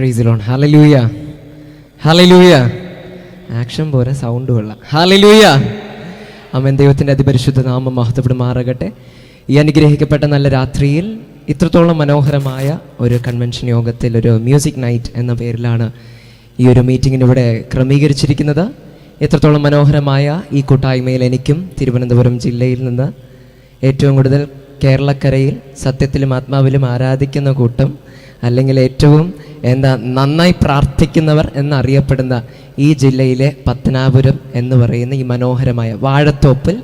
Praise the Lord. Hallelujah, hallelujah. Action പോരാ, sound കൊള്ളാം. Hallelujah. ആമേൻ. ദൈവത്തിൻ്റെ അതിപരിശുദ്ധ നാമം മഹത്വപ്പെടുമാറാകട്ടെ. ഈ അനുഗ്രഹിക്കപ്പെട്ട നല്ല രാത്രിയിൽ ഇത്രത്തോളം മനോഹരമായ ഒരു കൺവെൻഷൻ യോഗത്തിൽ ഒരു മ്യൂസിക് നൈറ്റ് എന്ന പേരിലാണ് ഈ ഒരു മീറ്റിങ്ങിന് ഇവിടെ ക്രമീകരിച്ചിരിക്കുന്നത്. എത്രത്തോളം മനോഹരമായ ഈ കൂട്ടായ്മയിൽ എനിക്കും തിരുവനന്തപുരം ജില്ലയിൽ നിന്ന് ഏറ്റവും കൂടുതൽ കേരളക്കരയിൽ സത്യത്തിലും ആത്മാവിലും ആരാധിക്കുന്ന കൂട്ടം, അല്ലെങ്കിൽ ഏറ്റവും നന്നായി പ്രാർത്ഥിക്കുന്നവർ എന്നറിയപ്പെടുന്ന ഈ ജില്ലയിലെ പത്തനാപുരം എന്ന് പറയുന്ന ഈ മനോഹരമായ വാഴത്തോപ്പിൽ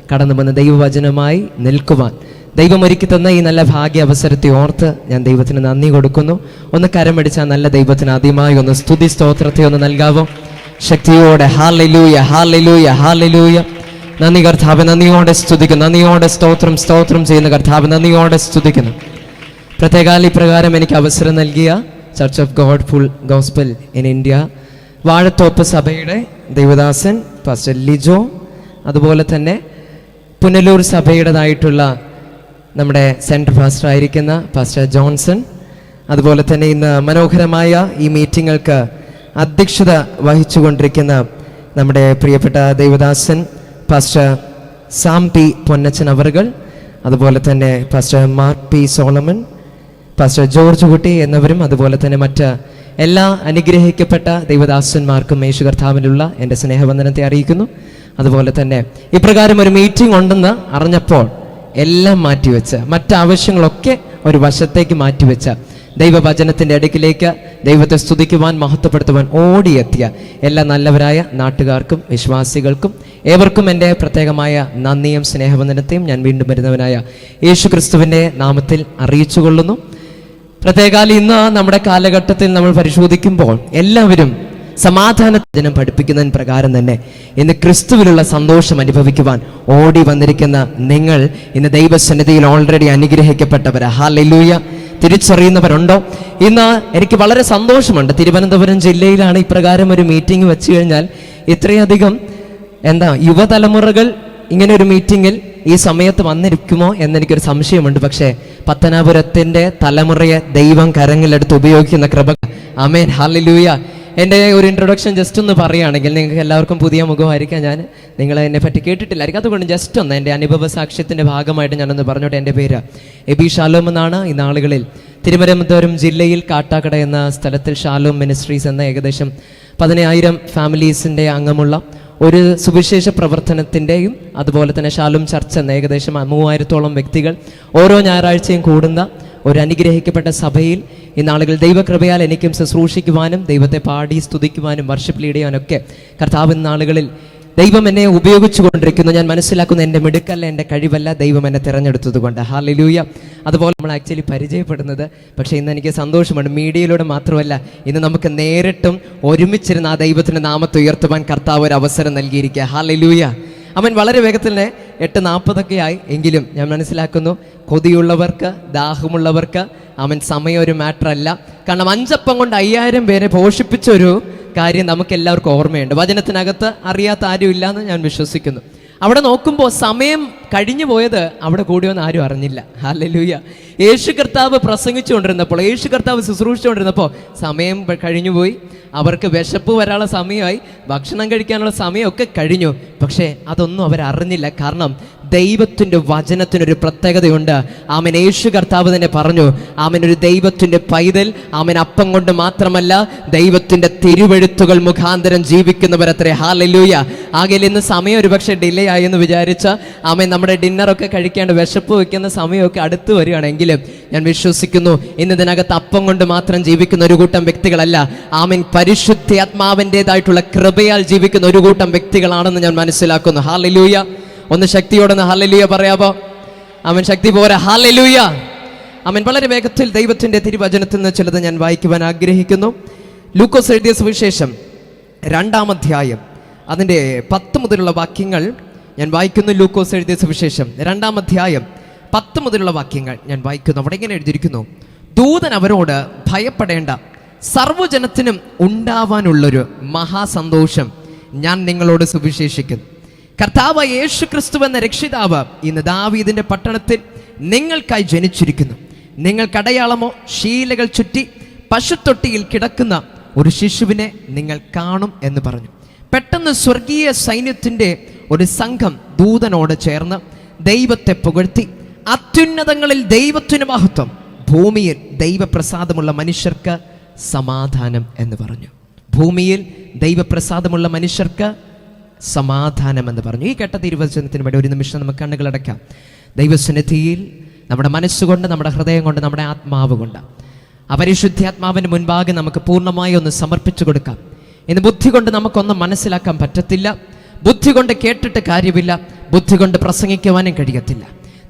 കടന്നു വന്ന ദൈവവചനമായി നിൽക്കുവാൻ ദൈവം ഒരുക്കി തന്ന ഈ നല്ല ഭാഗ്യ അവസരത്തെ ഓർത്ത് ഞാൻ ദൈവത്തിന് നന്ദി കൊടുക്കുന്നു. ഒന്ന് കരമടിച്ച നല്ല ദൈവത്തിന് ആദ്യമായി ഒന്ന് സ്തുതി സ്തോത്രത്തെ ഒന്ന് നൽകാവോ ശക്തിയോടെ. Hallelujah, hallelujah, hallelujah. നന്ദി കർത്താവ്, നന്ദിയോടെ സ്തുതിക്കുന്നു, നന്ദിയോടെ സ്തോത്രം ചെയ്യുന്ന കർത്താവ് നന്ദിയോടെ സ്തുതിക്കുന്നു. പ്രത്യേകാൽ ഇപ്രകാരം എനിക്ക് അവസരം നൽകിയ Church of God Full Gospel in India Vazhathoppu സഭയുടെ ദൈവദാസൻ പാസ്റ്റർ ലിജോ, അതുപോലെ തന്നെ പുനലൂർ സഭയുടേതായിട്ടുള്ള നമ്മുടെ സെൻട്രൽ പാസ്റ്റർ ആയിരിക്കുന്ന പാസ്റ്റർ ജോൺസൺ, അതുപോലെ തന്നെ ഇന്ന് മനോഹരമായ ഈ മീറ്റിങ്ങൾക്ക് അധ്യക്ഷത വഹിച്ചുകൊണ്ടിരിക്കുന്ന നമ്മുടെ പ്രിയപ്പെട്ട ദൈവദാസൻ പാസ്റ്റർ സാം പി പൊന്നച്ചൻ അവറുകൾ, അതുപോലെ തന്നെ pastor mark P Solomon, pastor George കുട്ടി എന്നിവരും, അതുപോലെ തന്നെ മറ്റ് എല്ലാ അനുഗ്രഹിക്കപ്പെട്ട ദൈവദാസന്മാർക്കും യേശു കർത്താവിലുള്ള എൻ്റെ സ്നേഹവന്ദനത്തെ അറിയിക്കുന്നു. അതുപോലെ തന്നെ ഇപ്രകാരം ഒരു മീറ്റിംഗ് ഉണ്ടെന്ന് അറിഞ്ഞപ്പോൾ എല്ലാം മാറ്റിവെച്ച്, മറ്റാവശ്യങ്ങളൊക്കെ ഒരു വശത്തേക്ക് മാറ്റിവെച്ച ദൈവവചനത്തിൻ്റെ അടുക്കിലേക്ക് ദൈവത്തെ സ്തുതിക്കുവാൻ മഹത്വപ്പെടുത്തുവാൻ ഓടിയെത്തിയ എല്ലാ നല്ലവരായ നാട്ടുകാർക്കും വിശ്വാസികൾക്കും ഏവർക്കും എൻ്റെ പ്രത്യേകമായ നന്ദിയും സ്നേഹവന്ദനത്തെയും ഞാൻ വീണ്ടും വരുന്നവനായ യേശു ക്രിസ്തുവിൻ്റെ നാമത്തിൽ അറിയിച്ചു കൊള്ളുന്നു. പ്രത്യേകാൽ ഇന്ന് നമ്മുടെ കാലഘട്ടത്തിൽ നമ്മൾ പരിശോധിക്കുമ്പോൾ എല്ലാവരും സമാധാനത്തിനും പഠിപ്പിക്കുന്നതിന് പ്രകാരം തന്നെ ഇന്ന് ക്രിസ്തുവിലുള്ള സന്തോഷം അനുഭവിക്കുവാൻ ഓടി വന്നിരിക്കുന്ന നിങ്ങൾ ഇന്ന് ദൈവസന്നിധിയിൽ ഓൾറെഡി അനുഗ്രഹിക്കപ്പെട്ടവരാ. ഹല്ലേലൂയ. തിരിച്ചറിയുന്നവരുണ്ടോ? ഇന്ന് എനിക്ക് വളരെ സന്തോഷമുണ്ട്. തിരുവനന്തപുരം ജില്ലയിലാണ് ഇപ്രകാരം ഒരു മീറ്റിംഗ് വെച്ച് കഴിഞ്ഞാൽ ഇത്രയധികം യുവതലമുറകൾ ഇങ്ങനെ ഒരു മീറ്റിങ്ങിൽ ഈ സമയത്ത് വന്നിരിക്കുമോ എന്നെനിക്കൊരു സംശയമുണ്ട്. പക്ഷേ പത്തനാപുരത്തിൻ്റെ തലമുറയെ ദൈവം കരങ്ങളിലെടുത്ത് ഉപയോഗിക്കുന്ന കൃപ. ആമേൻ, ഹല്ലേലൂയ. എൻ്റെ ഒരു ഇൻട്രൊഡക്ഷൻ ജസ്റ്റ് ഒന്ന് പറയുകയാണെങ്കിൽ, നിങ്ങൾക്ക് എല്ലാവർക്കും പുതിയ മുഖമായിരിക്കാം, ഞാൻ നിങ്ങളെ എന്നെ പറ്റി കേട്ടിട്ടില്ലായിരിക്കും. അതുകൊണ്ട് ജസ്റ്റ് ഒന്ന് എൻ്റെ അനുഭവ സാക്ഷ്യത്തിൻ്റെ ഭാഗമായിട്ട് ഞാനൊന്ന് പറഞ്ഞോട്ടെ. എൻ്റെ പേര് എബി ഷാലോം എന്നാണ്. ഈ നാളുകളിൽ തിരുവനന്തപുരം ജില്ലയിൽ കാട്ടാക്കട എന്ന സ്ഥലത്തിൽ ഷാലോം മിനിസ്ട്രീസ് എന്ന ഏകദേശം 10,000 ഫാമിലീസിൻ്റെ അംഗമുള്ള ഒരു സുവിശേഷ പ്രവർത്തനത്തിൻ്റെയും, അതുപോലെ തന്നെ ഷാലോം ചർച്ച് എന്ന ഏകദേശം 3000-ഓളം വ്യക്തികൾ ഓരോ ഞായറാഴ്ചയും കൂടുന്ന ഒരു അനുഗ്രഹിക്കപ്പെട്ട സഭയിൽ ഈ നാളുകൾ ദൈവകൃപയാൽ എനിക്കും ശുശ്രൂഷിക്കുവാനും ദൈവത്തെ പാടി സ്തുതിക്കുവാനും വർഷിപ്പ് ലീഡ് ചെയ്യാനൊക്കെ കർത്താവ് നാളുകളിൽ ദൈവം എന്നെ ഉപയോഗിച്ചു കൊണ്ടിരിക്കുന്നു. ഞാൻ മനസ്സിലാക്കുന്ന എൻ്റെ മിടുക്കല്ല, എൻ്റെ കഴിവല്ല, ദൈവം എന്നെ തിരഞ്ഞെടുത്തത് കൊണ്ട്. ഹല്ലേലൂയ. അതുപോലെ നമ്മൾ ആക്ച്വലി പരിചയപ്പെടുന്നത്, പക്ഷേ ഇന്ന് എനിക്ക് സന്തോഷമുണ്ട്, മീഡിയയിലൂടെ മാത്രമല്ല, ഇന്ന് നമുക്ക് നേരിട്ടും ഒരുമിച്ചിരുന്ന് ആ ദൈവത്തിൻ്റെ നാമത്തെ ഉയർത്തുവാൻ കർത്താവ് ഒരു അവസരം നൽകിയിരിക്കുക. ഹല്ലേലൂയ. അവൻ വളരെ വേഗത്തിൽ തന്നെ 8:40 ആയി. എങ്കിലും ഞാൻ മനസ്സിലാക്കുന്നു, കൊതിയുള്ളവർക്ക്, ദാഹമുള്ളവർക്ക് അവൻ സമയം ഒരു മാറ്റർ അല്ല. കാരണം 5 അപ്പം കൊണ്ട് 5000 പേരെ പോഷിപ്പിച്ചൊരു കാര്യം നമുക്ക് എല്ലാവർക്കും ഓർമ്മയുണ്ട്. വചനത്തിനകത്ത് അറിയാത്ത ആരും ഇല്ലയെന്ന് ഞാൻ വിശ്വസിക്കുന്നു. അവിടെ നോക്കുമ്പോൾ സമയം കഴിഞ്ഞു പോയത് അവിടെ കൂടിയൊന്നും ആരും അറിഞ്ഞില്ല. ഹല്ലേലൂയ. യേശു കർത്താവ് പ്രസംഗിച്ചുകൊണ്ടിരുന്നപ്പോൾ, യേശു കർത്താവ് ശുശ്രൂഷിച്ചുകൊണ്ടിരുന്നപ്പോൾ സമയം കഴിഞ്ഞുപോയി. അവർക്ക് വിശപ്പ് വരാനുള്ള സമയമായി, ഭക്ഷണം കഴിക്കാനുള്ള സമയമൊക്കെ കഴിഞ്ഞു. പക്ഷേ അതൊന്നും അവരറിഞ്ഞില്ല. കാരണം ദൈവത്തിൻ്റെ വചനത്തിനൊരു പ്രത്യേകതയുണ്ട്. ആമൻ. യേശു കർത്താവ് തന്നെ പറഞ്ഞു, ആമൻ ഒരു ദൈവത്തിൻ്റെ പൈതൽ ആമൻ അപ്പം കൊണ്ട് മാത്രമല്ല ദൈവത്തിൻ്റെ തിരുവെഴുത്തുകൾ മുഖാന്തരം ജീവിക്കുന്നവരത്രേ. ഹല്ലേലൂയ. ആകെയിൽ ഇന്ന് സമയം ഒരു പക്ഷേ ഡിലേ ആയി എന്ന് വിചാരിച്ച ആമൻ നമ്മുടെ ഡിന്നറൊക്കെ കഴിക്കാണ്ട് വിശപ്പ് വയ്ക്കുന്ന സമയമൊക്കെ അടുത്ത് വരികയാണെങ്കിലും ഞാൻ വിശ്വസിക്കുന്നു, ഇന്ന് ഇതിനകത്ത് അപ്പം കൊണ്ട് മാത്രം ജീവിക്കുന്ന ഒരു കൂട്ടം വ്യക്തികളല്ല, ആമൻ പരിശുദ്ധാത്മാവിൻ്റെതായിട്ടുള്ള കൃപയാൽ ജീവിക്കുന്ന ഒരു കൂട്ടം വ്യക്തികളാണെന്ന് ഞാൻ മനസ്സിലാക്കുന്നു. ഹല്ലേലൂയ. ഒന്ന് ശക്തിയോടൊന്ന് ഹല്ലേലൂയ പറയാവോ? അവൻ ശക്തി പോരാ. ഹല്ലേലൂയ. അവൻ വളരെ വേഗത്തിൽ ദൈവത്തിൻ്റെ തിരുവചനത്തിൽ നിന്ന് ചിലത് ഞാൻ വായിക്കുവാൻ ആഗ്രഹിക്കുന്നു. ലൂക്കോസ് എഴുതിയ സുവിശേഷം 2-ാം അധ്യായം അതിൻ്റെ 10 മുതലുള്ള വാക്യങ്ങൾ ഞാൻ വായിക്കുന്നു. ലൂക്കോസ് എഴുതിയ സുവിശേഷം 2-ാം അധ്യായം 10 മുതലുള്ള വാക്യങ്ങൾ ഞാൻ വായിക്കുന്നു. അവിടെ ഇങ്ങനെ എഴുതിയിരിക്കുന്നു: ദൂതൻ അവരോട്, ഭയപ്പെടേണ്ട, സർവ്വജനത്തിനും ഉണ്ടാവാനുള്ളൊരു മഹാസന്തോഷം ഞാൻ നിങ്ങളോട് സുവിശേഷിക്കുന്നു. കർത്താവ് യേശു ക്രിസ്തു എന്ന രക്ഷിതാവ് ഇന്ന് ദാവീദിന്റെ പട്ടണത്തിൽ നിങ്ങൾക്കായി ജനിച്ചിരിക്കുന്നു. നിങ്ങൾക്ക് അടയാളമോ ശീലകൾ ചുറ്റി പശുത്തൊട്ടിയിൽ കിടക്കുന്ന ഒരു ശിശുവിനെ നിങ്ങൾ കാണും എന്ന് പറഞ്ഞു. പെട്ടെന്ന് സ്വർഗീയ സൈന്യത്തിൻ്റെ ഒരു സംഘം ദൂതനോട് ചേർന്ന് ദൈവത്തെ പുകഴ്ത്തി, അത്യുന്നതങ്ങളിൽ ദൈവത്തിന് മഹത്വം, ഭൂമിയിൽ ദൈവപ്രസാദമുള്ള മനുഷ്യർക്ക് സമാധാനം എന്ന് പറഞ്ഞു. ഭൂമിയിൽ ദൈവപ്രസാദമുള്ള മനുഷ്യർക്ക് സമാധാനം എന്ന് പറഞ്ഞു. ഈ കേട്ട തിരുവചനത്തിന് വേണ്ടി ഒരു നിമിഷം നമുക്ക് കണ്ണുകളടയ്ക്കാം. ദൈവസന്നിധിയിൽ നമ്മുടെ മനസ്സുകൊണ്ട്, നമ്മുടെ ഹൃദയം കൊണ്ട്, നമ്മുടെ ആത്മാവ് കൊണ്ട് അപരിശുദ്ധാത്മാവിന് മുൻപാകെ നമുക്ക് പൂർണ്ണമായി ഒന്ന് സമർപ്പിച്ചു കൊടുക്കാം. ഇന്ന് ബുദ്ധി കൊണ്ട് നമുക്കൊന്നും മനസ്സിലാക്കാൻ പറ്റത്തില്ല, ബുദ്ധി കൊണ്ട് കേട്ടിട്ട് കാര്യമില്ല, ബുദ്ധി കൊണ്ട് പ്രസംഗിക്കുവാനും കഴിയത്തില്ല.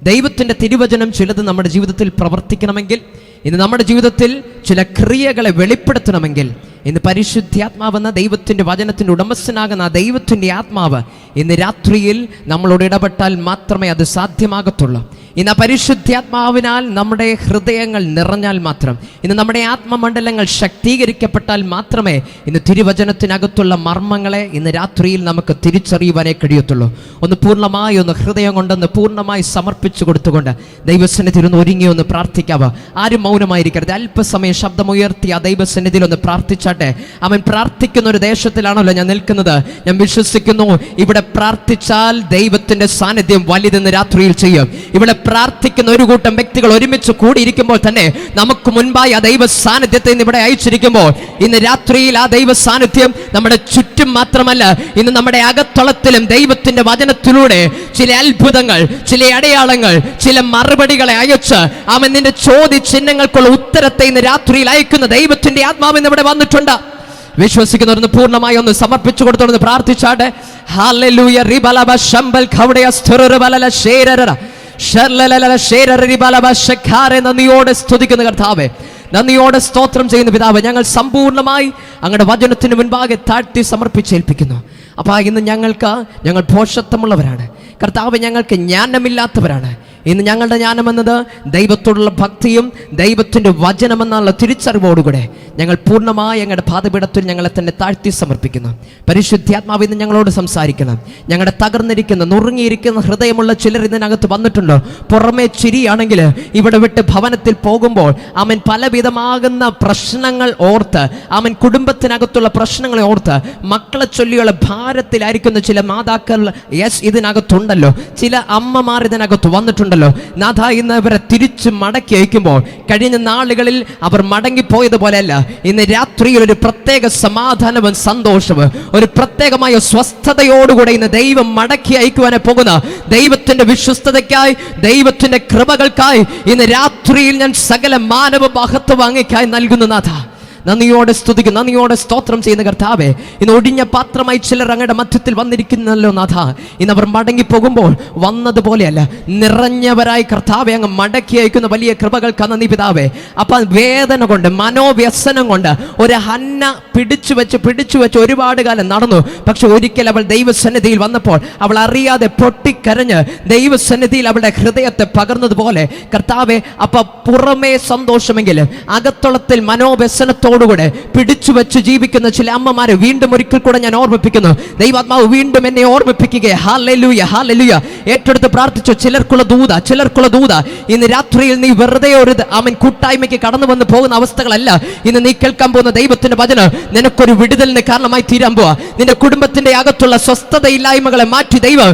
ദൈവത്തിൻ്റെ തിരുവചനം ചിലത് നമ്മുടെ ജീവിതത്തിൽ പ്രവർത്തിക്കണമെങ്കിൽ, ഇന്ന് നമ്മുടെ ജീവിതത്തിൽ ചില ക്രിയകളെ വെളിപ്പെടുത്തണമെങ്കിൽ, ഇന്ന് പരിശുദ്ധാത്മാവെന്ന ദൈവത്തിൻ്റെ വചനത്തിൻ്റെ ഉടമസ്ഥനാകുന്ന ആ ദൈവത്തിൻ്റെ ആത്മാവ് ഇന്ന് രാത്രിയിൽ നമ്മളോട് ഇടപെട്ടാൽ മാത്രമേ അത് സാധ്യമാകത്തുള്ളൂ. ഇന്ന് പരിശുദ്ധാത്മാവിനാൽ നമ്മുടെ ഹൃദയങ്ങൾ നിറഞ്ഞാൽ മാത്രം, ഇന്ന് നമ്മുടെ ആത്മമണ്ഡലങ്ങൾ ശക്തീകരിക്കപ്പെട്ടാൽ മാത്രമേ ഇന്ന് തിരുവചനത്തിനകത്തുള്ള മർമ്മങ്ങളെ ഇന്ന് രാത്രിയിൽ നമുക്ക് തിരിച്ചറിയുവാനേ കഴിയത്തുള്ളൂ. ഒന്ന് പൂർണ്ണമായി ഒന്ന് ഹൃദയം കൊണ്ടൊന്ന് പൂർണ്ണമായി സമർപ്പിച്ചു കൊടുത്തുകൊണ്ട് ദൈവസന്നിധിയിൽ ഒന്ന് ഒരുങ്ങി ഒന്ന് പ്രാർത്ഥിക്കാവോ? ആരും മൗനമായിരിക്കരുത്. അല്പസമയം ശബ്ദമുയർത്തി ആ ദൈവസന്നിധിയിൽ ഒന്ന് പ്രാർത്ഥിച്ചാട്ടെ. അവൻ പ്രാർത്ഥിക്കുന്ന ഒരു ദേശത്തിലാണല്ലോ ഞാൻ നിൽക്കുന്നത്. ഞാൻ വിശ്വസിക്കുന്നു ഇവിടെ പ്രാർത്ഥിച്ചാൽ ദൈവത്തിൻ്റെ സാന്നിധ്യം വലുതെന്ന് രാത്രിയിൽ ചെയ്യും. ഇവിടെ പ്രാർത്ഥിക്കുന്ന ഒരു കൂട്ടം വ്യക്തികൾ ഒരുമിച്ച് കൂടിയിരിക്കുമ്പോൾ തന്നെ നമുക്ക് മുൻപായി ആ ദൈവ സാന്നിധ്യത്തെ ഇന്ന് ഇവിടെ അയച്ചിരിക്കുമ്പോൾ, ഇന്ന് രാത്രിയിൽ ആ ദൈവ സാന്നിധ്യം നമ്മുടെ ചുറ്റും മാത്രമല്ല, ഇന്ന് നമ്മുടെ അകത്തളത്തിലും ദൈവത്തിന്റെ വചനത്തിലൂടെ ചില അത്ഭുതങ്ങൾ, ചില അടയാളങ്ങൾ, ചില മറുപടികളെ അയച്ച് അവൻ നിന്റെ ചോദ്യചിഹ്നങ്ങൾക്കുള്ള ഉത്തരത്തെ ഇന്ന് രാത്രിയിൽ അയക്കുന്ന ദൈവത്തിന്റെ ആത്മാവ് ഇന്ന് ഇവിടെ വന്നിട്ടുണ്ട്. വിശ്വസിക്കുന്നവരൊന്ന് പൂർണ്ണമായി ഒന്ന് സമർപ്പിച്ചു കൊടുത്തോന്ന് പ്രാർത്ഥിച്ചാട്ടെ. ഹല്ലേലൂയ. റിബലബ ശംബൽ ഖവടയ സ്തുറബലല ശേരര ശർലലല ശേരരി ബലബ ശഖാരെ. നന്ദിയോടെ സ്തുതിക്കുന്ന കർത്താവേ, നന്ദിയോടെ സ്തോത്രം ചെയ്യുന്ന പിതാവേ, ഞങ്ങൾ സമ്പൂർണ്ണമായി അങ്ങയുടെ വചനത്തിന് മുൻപാകെ താഴ്ത്തി സമർപ്പിച്ചേൽപ്പിക്കുന്നു. അപ്പോൾ ഇന്ന് ഞങ്ങൾ ഭോഷത്വമുള്ളവരാണ് കർത്താവ്, ഞങ്ങൾക്ക് ജ്ഞാനമില്ലാത്തവരാണ്. ഇന്ന് ഞങ്ങളുടെ ജ്ഞാനമെന്നത് ദൈവത്തോടുള്ള ഭക്തിയും ദൈവത്തിൻ്റെ വചനമെന്നുള്ള തിരിച്ചറിവോടുകൂടെ ഞങ്ങൾ പൂർണ്ണമായി ഞങ്ങളുടെ പാദപീഠത്തിൽ ഞങ്ങളെ തന്നെ താഴ്ത്തി സമർപ്പിക്കുന്നു. പരിശുദ്ധാത്മാവ് ഇന്ന് ഞങ്ങളോട് സംസാരിക്കണം. ഞങ്ങളുടെ തകർന്നിരിക്കുന്ന, നുറുങ്ങിയിരിക്കുന്ന ഹൃദയമുള്ള ചിലർ ഇതിനകത്ത് വന്നിട്ടുണ്ടോ? പുറമേ ചിരിയാണെങ്കിൽ ഇവിടെ വിട്ട് ഭവനത്തിൽ പോകുമ്പോൾ അവൻ പലവിധമാകുന്ന പ്രശ്നങ്ങൾ ഓർത്ത്, അവൻ കുടുംബത്തിനകത്തുള്ള പ്രശ്നങ്ങളെ ഓർത്ത് മക്കളെ ചൊല്ലിയുള്ള ഭാരത്തിലായിരിക്കുന്ന ചില മാതാക്കൾ ഇതിനകത്തുണ്ടല്ലോ, ചില അമ്മമാർ ഇതിനകത്ത് വന്നിട്ടുണ്ട്. നാഥ, ഇന്ന് ഇവരെ തിരിച്ച് മടക്കി അയക്കുമ്പോൾ കഴിഞ്ഞ നാളുകളിൽ അവർ മടങ്ങിപ്പോയതുപോലെയല്ല, ഇന്ന് രാത്രിയിൽ ഒരു പ്രത്യേക സമാധാനവും സന്തോഷവും ഒരു പ്രത്യേകമായ സ്വസ്ഥതയോടുകൂടെ ഇന്ന് ദൈവം മടക്കി അയക്കുവാനെ പോകുന്ന ദൈവത്തിന്റെ വിശ്വസ്തതയ്ക്കായി, ദൈവത്തിന്റെ കൃപകൾക്കായി ഇന്ന് രാത്രിയിൽ ഞാൻ സകല മാനവ മഹത്വം അങ്ങേയ്ക്കായി നൽകുന്നു. നാഥ, നന്ദിയോടെ സ്തുതിക്കും, നന്ദിയോടെ സ്തോത്രം ചെയ്യുന്ന കർത്താവേ, ഇന്ന് ഒടിഞ്ഞ പാത്രമായി ചിലർ അങ്ങയുടെ മധ്യത്തിൽ വന്നിരിക്കുന്നല്ലോ നാഥ. ഇന്ന് അവർ മടങ്ങി പോകുമ്പോൾ വന്നതുപോലെയല്ല, നിറഞ്ഞവരായി കർത്താവെ അങ്ങ് മടക്കി അയക്കുന്ന വലിയ കൃപകൾക്ക് നന്ദി പിതാവേ. അപ്പം വേദന കൊണ്ട്, മനോവ്യസനം കൊണ്ട് ഒരു ഹന്ന പിടിച്ചു വെച്ച് ഒരുപാട് കാലം നടന്നു. പക്ഷെ ഒരിക്കൽ അവൾ ദൈവസന്നിധിയിൽ വന്നപ്പോൾ അവൾ അറിയാതെ പൊട്ടിക്കരഞ്ഞ് ദൈവസന്നിധിയിൽ അവളുടെ ഹൃദയത്തെ പകർന്നതുപോലെ കർത്താവെ, അപ്പൊ പുറമേ സന്തോഷമെങ്കിലും അകത്തളത്തിൽ മനോവ്യസനത്തോടുകൂടെ പിടിച്ചു വെച്ച് ജീവിക്കുന്ന ചില അമ്മമാരെ വീണ്ടും ഒരിക്കൽ കൂടെ ഞാൻ ഓർമ്മിപ്പിക്കുന്നു. ദൈവാത്മാവ് വീണ്ടും എന്നെ ഓർമ്മിപ്പിക്കുക. Hallelujah, hallelujah. ഏറ്റെടുത്ത് പ്രാർത്ഥിച്ചു. ചിലർക്കുള്ള ദൂത ഇന്ന് രാത്രിയിൽ നീ വെറുതെ ഒരു അവൻ കൂട്ടായ്മയ്ക്ക് കടന്നു വന്ന് പോകുന്ന അവസ്ഥകളല്ല. ഇന്ന് നീ കേൾക്കാൻ പോകുന്ന ദൈവത്തിന്റെ വചനം നിനക്കൊരു വിടുതലിന് കാരണമായി തീരാൻ പോവാ. നിന്റെ കുടുംബത്തിന്റെ അകത്തുള്ള സ്വസ്ഥതയില്ലായ്മകളെ മാറ്റി ദൈവം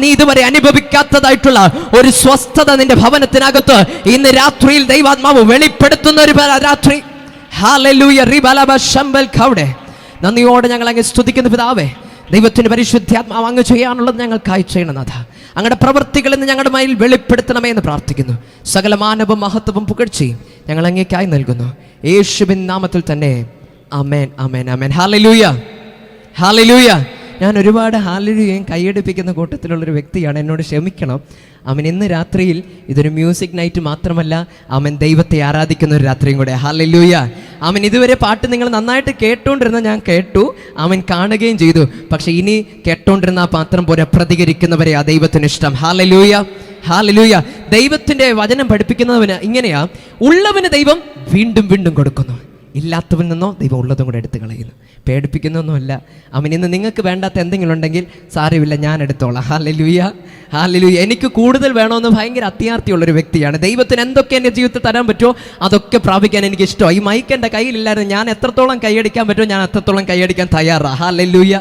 നീ ഇതുവരെ അനുഭവിക്കാത്തതായിട്ടുള്ള ഒരു സ്വസ്ഥത നിന്റെ ഭവനത്തിനകത്ത് ഇന്ന് രാത്രിയിൽ ദൈവാത്മാവ് വെളിപ്പെടുത്തുന്ന ഒരു രാത്രി. ഹല്ലേലൂയ. റിബലബ ശംബൽ ഖവടെ. നന്ദിയോടെ ഞങ്ങൾ അങ്ങ് സ്തുതിക്കുന്ന പിതാവേ, ദൈവത്തിന്റെ പരിശുദ്ധാത്മാവ് അങ്ങ് ചെയ്യാനുള്ളത് ഞങ്ങൾക്കായി ചെയ്യണം നാഥ. അങ്ങയുടെ പ്രവൃത്തികൾ ഇന്ന് ഞങ്ങളുടെ മേൽ വെളിപ്പെടുത്തണമേ എന്ന് പ്രാർത്ഥിക്കുന്നു. സകല മാനവും മഹത്വവും പുകഴ്ചയും ഞങ്ങൾ അങ്ങേക്കായി നൽകുന്നു. യേശുവിൻ നാമത്തിൽ തന്നെ. Amen, amen, amen. Hallelujah, hallelujah. ഞാൻ ഒരുപാട് ഹല്ലേലൂയയും കൈയടിപ്പിക്കുന്ന കൂട്ടത്തിലുള്ളൊരു വ്യക്തിയാണ്, എന്നോട് ക്ഷമിക്കണം. അവൻ ഇന്ന് രാത്രിയിൽ ഇതൊരു മ്യൂസിക് നൈറ്റ് മാത്രമല്ല, അവൻ ദൈവത്തെ ആരാധിക്കുന്ന ഒരു രാത്രിയും കൂടെ. ഹല്ലേലൂയ. അവൻ ഇതുവരെ പാട്ട് നിങ്ങൾ നന്നായിട്ട് കേട്ടുകൊണ്ടിരുന്ന ഞാൻ കേട്ടു, അവൻ കാണുകയും ചെയ്തു. പക്ഷെ ഇനി കേട്ടോണ്ടിരുന്ന ആ പാത്രം പോലെ പ്രതികരിക്കുന്നവരെ ആ ദൈവത്തിന് ഇഷ്ടം. Hallelujah, hallelujah. ദൈവത്തിന്റെ വചനം പഠിപ്പിക്കുന്നവന് ഇങ്ങനെയാ, ഉള്ളവന് ദൈവം വീണ്ടും വീണ്ടും കൊടുക്കുന്നു, ഇല്ലാത്തവൻ നിന്നോ ദൈവം ഉള്ളതും കൂടെ എടുത്തു കളയുന്നു. പേടിപ്പിക്കുന്നൊന്നുമല്ല. ഇന്ന് നിങ്ങൾക്ക് വേണ്ടാത്ത എന്തെങ്കിലും ഉണ്ടെങ്കിൽ സാരമില്ല, ഞാൻ എടുത്തോളാം. Hallelujah, hallelujah. എനിക്ക് കൂടുതൽ വേണമെന്ന് ഭയങ്കര അത്യാർത്ഥിയുള്ളൊരു വ്യക്തിയാണ്. ദൈവത്തിന് എന്തൊക്കെ എൻ്റെ ജീവിതത്തിൽ തരാൻ പറ്റുമോ അതൊക്കെ പ്രാപിക്കാൻ എനിക്ക് ഇഷ്ടമാണ്. ഈ മൈക്ക് എൻ്റെ കയ്യിലില്ലായിരുന്നു, ഞാൻ എത്രത്തോളം കൈയടിക്കാൻ പറ്റുമോ ഞാൻ അത്രത്തോളം കൈയടിക്കാൻ തയ്യാറാണ്. ഹല്ലേലൂയ,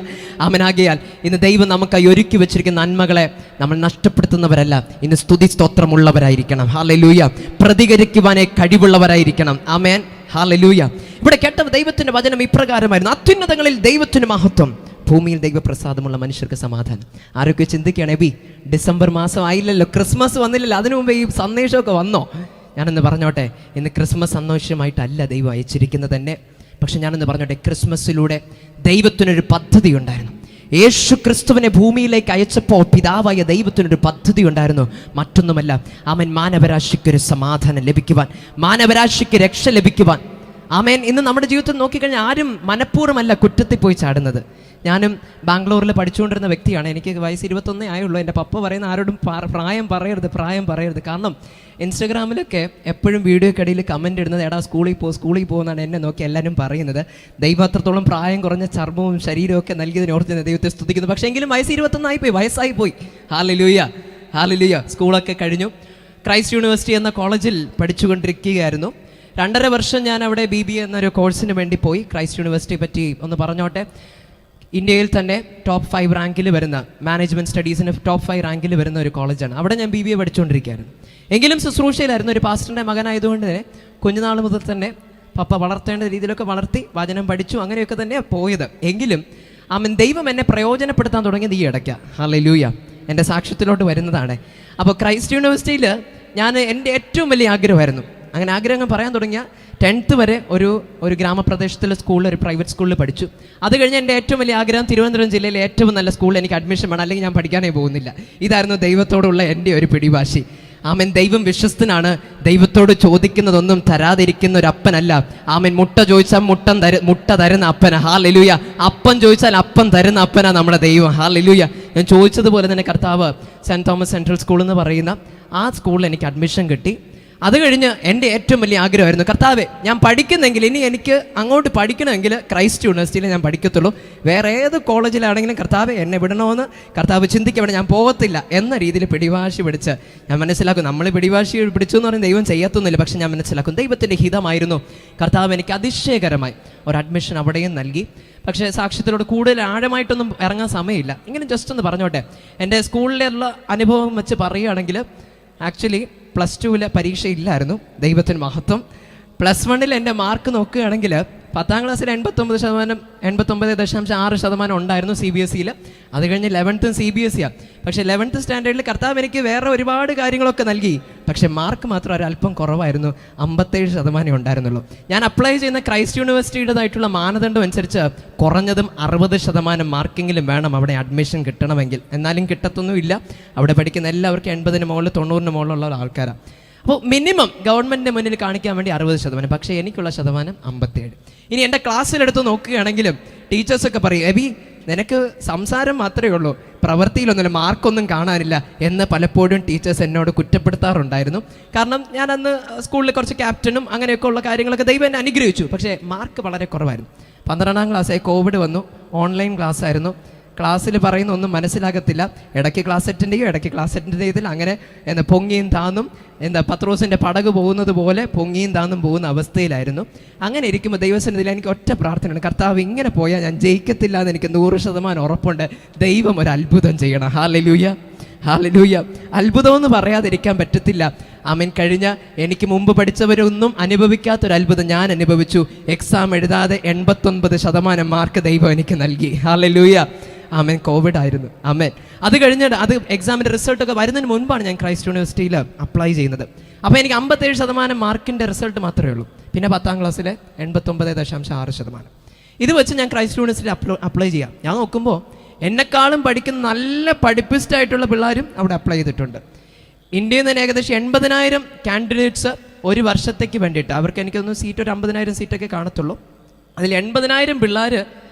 ആമേനാകിയാൽ ഇന്ന് ദൈവം നമുക്കായി ഒരുക്കി വെച്ചിരിക്കുന്ന നന്മകളെ നമ്മൾ നഷ്ടപ്പെടുത്തുന്നവരല്ല, ഇന്ന് സ്തുതി സ്തോത്രമുള്ളവരായിരിക്കണം. ഹല്ലേലൂയ, പ്രതികരിക്കുവാനേ കഴിവുള്ളവരായിരിക്കണം. ആമേൻ, ഹല്ലേലൂയ. ഇവിടെ കേട്ട ദൈവത്തിന്റെ വചനം ഇപ്രകാരമായിരുന്നു: അത്യുന്നതങ്ങളിൽ ദൈവത്തിന് മഹത്വം, ഭൂമിയിൽ ദൈവപ്രസാദമുള്ള മനുഷ്യർക്ക് സമാധാനം. ആരൊക്കെ ചിന്തിക്കുകയാണ്, ഡിസംബർ മാസം ആയില്ലല്ലോ, ക്രിസ്മസ് വന്നില്ലല്ലോ, അതിനു മുമ്പ് ഈ സന്ദേശമൊക്കെ വന്നോ? ഞാനൊന്ന് പറഞ്ഞോട്ടെ, ഇന്ന് ക്രിസ്മസ് സന്തോഷമായിട്ടല്ല ദൈവം അയച്ചിരിക്കുന്നത് തന്നെ. പക്ഷെ ഞാനൊന്ന് പറഞ്ഞോട്ടെ, ക്രിസ്മസിലൂടെ ദൈവത്തിനൊരു പദ്ധതി ഉണ്ടായിരുന്നു. യേശു ക്രിസ്തുവിനെ ഭൂമിയിലേക്ക് അയച്ചപ്പോൾ പിതാവായ ദൈവത്തിനൊരു പദ്ധതി ഉണ്ടായിരുന്നു. മറ്റൊന്നുമല്ല, അവൻ മാനവരാശിക്കൊരു സമാധാനം ലഭിക്കുവാൻ, മാനവരാശിക്ക് രക്ഷ ലഭിക്കുവാൻ. ആമേൻ. ഇന്ന് നമ്മുടെ ജീവിതത്തിൽ നോക്കിക്കഴിഞ്ഞാൽ ആരും മനഃപൂർവ്വമല്ല കുറ്റത്തിൽ പോയി ചാടുന്നത്. ഞാനും ബാംഗ്ലൂരിൽ പഠിച്ചുകൊണ്ടിരുന്ന വ്യക്തിയാണ്. എനിക്ക് വയസ്സ് 21 ആയുള്ളൂ. എൻ്റെ പപ്പ പറയുന്ന ആരോടും പ്രായം പറയരുത്. കാരണം ഇൻസ്റ്റഗ്രാമിലൊക്കെ എപ്പോഴും വീഡിയോക്കിടയിൽ കമൻ്റ് ഇടുന്നത്, എടാ സ്കൂളിൽ പോകുന്നതാണ് എന്നെ നോക്കി എല്ലാവരും പറയുന്നത്. ദൈവം അത്രത്തോളം പ്രായം കുറഞ്ഞ ചർമ്മവും ശരീരവും ഒക്കെ നൽകിയതിന് ഓർത്ത് ദൈവത്തെ സ്തുതിക്കുന്നു. പക്ഷേ എങ്കിലും വയസ്സ് 21 വയസ്സായി പോയി. Hallelujah, hallelujah. സ്കൂളൊക്കെ കഴിഞ്ഞു. ക്രൈസ്റ്റ് യൂണിവേഴ്സിറ്റി എന്ന കോളേജിൽ പഠിച്ചുകൊണ്ടിരിക്കുകയായിരുന്നു. 2.5 വർഷം ഞാൻ അവിടെ BBA എന്നൊരു കോഴ്സിന് വേണ്ടി പോയി. ക്രൈസ്റ്റ് യൂണിവേഴ്സിറ്റിയെ പറ്റി ഒന്ന് പറഞ്ഞോട്ടെ. ഇന്ത്യയിൽ തന്നെ ടോപ്പ് 5 റാങ്കിൽ വരുന്ന, മാനേജ്മെൻറ്റ് സ്റ്റഡീസിന് ടോപ്പ് 5 റാങ്കിൽ വരുന്ന ഒരു കോളേജാണ്. അവിടെ ഞാൻ BBA പഠിച്ചുകൊണ്ടിരിക്കുകയായിരുന്നു. എങ്കിലും ശുശ്രൂഷയിലായിരുന്നു. ഒരു പാസ്റ്ററിൻ്റെ മകനായതുകൊണ്ട് തന്നെ കുഞ്ഞുനാൾ മുതൽ തന്നെ പപ്പ വളർത്തേണ്ട രീതിയിലൊക്കെ വളർത്തി, വചനം പഠിച്ചു, അങ്ങനെയൊക്കെ തന്നെയാണ് പോയത്. എങ്കിലും ദൈവം എന്നെ പ്രയോജനപ്പെടുത്താൻ തുടങ്ങിയത് ഈ ഇടയ്ക്കാണ്. ഹല്ലേലൂയ, എൻ്റെ സാക്ഷ്യത്തിലോട്ട് വരുന്നതാണ്. അപ്പോൾ ക്രൈസ്റ്റ് യൂണിവേഴ്സിറ്റിയിൽ എൻ്റെ ഏറ്റവും വലിയ ആഗ്രഹമായിരുന്നു. അങ്ങനെ ആഗ്രഹങ്ങൾ പറയാൻ തുടങ്ങിയ 10th വരെ ഒരു ഗ്രാമപ്രദേശത്തിലെ സ്കൂളിൽ, ഒരു പ്രൈവറ്റ് സ്കൂളിൽ പഠിച്ചു. അത് കഴിഞ്ഞ് എൻ്റെ ഏറ്റവും വലിയ ആഗ്രഹം തിരുവനന്തപുരം ജില്ലയിലെ ഏറ്റവും നല്ല സ്കൂളിൽ എനിക്ക് അഡ്മിഷൻ വേണം, അല്ലെങ്കിൽ ഞാൻ പഠിക്കാനേ പോകുന്നില്ല. ഇതായിരുന്നു ദൈവത്തോടുള്ള എൻ്റെ ഒരു പിടിവാശി. ആമൻ, ദൈവം വിശ്വസ്തനാണ്. ദൈവത്തോട് ചോദിക്കുന്നതൊന്നും തരാതിരിക്കുന്ന ഒരു അപ്പനല്ല. ആമൻ, മുട്ട ചോദിച്ചാൽ മുട്ട തരുന്ന അപ്പന. ഹല്ലേലൂയ. അപ്പം ചോദിച്ചാൽ അപ്പം തരുന്ന അപ്പനാ നമ്മുടെ ദൈവം. ഹല്ലേലൂയ. ഞാൻ ചോദിച്ചതുപോലെ തന്നെ കർത്താവ് സെൻറ്റ് തോമസ് സെൻട്രൽ സ്കൂൾ എന്ന് പറയുന്ന ആ സ്കൂളിൽ എനിക്ക് അഡ്മിഷൻ കിട്ടി. അത് കഴിഞ്ഞ് എൻ്റെ ഏറ്റവും വലിയ ആഗ്രഹമായിരുന്നു, കർത്താവേ, ഞാൻ പഠിക്കുന്നെങ്കിൽ ഇനി എനിക്ക് അങ്ങോട്ട് പഠിക്കണമെങ്കിൽ ക്രൈസ്റ്റ് യൂണിവേഴ്സിറ്റിയിൽ ഞാൻ പഠിക്കത്തുള്ളൂ. വേറെ ഏത് കോളേജിലാണെങ്കിലും കർത്താവേ എന്നെ വിടണമെന്ന് കർത്താവ് ചിന്തിക്കവിടെ ഞാൻ പോകത്തില്ല എന്ന രീതിയിൽ പിടിവാശി പിടിച്ച് ഞാൻ മനസ്സിലാക്കും. നമ്മൾ പിടിവാശി പിടിച്ചു എന്ന് പറഞ്ഞാൽ ദൈവം ചെയ്യത്തൊന്നുമില്ല. പക്ഷെ ഞാൻ മനസ്സിലാക്കും ദൈവത്തിൻ്റെ ഹിതമായിരുന്നു. കർത്താവ് എനിക്ക് അതിശയകരമായി ഒരു അഡ്മിഷൻ അവിടെയും നൽകി. പക്ഷേ സാക്ഷ്യത്തിലൂടെ കൂടുതൽ ആഴമായിട്ടൊന്നും ഇറങ്ങാൻ സമയമില്ല. ഇങ്ങനെ ജസ്റ്റ് ഒന്ന് പറഞ്ഞോട്ടെ. എൻ്റെ സ്കൂളിലുള്ള അനുഭവം വെച്ച് പറയുകയാണെങ്കിൽ, ആക്ച്വലി +2 പരീക്ഷ ഇല്ലായിരുന്നു. ദൈവത്തിന് മഹത്വം. +1 എൻ്റെ മാർക്ക് നോക്കുകയാണെങ്കിൽ 10ാം ക്ലാസ്സിൽ 89.6% ഉണ്ടായിരുന്നു CBSEയിൽ. അത് കഴിഞ്ഞ് 11th CBSE. പക്ഷേ 11th സ്റ്റാൻഡേർഡിൽ കർത്താവ് എനിക്ക് വേറെ ഒരുപാട് കാര്യങ്ങളൊക്കെ നൽകി. പക്ഷേ മാർക്ക് മാത്രം ഒരല്പം കുറവായിരുന്നു. 57% ഉണ്ടായിരുന്നുള്ളൂ. ഞാൻ അപ്ലൈ ചെയ്യുന്ന ക്രൈസ്റ്റ് യൂണിവേഴ്സിറ്റിയുടേതായിട്ടുള്ള മാനദണ്ഡം അനുസരിച്ച് കുറഞ്ഞതും 60% മാർക്കെങ്കിലും വേണം അവിടെ അഡ്മിഷൻ കിട്ടണമെങ്കിൽ. എന്നാലും കിട്ടത്തൊന്നുമില്ല. അവിടെ പഠിക്കുന്ന എല്ലാവർക്കും 80-ന് മുകളിൽ 90-ന് മുകളിലുള്ള ആൾക്കാരാണ്. അപ്പോൾ മിനിമം ഗവൺമെൻറ്റിൻ്റെ മുന്നിൽ കാണിക്കാൻ വേണ്ടി 60%. പക്ഷേ എനിക്കുള്ള ശതമാനം 57. ഇനി എൻ്റെ ക്ലാസ്സിലെടുത്ത് നോക്കുകയാണെങ്കിലും ടീച്ചേഴ്സൊക്കെ പറയും, നിനക്ക് സംസാരം മാത്രമേ ഉള്ളൂ, പ്രവൃത്തിയിലൊന്നുമില്ല, മാർക്കൊന്നും കാണാനില്ല എന്ന് പലപ്പോഴും ടീച്ചേഴ്സ് എന്നോട് കുറ്റപ്പെടുത്താറുണ്ടായിരുന്നു. കാരണം ഞാൻ അന്ന് സ്കൂളിൽ കുറച്ച് ക്യാപ്റ്റനും അങ്ങനെയൊക്കെ ഉള്ള കാര്യങ്ങളൊക്കെ ദൈവം എന്നെ അനുഗ്രഹിച്ചു. പക്ഷേ മാർക്ക് വളരെ കുറവായിരുന്നു. 12ാം ക്ലാസ്സായി, കോവിഡ് വന്നു, ഓൺലൈൻ ക്ലാസ് ആയിരുന്നു. ക്ലാസ്സിൽ പറയുന്ന ഒന്നും മനസ്സിലാകത്തില്ല. ഇടയ്ക്ക് ക്ലാസ് അറ്റൻഡ് ചെയ്യും, ഇടയ്ക്ക് ക്ലാസ് അറ്റൻഡ് ചെയ്തില്ല. അങ്ങനെ പൊങ്ങിയും താന്നും പത്രോസിൻ്റെ പടക് പോകുന്നത് പോലെ പൊങ്ങിയും താന്നും പോകുന്ന അവസ്ഥയിലായിരുന്നു. അങ്ങനെ ഇരിക്കുമ്പോൾ ദൈവസന്നിധിയിൽ എനിക്ക് ഒറ്റ പ്രാർത്ഥനയാണ്, കർത്താവ് ഇങ്ങനെ പോയാൽ ഞാൻ ജയിക്കത്തില്ല എന്ന് എനിക്ക് 100% ഉറപ്പുണ്ട്. ദൈവം ഒരു അത്ഭുതം ചെയ്യണം. Hallelujah, hallelujah. അത്ഭുതമെന്ന് പറയാതിരിക്കാൻ പറ്റത്തില്ല. ആമേൻ. കഴിഞ്ഞ എനിക്ക് മുമ്പ് പഠിച്ചവരൊന്നും അനുഭവിക്കാത്തൊരു അത്ഭുതം ഞാൻ അനുഭവിച്ചു. എക്സാം എഴുതാതെ 89% മാർക്ക് ദൈവം എനിക്ക് നൽകി. ഹല്ലേലൂയ. ആമേൻ. കോവിഡ് ആയിരുന്നു. ആമേൻ. അത് കഴിഞ്ഞിട്ട് എക്സാമിൻ്റെ റിസൾട്ടൊക്കെ വരുന്നതിന് മുൻപാണ് ഞാൻ ക്രൈസ്റ്റ് യൂണിവേഴ്സിറ്റിയിൽ അപ്ലൈ ചെയ്യുന്നത്. അപ്പോൾ എനിക്ക് 57% മാർക്കിൻ്റെ റിസൾട്ട് മാത്രമേ ഉള്ളൂ. പിന്നെ 10ാം ക്ലാസ്സിൽ 89.6%. ഇത് വെച്ച് ഞാൻ ക്രൈസ്റ്റ് യൂണിവേഴ്സിറ്റിയിൽ അപ്ലൈ ചെയ്യാം. ഞാൻ നോക്കുമ്പോൾ എന്നെക്കാളും പഠിക്കുന്ന നല്ല പഠിപ്പിസ്റ്റായിട്ടുള്ള പിള്ളേരും അവിടെ അപ്ലൈ ചെയ്തിട്ടുണ്ട്. ഇന്ത്യയിൽ നിന്ന് ഏകദേശം 80,000 കാൻഡിഡേറ്റ്സ് ഒരു വർഷത്തേക്ക് വേണ്ടിയിട്ട്. അവർക്ക് എനിക്കൊന്ന് സീറ്റ് ഒരു 50,000 സീറ്റൊക്കെ കാണത്തുള്ളൂ. അതിൽ 80,000 പിള്ളേർ,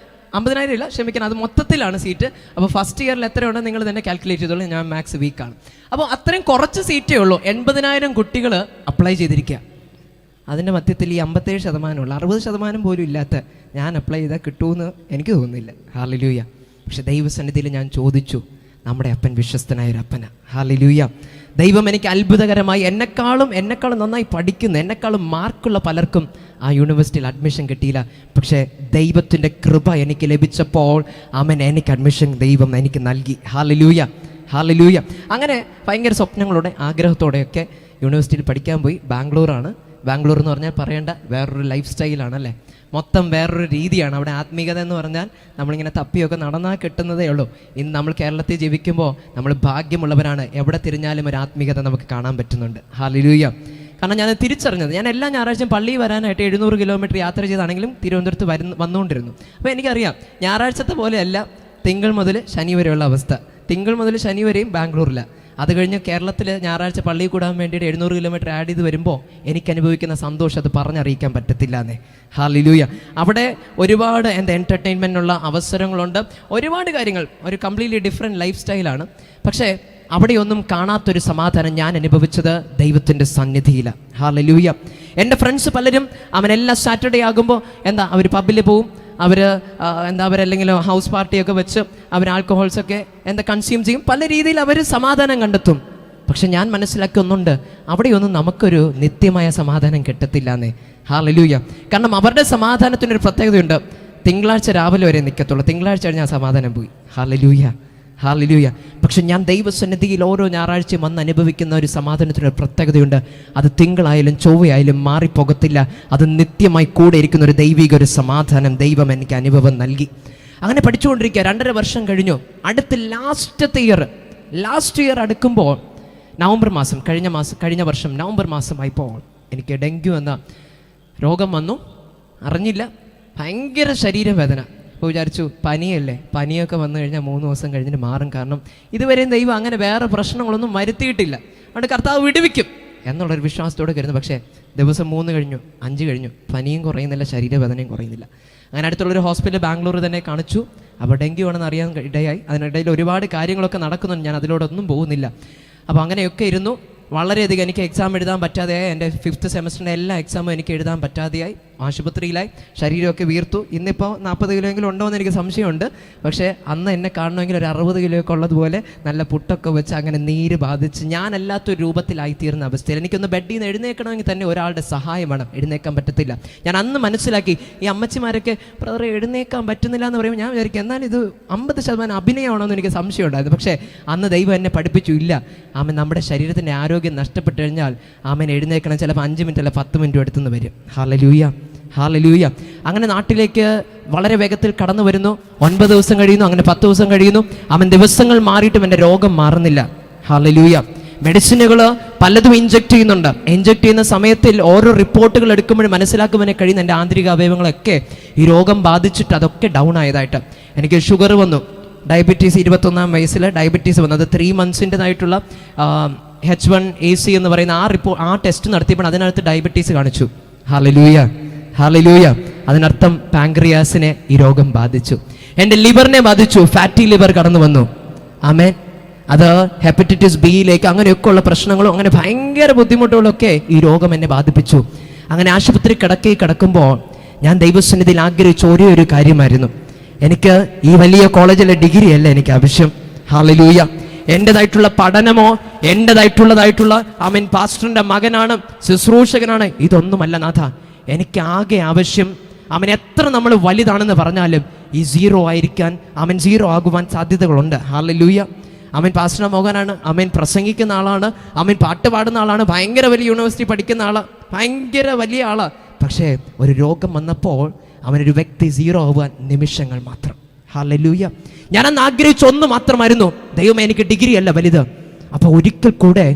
50,000 ഇല്ല, ക്ഷമിക്കണം, അത് മൊത്തത്തിലാണ് സീറ്റ്. അപ്പോൾ ഫസ്റ്റ് ഇയറിൽ എത്രയുണ്ടെന്ന് നിങ്ങൾ തന്നെ കാൽക്കുലേറ്റ് ചെയ്തോളൂ. ഞാൻ മാത്സ് വീക്കാണ്. അപ്പോൾ അത്രയും കുറച്ച് സീറ്റേ ഉള്ളൂ. 80,000 കുട്ടികൾ അപ്ലൈ ചെയ്തിരിക്കുക. അതിൻ്റെ മധ്യത്തിൽ ഈ 57% 60% പോലും ഇല്ലാത്ത ഞാൻ അപ്ലൈ ചെയ്താൽ കിട്ടുമെന്ന് എനിക്ക് തോന്നുന്നില്ല. ഹല്ലേലൂയ. പക്ഷെ ദൈവസന്നിധിയിൽ ഞാൻ ചോദിച്ചു, നമ്മുടെ അപ്പൻ വിശ്വസ്തനായൊരു അപ്പന. ഹല്ലേലൂയ. ദൈവം എനിക്ക് അത്ഭുതകരമായി എന്നെക്കാളും നന്നായി പഠിക്കുന്ന, എന്നെക്കാളും മാർക്കുള്ള പലർക്കും ആ യൂണിവേഴ്സിറ്റിയിൽ അഡ്മിഷൻ കിട്ടിയില്ല. പക്ഷേ ദൈവത്തിൻ്റെ കൃപ എനിക്ക് ലഭിച്ചപ്പോൾ എനിക്ക് അഡ്മിഷൻ ദൈവം എനിക്ക് നൽകി. Hallelujah, hallelujah. അങ്ങനെ ഭയങ്കര സ്വപ്നങ്ങളോടെ ആഗ്രഹത്തോടെയൊക്കെ യൂണിവേഴ്സിറ്റിയിൽ പഠിക്കാൻ പോയി. ബാംഗ്ലൂർ എന്ന് പറഞ്ഞാൽ പറയേണ്ട വേറൊരു ലൈഫ് സ്റ്റൈലാണല്ലേ, മൊത്തം വേറൊരു രീതിയാണ്. അവിടെ ആത്മീയത എന്ന് പറഞ്ഞാൽ നമ്മളിങ്ങനെ തപ്പിയൊക്കെ നടന്നാൽ കിട്ടുന്നതേ ഉള്ളൂ. ഇന്ന് നമ്മൾ കേരളത്തിൽ ജീവിക്കുമ്പോൾ നമ്മൾ ഭാഗ്യമുള്ളവരാണ്. എവിടെ തിരിഞ്ഞാലും ഒരു ആത്മീയത നമുക്ക് കാണാൻ പറ്റുന്നുണ്ട്. ഹല്ലേലൂയ. കാരണം ഞാൻ തിരിച്ചറിഞ്ഞത്, ഞാൻ എല്ലാ ഞായറാഴ്ചയും പള്ളിയിൽ വരാനായിട്ട് 700 കിലോമീറ്റർ യാത്ര ചെയ്താണെങ്കിലും തിരുവനന്തപുരത്ത് വന്നുകൊണ്ടിരുന്നു. അപ്പോൾ എനിക്കറിയാം ഞായറാഴ്ചത്തെ പോലെയല്ല തിങ്കൾ മുതൽ ശനി വരെയുള്ള അവസ്ഥ. തിങ്കൾ മുതൽ ശനി വരെയും ബാംഗ്ലൂരിലാണ്. അത് കഴിഞ്ഞ് കേരളത്തിൽ ഞായറാഴ്ച പള്ളിയിൽ കൂടാൻ വേണ്ടിയിട്ട് 700 കിലോമീറ്റർ ആഡ് ചെയ്ത് വരുമ്പോൾ എനിക്ക് അനുഭവിക്കുന്ന സന്തോഷം അത് പറഞ്ഞറിയിക്കാൻ പറ്റത്തില്ല എന്നേ. ഹല്ലേലൂയ. അവിടെ ഒരുപാട് എൻ്റർടൈൻമെൻറ്റിനുള്ള അവസരങ്ങളുണ്ട്, ഒരുപാട് കാര്യങ്ങൾ, ഒരു കംപ്ലീറ്റ്ലി ഡിഫറെൻറ്റ് ലൈഫ് സ്റ്റൈലാണ്. പക്ഷേ അവിടെയൊന്നും കാണാത്തൊരു സമാധാനം ഞാൻ അനുഭവിച്ചത് ദൈവത്തിൻ്റെ സന്നിധിയിലാണ്. ഹല്ലേലൂയ. എൻ്റെ ഫ്രണ്ട്സ് പലരും എല്ലാ സാറ്റർഡേ ആകുമ്പോൾ അവർ പബ്ബിൽ പോവും, അവരല്ലെങ്കിൽ ഹൗസ് പാർട്ടിയൊക്കെ വെച്ച് ആൽക്കഹോൾസൊക്കെ കൺസ്യൂം ചെയ്യും. പല രീതിയിൽ അവർ സമാധാനം കണ്ടെത്തും. പക്ഷെ ഞാൻ മനസ്സിലാക്കുന്നുണ്ട്, അവിടെയൊന്നും നമുക്കൊരു നിത്യമായ സമാധാനം കിട്ടത്തില്ല എന്നേ. ഹല്ലേലൂയ. കാരണം അവരുടെ സമാധാനത്തിനൊരു പ്രത്യേകതയുണ്ട്. തിങ്കളാഴ്ച രാവിലെ വരെ നിൽക്കത്തുള്ളൂ, തിങ്കളാഴ്ച കഴിഞ്ഞാൽ സമാധാനം പോയി. Hallelujah, hallelujah. പക്ഷെ ഞാൻ ദൈവസന്നിധിയിൽ ഓരോ ഞായറാഴ്ചയും വന്ന് അനുഭവിക്കുന്ന ഒരു സമാധാനത്തിനൊരു പ്രത്യേകതയുണ്ട്. അത് തിങ്കളായാലും ചൊവ്വയായാലും മാറിപ്പോകത്തില്ല. അത് നിത്യമായി കൂടെ ഇരിക്കുന്ന ഒരു ദൈവിക ഒരു സമാധാനം ദൈവം എനിക്ക് അനുഭവം നൽകി. അങ്ങനെ പഠിച്ചുകൊണ്ടിരിക്കുക. 2.5 വർഷം കഴിഞ്ഞു. അടുത്ത ലാസ്റ്റ് ഇയർ അടുക്കുമ്പോൾ കഴിഞ്ഞ വർഷം നവംബർ മാസമായപ്പോൾ എനിക്ക് ഡെങ്കു എന്ന രോഗം വന്നു. അറിഞ്ഞില്ല. ഭയങ്കര ശരീരവേദന. അപ്പോൾ വിചാരിച്ചു പനിയല്ലേ, പനിയൊക്കെ വന്നു കഴിഞ്ഞാൽ 3 ദിവസം കഴിഞ്ഞിട്ട് മാറും. കാരണം ഇതുവരെയും ദൈവം അങ്ങനെ വേറെ പ്രശ്നങ്ങളൊന്നും വരുത്തിയിട്ടില്ല, അതുകൊണ്ട് കർത്താവ് വിടുവിക്കും എന്നുള്ളൊരു വിശ്വാസത്തോടെ കരുതുന്നു. പക്ഷേ ദിവസം 3 കഴിഞ്ഞു, 5 കഴിഞ്ഞു, പനിയും കുറയുന്നില്ല, ശരീരവേദനയും കുറയുന്നില്ല. അങ്ങനെ അടുത്തുള്ളൊരു ഹോസ്പിറ്റൽ ബാംഗ്ലൂർ തന്നെ കാണിച്ചു. അപ്പോൾ ഡെങ്കു ആണെന്ന് അറിയാൻ ഇടയായി. അതിനിടയിൽ ഒരുപാട് കാര്യങ്ങളൊക്കെ നടക്കുന്നുണ്ട്, ഞാൻ അതിലൂടെയൊന്നും പോകുന്നില്ല. അപ്പോൾ അങ്ങനെയൊക്കെ ഇരുന്നു. വളരെയധികം എനിക്ക് എക്സാം എഴുതാൻ പറ്റാതെയായി. എൻ്റെ 5th സെമസ്റ്ററിൻ്റെ എല്ലാ എക്സാമും എനിക്ക് എഴുതാൻ പറ്റാതെയായി. ആശുപത്രിയിലായി, ശരീരമൊക്കെ വീർത്തു. ഇന്നിപ്പോൾ 40 കിലോയെങ്കിലും ഉണ്ടോ എന്ന് എനിക്ക് സംശയമുണ്ട്. പക്ഷേ അന്ന് എന്നെ കാണണമെങ്കിൽ ഒരു 60 കിലോയൊക്കെ ഉള്ളതുപോലെ നല്ല പുട്ടൊക്കെ വെച്ച് അങ്ങനെ നീര് ബാധിച്ച് ഞാനല്ലാത്തൊരു രൂപത്തിലായിത്തീർന്ന അവസ്ഥയിൽ എനിക്കൊന്ന് ബെഡിൽ നിന്ന് എഴുന്നേൽക്കണമെങ്കിൽ തന്നെ ഒരാളുടെ സഹായം വേണം. എഴുന്നേൽക്കാൻ പറ്റത്തില്ല. ഞാൻ അന്ന് മനസ്സിലാക്കി, ഈ അമ്മച്ചിമാരൊക്കെ ബ്രദറെ എഴുന്നേൽക്കാൻ പറ്റുന്നില്ല എന്ന് പറയുമ്പോൾ ഞാൻ വിചാരിക്കും എന്നാൽ ഇത് 50% അഭിനയമാണോ എന്ന് എനിക്ക് സംശയം ഉണ്ടായിരുന്നു. പക്ഷേ അന്ന് ദൈവം എന്നെ പഠിപ്പിച്ചു, ഇല്ല നമ്മുടെ ശരീരത്തിൻ്റെ ആരോഗ്യം നഷ്ടപ്പെട്ട് കഴിഞ്ഞാൽ എഴുന്നേൽക്കണം. ചിലപ്പോൾ 5 മിനിറ്റ് അല്ല 10 മിനിറ്റ് എടുത്തുനിന്ന് വരും. Hallelujah, hallelujah. അങ്ങനെ നാട്ടിലേക്ക് വളരെ വേഗത്തിൽ കടന്നു വരുന്നു. 9 ദിവസം കഴിയുന്നു, അങ്ങനെ 10 ദിവസം കഴിയുന്നു. ദിവസങ്ങൾ മാറിയിട്ടും എൻ്റെ രോഗം മാറുന്നില്ല. ഹല്ലേലൂയ. മെഡിസിനുകൾ പലതും ഇഞ്ചെക്ട് ചെയ്യുന്നുണ്ട്. ഇഞ്ചെക്ട് ചെയ്യുന്ന സമയത്തിൽ ഓരോ റിപ്പോർട്ടുകൾ എടുക്കുമ്പോഴും മനസ്സിലാക്കുവാൻ കഴിയുന്ന എൻ്റെ ആന്തരിക അവയവങ്ങളൊക്കെ ഈ രോഗം ബാധിച്ചിട്ട് അതൊക്കെ ഡൗൺ ആയതായിട്ട്. എനിക്ക് ഷുഗർ വന്നു, ഡയബറ്റീസ്. 21-ാം വയസ്സിൽ ഡയബറ്റീസ് വന്നു. അത് 3 മന്ത്സിൻ്റെതായിട്ടുള്ള H1AC എന്ന് പറയുന്ന ആ ടെസ്റ്റ് നടത്തിയപ്പോൾ അതിനകത്ത് ഡയബറ്റീസ് കാണിച്ചു. Hallelujah, hallelujah. അതിനർത്ഥം പാങ്ക്രിയാസിനെ ഈ രോഗം ബാധിച്ചു. എൻ്റെ ലിവറിനെ ബാധിച്ചു. ഫാറ്റി ലിവർ കടന്നു വന്നു. ആമേൻ. അത് ഹെപ്പറ്റൈറ്റിസ് ബിയിലേക്ക് അങ്ങനെയൊക്കെ ഉള്ള പ്രശ്നങ്ങളും അങ്ങനെ ഭയങ്കര ബുദ്ധിമുട്ടുകളൊക്കെ ഈ രോഗം എന്നെ ബാധിപ്പിച്ചു. അങ്ങനെ ആശുപത്രി കിടക്കുമ്പോൾ ഞാൻ ദൈവസന്നിധിയിൽ ആഗ്രഹിച്ച ഒരേ ഒരു കാര്യമായിരുന്നു, എനിക്ക് ഈ വലിയ കോളേജിലെ ഡിഗ്രി അല്ല എനിക്ക് ആവശ്യം. ഹല്ലേലൂയ. എൻ്റെതായിട്ടുള്ള പഠനമോ എൻ്റെതായിട്ടുള്ള പാസ്റ്ററിൻ്റെ മകനാണ്, ശുശ്രൂഷകനാണ്, ഇതൊന്നുമല്ല നാഥ. എനിക്ക് ആകെ ആവശ്യം എത്ര നമ്മൾ വലുതാണെന്ന് പറഞ്ഞാലും ഈ 0 ആയിരിക്കാൻ സീറോ ആകുവാൻ സാധ്യതകളുണ്ട്. ഹല്ലേലൂയ. പാസ്റ്ററിൻ്റെ മകനാണ്, പ്രസംഗിക്കുന്ന ആളാണ്, പാട്ട് പാടുന്ന ആളാണ്, ഭയങ്കര വലിയ യൂണിവേഴ്സിറ്റി പഠിക്കുന്ന ആളാണ്, ഭയങ്കര വലിയ ആളാണ്. പക്ഷേ ഒരു രോഗം വന്നപ്പോൾ ഒരു വ്യക്തി 0 ആവാൻ നിമിഷങ്ങൾ മാത്രം. ഹല്ലേലൂയ. ഞാനന്ന് ആഗ്രഹിച്ച ഒന്ന് മാത്രമായിരുന്നു, ദൈവമേ എനിക്ക് ഡിഗ്രി അല്ല വലുത്. അപ്പോൾ ഒരിക്കൽ കൂടെ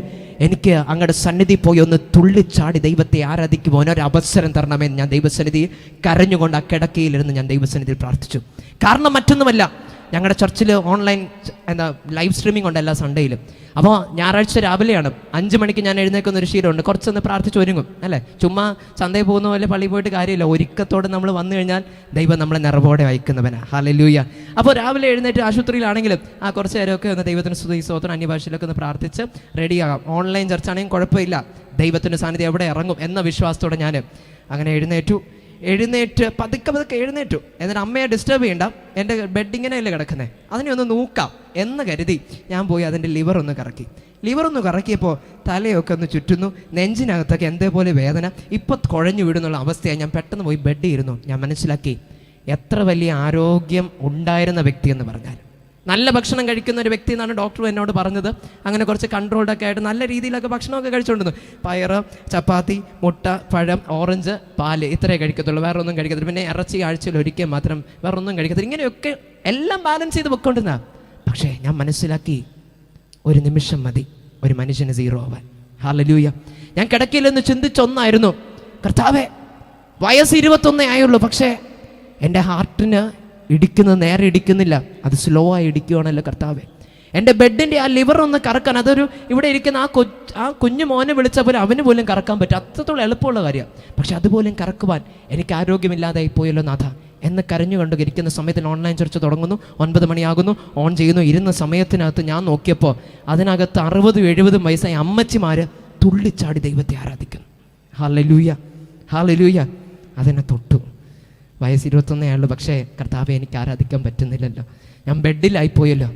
എനിക്ക് അങ്ങയുടെ സന്നിധി പോയി ഒന്ന് തുള്ളിച്ചാടി ദൈവത്തെ ആരാധിക്കുവാൻ ഒരു അവസരം തരണമെന്ന് ഞാൻ ദൈവസന്നിധി കരഞ്ഞുകൊണ്ട് ആ കിടക്കയിലിരുന്ന് ഞാൻ ദൈവസന്നിധിയിൽ പ്രാർത്ഥിച്ചു. കാരണം മറ്റൊന്നുമല്ല, ഞങ്ങളുടെ ചർച്ചിൽ ഓൺലൈൻ ലൈവ് സ്ട്രീമിംഗ് ഉണ്ട് എല്ലാ സൺഡേയിലും. അപ്പോൾ ഞായറാഴ്ച രാവിലെയാണ് 5 മണിക്ക് ഞാൻ എഴുന്നേൽക്കുന്ന ഒരു ശീലമുണ്ട്. കുറച്ചൊന്ന് പ്രാർത്ഥിച്ച് ഒരുങ്ങും അല്ലേ. ചുമ്മാ ചന്തയിൽ പോകുന്ന പോലെ പള്ളിയിൽ പോയിട്ട് കാര്യമില്ല. ഒരുക്കത്തോടെ നമ്മൾ വന്നു കഴിഞ്ഞാൽ ദൈവം നമ്മളെ നിറവോടെ അയക്കുന്നവനാണ്. ഹല്ലേലൂയ. അപ്പോൾ രാവിലെ എഴുന്നേറ്റ് ആശുപത്രിയിലാണെങ്കിലും കുറച്ച് നേരമൊക്കെ ഒന്ന് ദൈവത്തിന് സ്തുതി സ്തോത്രം അന്യഭാഷയിലൊക്കെ ഒന്ന് പ്രാർത്ഥിച്ച് റെഡിയാകാം. ഓൺലൈൻ ചർച്ചാണെങ്കിൽ കുഴപ്പമില്ല, ദൈവത്തിൻ്റെ സാന്നിധ്യം എവിടെ ഇറങ്ങും എന്ന വിശ്വാസത്തോടെ ഞാൻ അങ്ങനെ എഴുന്നേറ്റ് പതുക്കെ എഴുന്നേറ്റു. എന്നിട്ട് അമ്മയെ ഡിസ്റ്റർബ് ചെയ്യണ്ട, എൻ്റെ ബെഡ് ഇങ്ങനെയല്ലേ കിടക്കുന്നത്, അതിനെ ഒന്ന് നോക്കാം എന്ന് കരുതി ഞാൻ പോയി അതിൻ്റെ ലിവർ ഒന്ന് കറക്കിയപ്പോൾ തലയൊക്കെ ഒന്ന് ചുറ്റുന്നു, നെഞ്ചിനകത്തൊക്കെ എന്തേപോലെ വേദന, ഇപ്പം കുഴഞ്ഞു വീടുന്നുള്ള അവസ്ഥയായി. ഞാൻ പെട്ടെന്ന് പോയി ബെഡിൽ ഇരുന്നു. ഞാൻ മനസ്സിലാക്കി എത്ര വലിയ ആരോഗ്യം ഉണ്ടായിരുന്ന വ്യക്തിയെന്ന് പറഞ്ഞാൽ. നല്ല ഭക്ഷണം കഴിക്കുന്ന ഒരു വ്യക്തി എന്നാണ് ഡോക്ടർ എന്നോട് പറഞ്ഞത്. അങ്ങനെ കുറച്ച് കൺട്രോൾഡൊക്കെ ആയിട്ട് നല്ല രീതിയിലൊക്കെ ഭക്ഷണമൊക്കെ കഴിച്ചുകൊണ്ടിരുന്നു. പയറ്, ചപ്പാത്തി, മുട്ട, പഴം, ഓറഞ്ച്, പാല്, ഇത്രയേ കഴിക്കത്തുള്ളൂ, വേറെ ഒന്നും കഴിക്കത്തില്ല. പിന്നെ ഇറച്ചി ആഴ്ചയിൽ ഒരിക്കൽ മാത്രം, വേറെ ഒന്നും കഴിക്കത്തില്ല. ഇങ്ങനെയൊക്കെ എല്ലാം ബാലൻസ് ചെയ്ത് പൊയ്ക്കൊണ്ടിരുന്ന. പക്ഷേ ഞാൻ മനസ്സിലാക്കി ഒരു നിമിഷം മതി ഒരു മനുഷ്യന് 0 ആവാൻ. ഹല്ലേലൂയ. ഞാൻ കിടക്കയിലെന്ന് ചിന്തിച്ചൊന്നായിരുന്നു, കർത്താവേ വയസ്സ് 21 ആയുള്ളൂ, പക്ഷേ എൻ്റെ ഹാർട്ടിന് ഇടിക്കുന്നത് നേരെ ഇടിക്കുന്നില്ല, അത് സ്ലോ ആയി ഇടിക്കുകയാണല്ലോ കർത്താവേ. എൻ്റെ ബെഡിൻ്റെ ആ ലിവർ ഒന്ന് കറക്കാൻ, അതൊരു ഇവിടെ ഇരിക്കുന്ന ആ കുഞ്ഞു മോനെ വിളിച്ച പോലെ അവന് പോലും കറക്കാൻ പറ്റും, അത്രത്തോളം എളുപ്പമുള്ള കാര്യമാണ്. പക്ഷെ അതുപോലും കറക്കുവാൻ എനിക്ക് ആരോഗ്യമില്ലാതായി പോയല്ലോ നാഥ എന്ന് കരഞ്ഞുകൊണ്ട് ഇരിക്കുന്ന സമയത്തിന് ഓൺലൈൻ ചർച്ച തുടങ്ങുന്നു. 9 മണിയാകുന്നു, ഓൺ ചെയ്യുന്നു. ഇരുന്ന സമയത്തിനകത്ത് ഞാൻ നോക്കിയപ്പോൾ അതിനകത്ത് 60-70 വയസ്സായ അമ്മച്ചിമാർ തുള്ളിച്ചാടി ദൈവത്തെ ആരാധിക്കുന്നു. Hallelujah, hallelujah. അതിനെ തൊട്ടു. വയസ്സ് 21 ആയുള്ളൂ, പക്ഷേ കർത്താവെ എനിക്ക് ആരാധിക്കാൻ പറ്റുന്നില്ലല്ലോ, ഞാൻ ബെഡിലായിപ്പോയല്ലോ.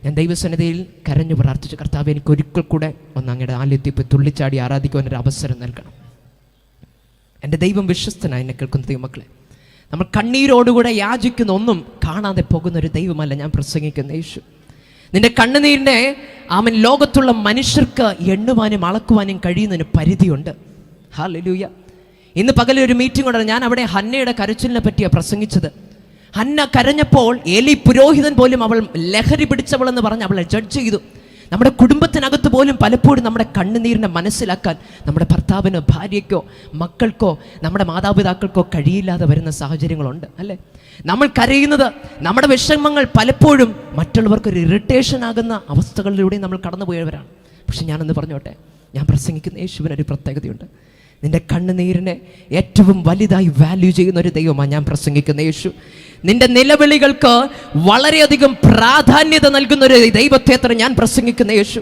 ഞാൻ ദൈവസന്നിധിയിൽ കരഞ്ഞു പ്രാർത്ഥിച്ചു, കർത്താവെ എനിക്ക് ഒരിക്കൽ കൂടെ ഒന്ന് അങ്ങയുടെ ആലയത്തിൽ തുള്ളിച്ചാടി ആരാധിക്കുവാനൊരു അവസരം നൽകണം. എൻ്റെ ദൈവം വിശ്വസ്തനായി എന്നെ കേൾക്കുന്ന ദൈവമക്കളെ. നമ്മൾ കണ്ണീരോടുകൂടെ യാചിക്കുന്ന ഒന്നും കാണാതെ പോകുന്നൊരു ദൈവമല്ല ഞാൻ പ്രസംഗിക്കുന്ന യേശു. നിന്റെ കണ്ണുനീരിൻ്റെ ലോകത്തുള്ള മനുഷ്യർക്ക് എണ്ണുവാനും അളക്കുവാനും കഴിയുന്നതിന് പരിധിയുണ്ട്. ഹല്ലേലൂയ. ഇന്ന് പകലൊരു മീറ്റിംഗ് ഉണ്ടായിരുന്നു. ഞാൻ അവിടെ ഹന്നയുടെ കരച്ചിലിനെ പറ്റിയാണ് പ്രസംഗിച്ചത്. ഹന്ന കരഞ്ഞപ്പോൾ ഏലി പുരോഹിതൻ പോലും അവൾ ലഹരി പിടിച്ചവളെന്ന് പറഞ്ഞ് അവളെ ജഡ്ജ് ചെയ്തു. നമ്മുടെ കുടുംബത്തിനകത്ത് പോലും പലപ്പോഴും നമ്മുടെ കണ്ണുനീരിനെ മനസ്സിലാക്കാൻ നമ്മുടെ ഭർത്താവിനോ ഭാര്യയ്ക്കോ മക്കൾക്കോ നമ്മുടെ മാതാപിതാക്കൾക്കോ കഴിയില്ലാതെ വരുന്ന സാഹചര്യങ്ങളുണ്ട് അല്ലേ. നമ്മൾ കരയുന്നത്, നമ്മുടെ വിഷമങ്ങൾ പലപ്പോഴും മറ്റുള്ളവർക്കൊരു ഇറിറ്റേഷൻ ആകുന്ന അവസ്ഥകളിലൂടെ നമ്മൾ കടന്നുപോയവരാണ്. പക്ഷെ ഞാനെന്ന് പറഞ്ഞോട്ടെ, ഞാൻ പ്രസംഗിക്കുന്ന യേശുവിനൊരു പ്രത്യേകതയുണ്ട്. നിന്റെ കണ്ണുനീരിനെ ഏറ്റവും വലുതായി വാല്യൂ ചെയ്യുന്ന ഒരു ദൈവമാണ് ഞാൻ പ്രസംഗിക്കുന്ന യേശു. നിന്റെ നിലവിളികൾക്ക് വളരെയധികം പ്രാധാന്യത നൽകുന്ന ഒരു ദൈവത്തെ അത്ര ഞാൻ പ്രസംഗിക്കുന്ന യേശു.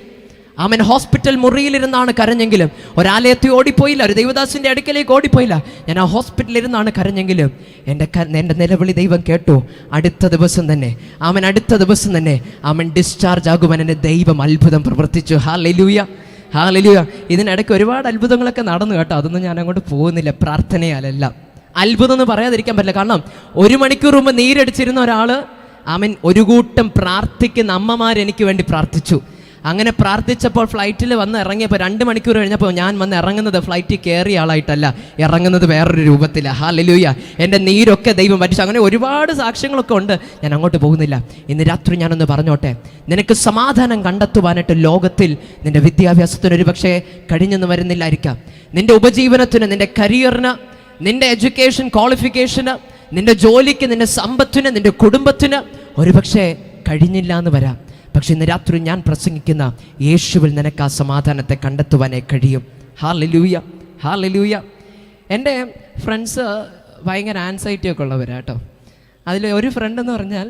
അവൻ ഹോസ്പിറ്റൽ മുറിയിലിരുന്നാണ് കരഞ്ഞെങ്കിലും ഒരാലയത്തിൽ ഓടിപ്പോയില്ല, ഒരു ദൈവദാസിൻ്റെ അടുക്കലേക്ക് ഓടിപ്പോയില്ല. ഞാൻ ആ ഹോസ്പിറ്റലിൽ ഇരുന്നാണ് കരഞ്ഞെങ്കിലും എൻ്റെ നിലവിളി ദൈവം കേട്ടു. അടുത്ത ദിവസം തന്നെ അവൻ ഡിസ്ചാർജ് ആകുവാൻ എൻ്റെ ദൈവം അത്ഭുതം പ്രവർത്തിച്ചു. Hallelujah, hallelujah. ഇതിനിടയ്ക്ക് ഒരുപാട് അത്ഭുതങ്ങളൊക്കെ നടന്നു കേട്ടോ, അതൊന്നും ഞാൻ അങ്ങോട്ട് പോകുന്നില്ല. പ്രാർത്ഥനയാലല്ല, അത്ഭുതം എന്ന് പറയാതിരിക്കാൻ പറ്റില്ല. കാരണം 1 മണിക്കൂർ മുമ്പ് നീരടിച്ചിരുന്ന ഒരാൾ ഒരു കൂട്ടം പ്രാർത്ഥിക്കുന്ന അമ്മമാരെനിക്ക് വേണ്ടി പ്രാർത്ഥിച്ചു. അങ്ങനെ പ്രാർത്ഥിച്ചപ്പോൾ ഫ്ലൈറ്റിൽ വന്ന് ഇറങ്ങിയപ്പോൾ 2 മണിക്കൂർ കഴിഞ്ഞപ്പോൾ ഞാൻ വന്ന് ഇറങ്ങുന്നത് ഫ്ലൈറ്റിൽ കയറിയ ആളായിട്ടല്ല, ഇറങ്ങുന്നത് വേറൊരു രൂപത്തിലാണ്. ഹല്ലേലൂയ. എൻ്റെ നീരൊക്കെ ദൈവം വറ്റിച്ചു. അങ്ങനെ ഒരുപാട് സാക്ഷ്യങ്ങളൊക്കെ ഉണ്ട്, ഞാൻ അങ്ങോട്ട് പോകുന്നില്ല. ഇന്ന് രാത്രി ഞാനൊന്ന് പറഞ്ഞോട്ടെ, നിനക്ക് സമാധാനം കണ്ടെത്തുവാനായിട്ട് ലോകത്തിൽ നിൻ്റെ വിദ്യാഭ്യാസത്തിന് ഒരു പക്ഷേ കഴിഞ്ഞെന്ന് വരുന്നില്ലായിരിക്കാം, നിൻ്റെ ഉപജീവനത്തിന്, നിൻ്റെ കരിയറിന്, നിൻ്റെ എഡ്യൂക്കേഷൻ ക്വാളിഫിക്കേഷന്, നിൻ്റെ ജോലിക്ക്, നിൻ്റെ സമ്പത്തിന്, നിൻ്റെ കുടുംബത്തിന് ഒരുപക്ഷെ കഴിഞ്ഞില്ല എന്ന് വരാം. പക്ഷെ ഇന്ന് രാത്രി ഞാൻ പ്രസംഗിക്കുന്ന യേശുവിൽ നിനക്ക് ആ സമാധാനത്തെ കണ്ടെത്തുവാനേ കഴിയും. Hallelujah, hallelujah. എൻ്റെ ഫ്രണ്ട്സ് ഭയങ്കര ആൻസൈറ്റി ഒക്കെ ഉള്ളവരാട്ടോ. അതിൽ ഒരു ഫ്രണ്ട് എന്ന് പറഞ്ഞാൽ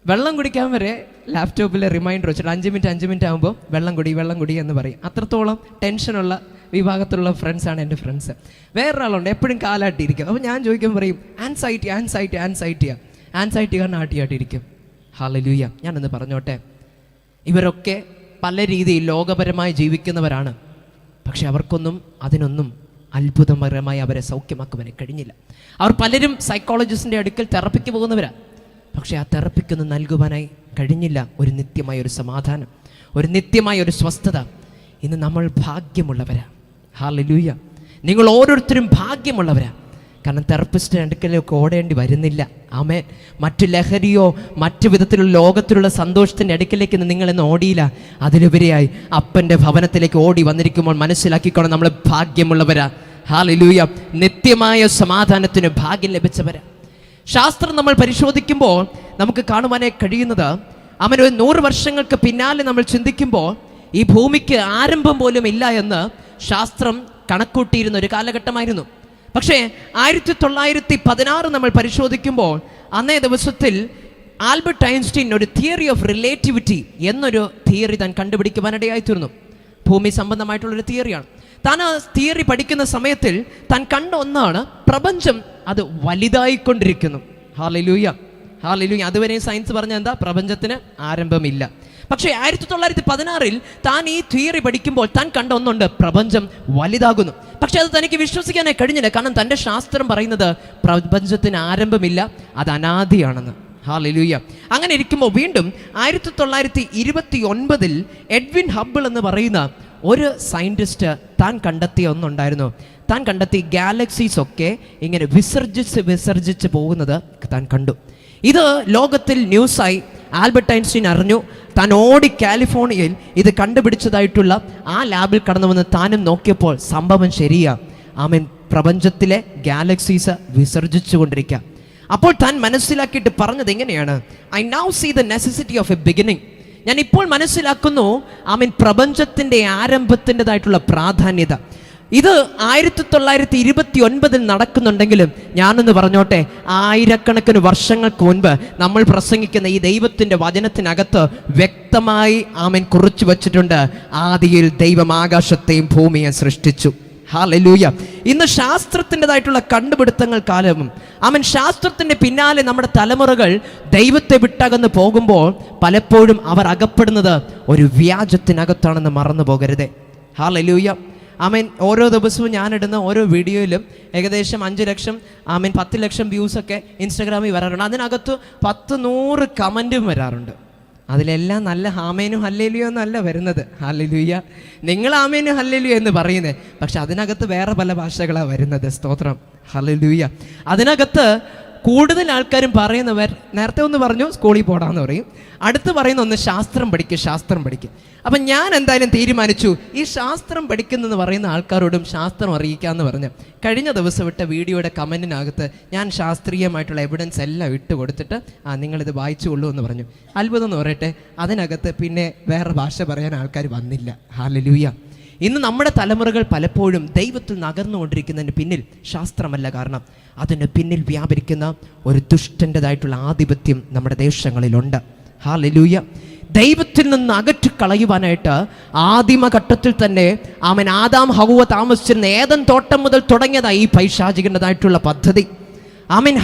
വെള്ളം കുടിക്കാൻ വരെ ലാപ്ടോപ്പിൽ റിമൈൻഡർ വെച്ചിട്ട് 5 മിനിറ്റ് ആകുമ്പോൾ വെള്ളം കുടി എന്ന് പറയും. അത്രത്തോളം ടെൻഷനുള്ള വിഭാഗത്തിലുള്ള ഫ്രണ്ട്സാണ് എൻ്റെ ഫ്രണ്ട്സ്. വേറൊരാളുണ്ട് എപ്പോഴും കാലാട്ടിയിരിക്കും. അപ്പോൾ ഞാൻ ചോദിക്കുമ്പോൾ പറയും ആൻസൈറ്റി കാരണം ആട്ടിയാട്ടിരിക്കും. ഹല്ലേലൂയ. ഞാനൊന്ന് പറഞ്ഞോട്ടെ, ഇവരൊക്കെ പല രീതിയിൽ ലോകപരമായി ജീവിക്കുന്നവരാണ്. പക്ഷെ അവർക്കൊന്നും അതിനൊന്നും അത്ഭുതപരമായി അവരെ സൗഖ്യമാക്കുവാൻ കഴിഞ്ഞില്ല. അവർ പലരും സൈക്കോളജിസ്റ്റിൻ്റെ അടുക്കൽ തെറപ്പിക്ക് പോകുന്നവരാണ്. പക്ഷെ ആ തെറപ്പിക്കൊന്നും നൽകുവാനായി കഴിഞ്ഞില്ല ഒരു നിത്യമായ ഒരു സമാധാനം, ഒരു നിത്യമായ ഒരു സ്വസ്ഥത. ഇന്ന് നമ്മൾ ഭാഗ്യമുള്ളവരാ. ഹല്ലേലൂയ. നിങ്ങൾ ഓരോരുത്തരും ഭാഗ്യമുള്ളവരാ. കാരണം തെറപ്പിസ്റ്റിൻ്റെ അടുക്കലേക്ക് ഓടേണ്ടി വരുന്നില്ല. ആമേൻ. മറ്റു ലഹരിയോ മറ്റു വിധത്തിലുള്ള ലോകത്തിലുള്ള സന്തോഷത്തിൻ്റെ അടുക്കലേക്ക് നിങ്ങളിന്ന് ഓടിയില്ല. അതിലുപരിയായി അപ്പൻ്റെ ഭവനത്തിലേക്ക് ഓടി വന്നിരിക്കുമ്പോൾ മനസ്സിലാക്കിക്കോണം, നമ്മൾ ഭാഗ്യമുള്ളവരാ. ഹല്ലേലൂയ. നിത്യമായ സമാധാനത്തിന് ഭാഗ്യം ലഭിച്ചവരാ. ശാസ്ത്രം നമ്മൾ പരിശോധിക്കുമ്പോൾ നമുക്ക് കാണുവാനായി കഴിയുന്നത്, അവൻ ഒരു 100 വർഷങ്ങൾക്ക് പിന്നാലെ നമ്മൾ ചിന്തിക്കുമ്പോൾ ഈ ഭൂമിക്ക് ആരംഭം പോലും ഇല്ല എന്ന് ശാസ്ത്രം കണക്കൂട്ടിയിരുന്ന ഒരു കാലഘട്ടമായിരുന്നു. പക്ഷേ 1916 നമ്മൾ പരിശോധിക്കുമ്പോൾ അന്നേ ദിവസത്തിൽ ആൽബർട്ട് ഐൻസ്റ്റീൻ ഒരു തിയറി ഓഫ് റിലേറ്റിവിറ്റി എന്നൊരു തിയറി താൻ കണ്ടുപിടിക്കുവാനിടയായിത്തീർന്നു. ഭൂമി സംബന്ധമായിട്ടുള്ളൊരു തിയറിയാണ്. താൻ ആ തിയറി പഠിക്കുന്ന സമയത്തിൽ താൻ കണ്ട ഒന്നാണ്, പ്രപഞ്ചം അത് വലുതായിക്കൊണ്ടിരിക്കുന്നു. Hallelujah, hallelujah. അതുവരെയും സയൻസ് പറഞ്ഞ എന്താ? പ്രപഞ്ചത്തിന് ആരംഭമില്ല. പക്ഷേ 1916 താൻ ഈ തിയറി പഠിക്കുമ്പോൾ താൻ കണ്ട ഒന്നുണ്ട്, പ്രപഞ്ചം വലുതാകുന്നു. പക്ഷെ അത് തനിക്ക് വിശ്വസിക്കാനായി കഴിഞ്ഞില്ല. കാരണം തൻ്റെ ശാസ്ത്രം പറയുന്നത് പ്രപഞ്ചത്തിന് ആരംഭമില്ല, അത് അനാദിയാണെന്ന്. ഹല്ലേലൂയ. അങ്ങനെ ഇരിക്കുമ്പോൾ വീണ്ടും 1929 എഡ്വിൻ ഹബിൾ എന്ന് പറയുന്ന ഒരു സയൻറ്റിസ്റ്റ് താൻ കണ്ടെത്തിയ ഒന്നുണ്ടായിരുന്നു. താൻ കണ്ടെത്തി ഗാലക്സീസ് ഒക്കെ ഇങ്ങനെ വിസർജിച്ച് പോകുന്നത് താൻ കണ്ടു. ഇത് ലോകത്തിൽ ന്യൂസായി. ആൽബർട്ട് ഐൻസ്റ്റീൻ അറിഞ്ഞു. താൻ ഓടി കാലിഫോർണിയയിൽ ഇത് കണ്ടുപിടിച്ചതായിട്ടുള്ള ആ ലാബിൽ കടന്നു വന്ന് താനും നോക്കിയപ്പോൾ സംഭവം ശരിയാ. ആമേൻ, പ്രപഞ്ചത്തിലെ ഗാലക്സീസ് വിസർജിച്ചു കൊണ്ടിരിക്കുക. അപ്പോൾ താൻ മനസ്സിലാക്കിയിട്ട് പറഞ്ഞത് എങ്ങനെയാണ്? I now see the necessity of a beginning. ഞാൻ ഇപ്പോൾ മനസ്സിലാക്കുന്നു, ആമേൻ, പ്രപഞ്ചത്തിൻ്റെ ആരംഭത്തിൻ്റെതായിട്ടുള്ള പ്രാധാന്യത. ഇത് 1929 നടക്കുന്നുണ്ടെങ്കിലും ഞാനൊന്ന് പറഞ്ഞോട്ടെ, ആയിരക്കണക്കിന് വർഷങ്ങൾക്ക് മുൻപ് നമ്മൾ പ്രസംഗിക്കുന്ന ഈ ദൈവത്തിൻ്റെ വചനത്തിനകത്ത് വ്യക്തമായി ആമേൻ കുറിച്ചു വച്ചിട്ടുണ്ട്, ആദിയിൽ ദൈവം ആകാശത്തെയും ഭൂമിയെ സൃഷ്ടിച്ചു. ഹല്ലേലൂയ. ഇന്ന് ശാസ്ത്രത്തിൻ്റെതായിട്ടുള്ള കണ്ടുപിടുത്തങ്ങൾ കാലവും ആമേൻ ശാസ്ത്രത്തിൻ്റെ പിന്നാലെ നമ്മുടെ തലമുറകൾ ദൈവത്തെ വിട്ടകന്ന് പോകുമ്പോൾ പലപ്പോഴും അവർ അകപ്പെടുന്നത് ഒരു വ്യാജത്തിനകത്താണെന്ന് മറന്നു പോകരുതേ. ഹല്ലേലൂയ. ആമേൻ, ഓരോ ദിവസവും ഞാനിടുന്ന ഓരോ വീഡിയോയിലും ഏകദേശം 5 ലക്ഷം 10 ലക്ഷം വ്യൂസൊക്കെ ഇൻസ്റ്റാഗ്രാമിൽ വരാറുണ്ട്. അതിനകത്ത് 100 കമൻറ്റും വരാറുണ്ട്. അതിലെല്ലാം നല്ല ആമേനും ഹല്ലേലൂയ എന്നല്ല വരുന്നത്. ഹല്ലേലൂയ, നിങ്ങൾ ആമേനും ഹല്ലേലൂയ എന്ന് പറയുന്നത്, പക്ഷെ അതിനകത്ത് വേറെ പല ഭാഷകളാണ് വരുന്നത്. സ്തോത്രം, ഹല്ലേലൂയ. അതിനകത്ത് കൂടുതൽ ആൾക്കാരും പറയുന്നവർ നേരത്തെ ഒന്ന് പറഞ്ഞു സ്കൂളിൽ പോടാന്ന് പറയും, അടുത്ത് പറയുന്ന ഒന്ന് ശാസ്ത്രം പഠിക്കും. അപ്പം ഞാൻ എന്തായാലും തീരുമാനിച്ചു, ഈ ശാസ്ത്രം പഠിക്കുന്നെന്ന് പറയുന്ന ആൾക്കാരോടും ശാസ്ത്രം അറിയിക്കാമെന്ന് പറഞ്ഞ് കഴിഞ്ഞ ദിവസം ഇട്ട വീഡിയോയുടെ കമൻറ്റിനകത്ത് ഞാൻ ശാസ്ത്രീയമായിട്ടുള്ള എവിഡൻസ് എല്ലാം ഇട്ട് കൊടുത്തിട്ട് നിങ്ങളിത് വായിച്ചുകൊള്ളൂ എന്ന് പറഞ്ഞു. അത്ഭുതം എന്ന് പറയട്ടെ, അതിനകത്ത് പിന്നെ വേറെ ഭാഷ പറയാൻ ആൾക്കാർ വന്നില്ല. ഹല്ലേലൂയ. ഇന്ന് നമ്മുടെ തലമുറകൾ പലപ്പോഴും ദൈവത്തിൽ നകർന്നുകൊണ്ടിരിക്കുന്നതിന് പിന്നിൽ ശാസ്ത്രമല്ല കാരണം, അതിന് പിന്നിൽ വ്യാപരിക്കുന്ന ഒരു ദുഷ്ടൻ്റെതായിട്ടുള്ള ആധിപത്യം നമ്മുടെ ദേശങ്ങളിലുണ്ട്. ഹല്ലേലൂയ. ദൈവത്തിൽ നിന്ന് അകറ്റിക്കളയുവാനായിട്ട് ആദിമഘട്ടത്തിൽ തന്നെ ആദാം ഹവ്വ താമസിച്ചിരുന്ന ഏദൻ തോട്ടം മുതൽ തുടങ്ങിയതായി ഈ പൈശാചികൻ്റെതായിട്ടുള്ള പദ്ധതി.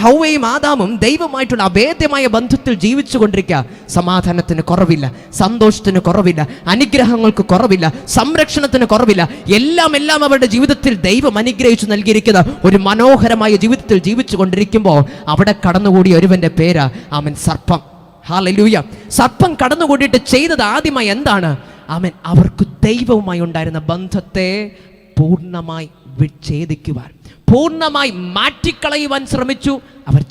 ഹവ്വയും ആദാമും ദൈവമായിട്ടുള്ള അഭേദ്യമായ ബന്ധത്തിൽ ജീവിച്ചു കൊണ്ടിരിക്കുക. സമാധാനത്തിന് കുറവില്ല, സന്തോഷത്തിന് കുറവില്ല, അനുഗ്രഹങ്ങൾക്ക് കുറവില്ല, സംരക്ഷണത്തിന് കുറവില്ല. എല്ലാം അവരുടെ ജീവിതത്തിൽ ദൈവം അനുഗ്രഹിച്ചു നൽകിയിരിക്കുന്ന ഒരു മനോഹരമായ ജീവിതത്തിൽ ജീവിച്ചു കൊണ്ടിരിക്കുമ്പോൾ അവിടെ കടന്നുകൂടിയ ഒരുവന്റെ പേര് സർപ്പം. ഹല്ലേലൂയ. സർപ്പം കടന്നുകൂടിയിട്ട് ചെയ്തത് ആദ്യമായി എന്താണ്? അവർക്ക് ദൈവവുമായി ഉണ്ടായിരുന്ന ബന്ധത്തെ പൂർണ്ണമായി വിച്ഛേദിക്കുവാൻ, പൂർണ്ണമായി മാറ്റിക്കളയുവാൻ ശ്രമിച്ചു. അവർ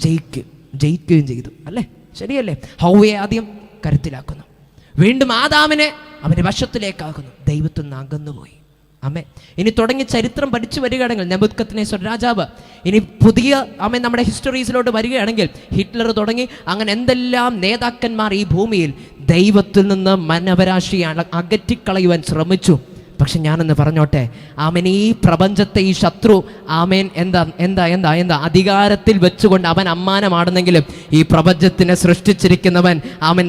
ജയിക്കുകയും ചെയ്തു. അല്ലേ? ശരിയല്ലേ? ഹവ്വയെ ആദ്യം കരുത്തിലാക്കുന്നു, വീണ്ടും ആദാമിനെ അവൻ്റെ വശത്തിലേക്കാകുന്നു. ദൈവത്തിൽ നിന്ന് അകന്നുപോയി. ഇനി തുടങ്ങി ചരിത്രം പഠിച്ചു വരികയാണെങ്കിൽ നെബൂഖദ്നേസർ രാജാവ്, ഇനി പുതിയ നമ്മുടെ ഹിസ്റ്ററീസിലോട്ട് വരികയാണെങ്കിൽ ഹിറ്റ്ലർ തുടങ്ങി അങ്ങനെ എന്തെല്ലാം നേതാക്കന്മാർ ഈ ഭൂമിയിൽ ദൈവത്തിൽ നിന്ന് മനവരാശിയാണ് അകറ്റിക്കളയുവാൻ ശ്രമിച്ചു. പക്ഷെ ഞാനെന്ന് പറഞ്ഞോട്ടെ, ഈ പ്രപഞ്ചത്തെ ഈ ശത്രു എന്താ അധികാരത്തിൽ വെച്ചുകൊണ്ട് അവൻ അമ്മാനമാടുന്നെങ്കിലും ഈ പ്രപഞ്ചത്തിനെ സൃഷ്ടിച്ചിരിക്കുന്നവൻ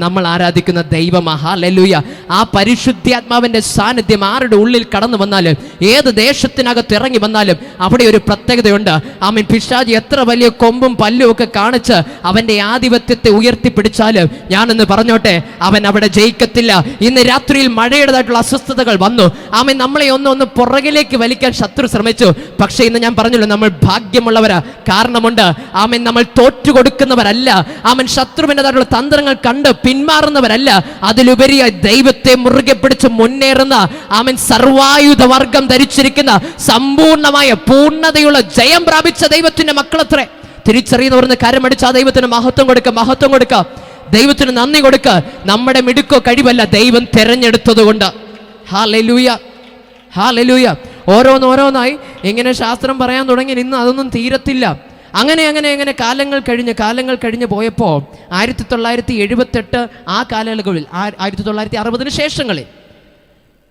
നമ്മൾ ആരാധിക്കുന്ന ദൈവമാ. ഹല്ലേലൂയ. ആ പരിശുദ്ധാത്മാവിൻ്റെ സാന്നിധ്യം ആരുടെ ഉള്ളിൽ കടന്നു വന്നാലും, ഏത് ദേശത്തിനകത്ത് ഇറങ്ങി വന്നാലും അവിടെ ഒരു പ്രത്യേകതയുണ്ട്. പിശാചി എത്ര വലിയ കൊമ്പും പല്ലും ഒക്കെ കാണിച്ച് അവൻ്റെ ആധിപത്യത്തെ ഉയർത്തിപ്പിടിച്ചാലും ഞാനെന്ന് പറഞ്ഞോട്ടെ, അവൻ അവിടെ ജയിക്കത്തില്ല. ഇന്ന് രാത്രിയിൽ മഴയുടേതായിട്ടുള്ള അസ്വസ്ഥതകൾ വന്നു. നമ്മളെ ഒന്ന് പുറകിലേക്ക് വലിക്കാൻ ശത്രു ശ്രമിച്ചു. പക്ഷെ ഇന്ന് ഞാൻ പറഞ്ഞല്ലോ, നമ്മൾ ഭാഗ്യമുള്ളവരാ. കാരണമുണ്ട്, നമ്മൾ തോറ്റുകൊടുക്കുന്നവരല്ല. ശത്രുവിൻ്റെതായിട്ടുള്ള തന്ത്രങ്ങൾ കണ്ട് പിന്മാറുന്നവരല്ല. അതിലുപരിയായി ദൈവത്തെ മുറുകെ പിടിച്ച് മുന്നേറുന്ന സർവായുധ വർഗം ധരിച്ചിരിക്കുന്ന സമ്പൂർണമായ പൂർണ്ണതയുള്ള ജയം പ്രാപിച്ച ദൈവത്തിന്റെ മക്കളത്രേ. തിരിച്ചറിയുന്നവർന്ന് കരമടിച്ച് ആ ദൈവത്തിന് മഹത്വം കൊടുക്കുക, ദൈവത്തിന് നന്ദി കൊടുക്കുക. നമ്മുടെ മിടുക്കോ കഴിവല്ല, ദൈവം തെരഞ്ഞെടുത്തത് കൊണ്ട്. Hallelujah, hallelujah. ഓരോന്നായി ഇങ്ങനെ ശാസ്ത്രം പറയാൻ തുടങ്ങി ഇന്ന് അതൊന്നും തീരത്തില്ല. അങ്ങനെ അങ്ങനെ അങ്ങനെ കാലങ്ങൾ കഴിഞ്ഞ് പോയപ്പോൾ 1978 ആ കാലയളവിൽ 1960 ശേഷങ്ങളിൽ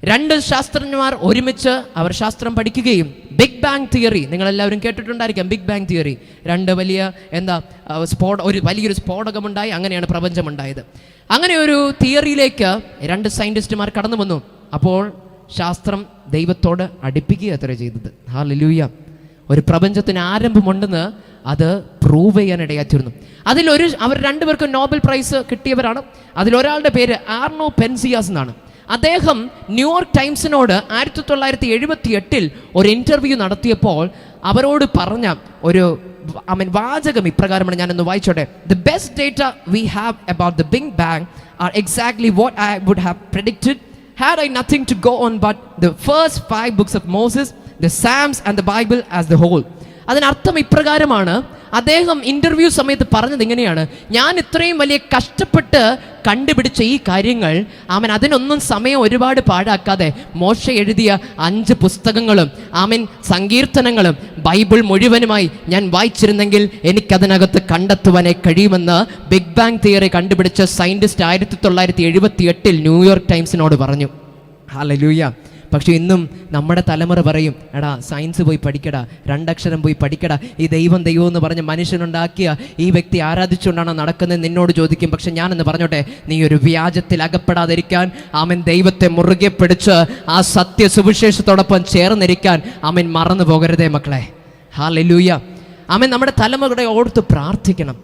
2 ശാസ്ത്രജ്ഞന്മാർ ഒരുമിച്ച് അവർ ശാസ്ത്രം പഠിക്കുകയും ബിഗ് ബാങ് തിയറി, നിങ്ങളെല്ലാവരും കേട്ടിട്ടുണ്ടായിരിക്കാം. ബിഗ് ബാങ് തിയറി, 2 വലിയ ഒരു വലിയൊരു സ്ഫോടകമുണ്ടായി, അങ്ങനെയാണ് പ്രപഞ്ചമുണ്ടായത്. അങ്ങനെ ഒരു തിയറിയിലേക്ക് 2 സയൻറ്റിസ്റ്റുമാർ കടന്നു വന്നു. അപ്പോൾ ശാസ്ത്രം ദൈവത്തോട് അടുപ്പിക്കുക അത്ര ചെയ്തത്. ഹല്ലേലൂയ. ഒരു പ്രപഞ്ചത്തിന് ആരംഭമുണ്ടെന്ന് അത് പ്രൂവ് ചെയ്യാനിടയാറ്റിരുന്നു. അവർ 2 പേർക്കും നോബൽ പ്രൈസ് കിട്ടിയവരാണ്. അതിലൊരാളുടെ പേര് ആർണോ പെൻസിയാസ് എന്നാണ്. അദ്ദേഹം ന്യൂയോർക്ക് ടൈംസിനോട് 1978 ഒരു ഇൻ്റർവ്യൂ നടത്തിയപ്പോൾ അവരോട് പറഞ്ഞ ഒരു വാചകം ഇപ്രകാരമാണ്, ഞാനൊന്ന് വായിച്ചോട്ടെ. The best data we have about the Big Bang are exactly what I would have predicted had I nothing to go on but the first 5 books of Moses, the Psalms and the Bible as the whole. അതിനർത്ഥം ഇപ്രകാരമാണ്. അദ്ദേഹം interview സമയത്ത് പറഞ്ഞത് ഇങ്ങനെയാണ്: ഞാൻ ഇത്രയും വലിയ കഷ്ടപ്പെട്ട് കണ്ടുപിടിച്ച ഈ കാര്യങ്ങൾ അതിനൊന്നും സമയം ഒരുപാട് പാഴാക്കാതെ മോശ എഴുതിയ 5 പുസ്തകങ്ങളും സങ്കീർത്തനങ്ങളും ബൈബിൾ മുഴുവനുമായി ഞാൻ വായിച്ചിരുന്നെങ്കിൽ എനിക്കതിനകത്ത് കണ്ടെത്തുവാനേ കഴിയുമെന്ന് ബിഗ് ബാങ് തിയറി കണ്ടുപിടിച്ച സയൻറ്റിസ്റ്റ് 1978 ന്യൂയോർക്ക് ടൈംസിനോട് പറഞ്ഞു. ഹല്ലേലൂയ. പക്ഷെ ഇന്നും നമ്മുടെ തലമുറ പറയും, എടാ സയൻസ് പോയി പഠിക്കടാ, 2 അക്ഷരം പോയി പഠിക്കടാ, ഈ ദൈവം എന്ന് പറഞ്ഞ് മനുഷ്യനുണ്ടാക്കിയ ഈ വ്യക്തി ആരാധിച്ചുകൊണ്ടാണ് നടക്കുന്നത് നിന്നോട് ചോദിക്കും. പക്ഷെ ഞാനെന്ന് പറഞ്ഞോട്ടെ, നീ ഒരു വ്യാജത്തിൽ അകപ്പെടാതിരിക്കാൻ ദൈവത്തെ മുറുകെ പിടിച്ച് ആ സത്യ സുവിശേഷത്തോടൊപ്പം ചേർന്നിരിക്കാൻ മറന്നു പോകരുതേ മക്കളെ. ഹല്ലേലൂയ. നമ്മുടെ തലമുറയുടെ ഓർത്ത് പ്രാർത്ഥിക്കണം.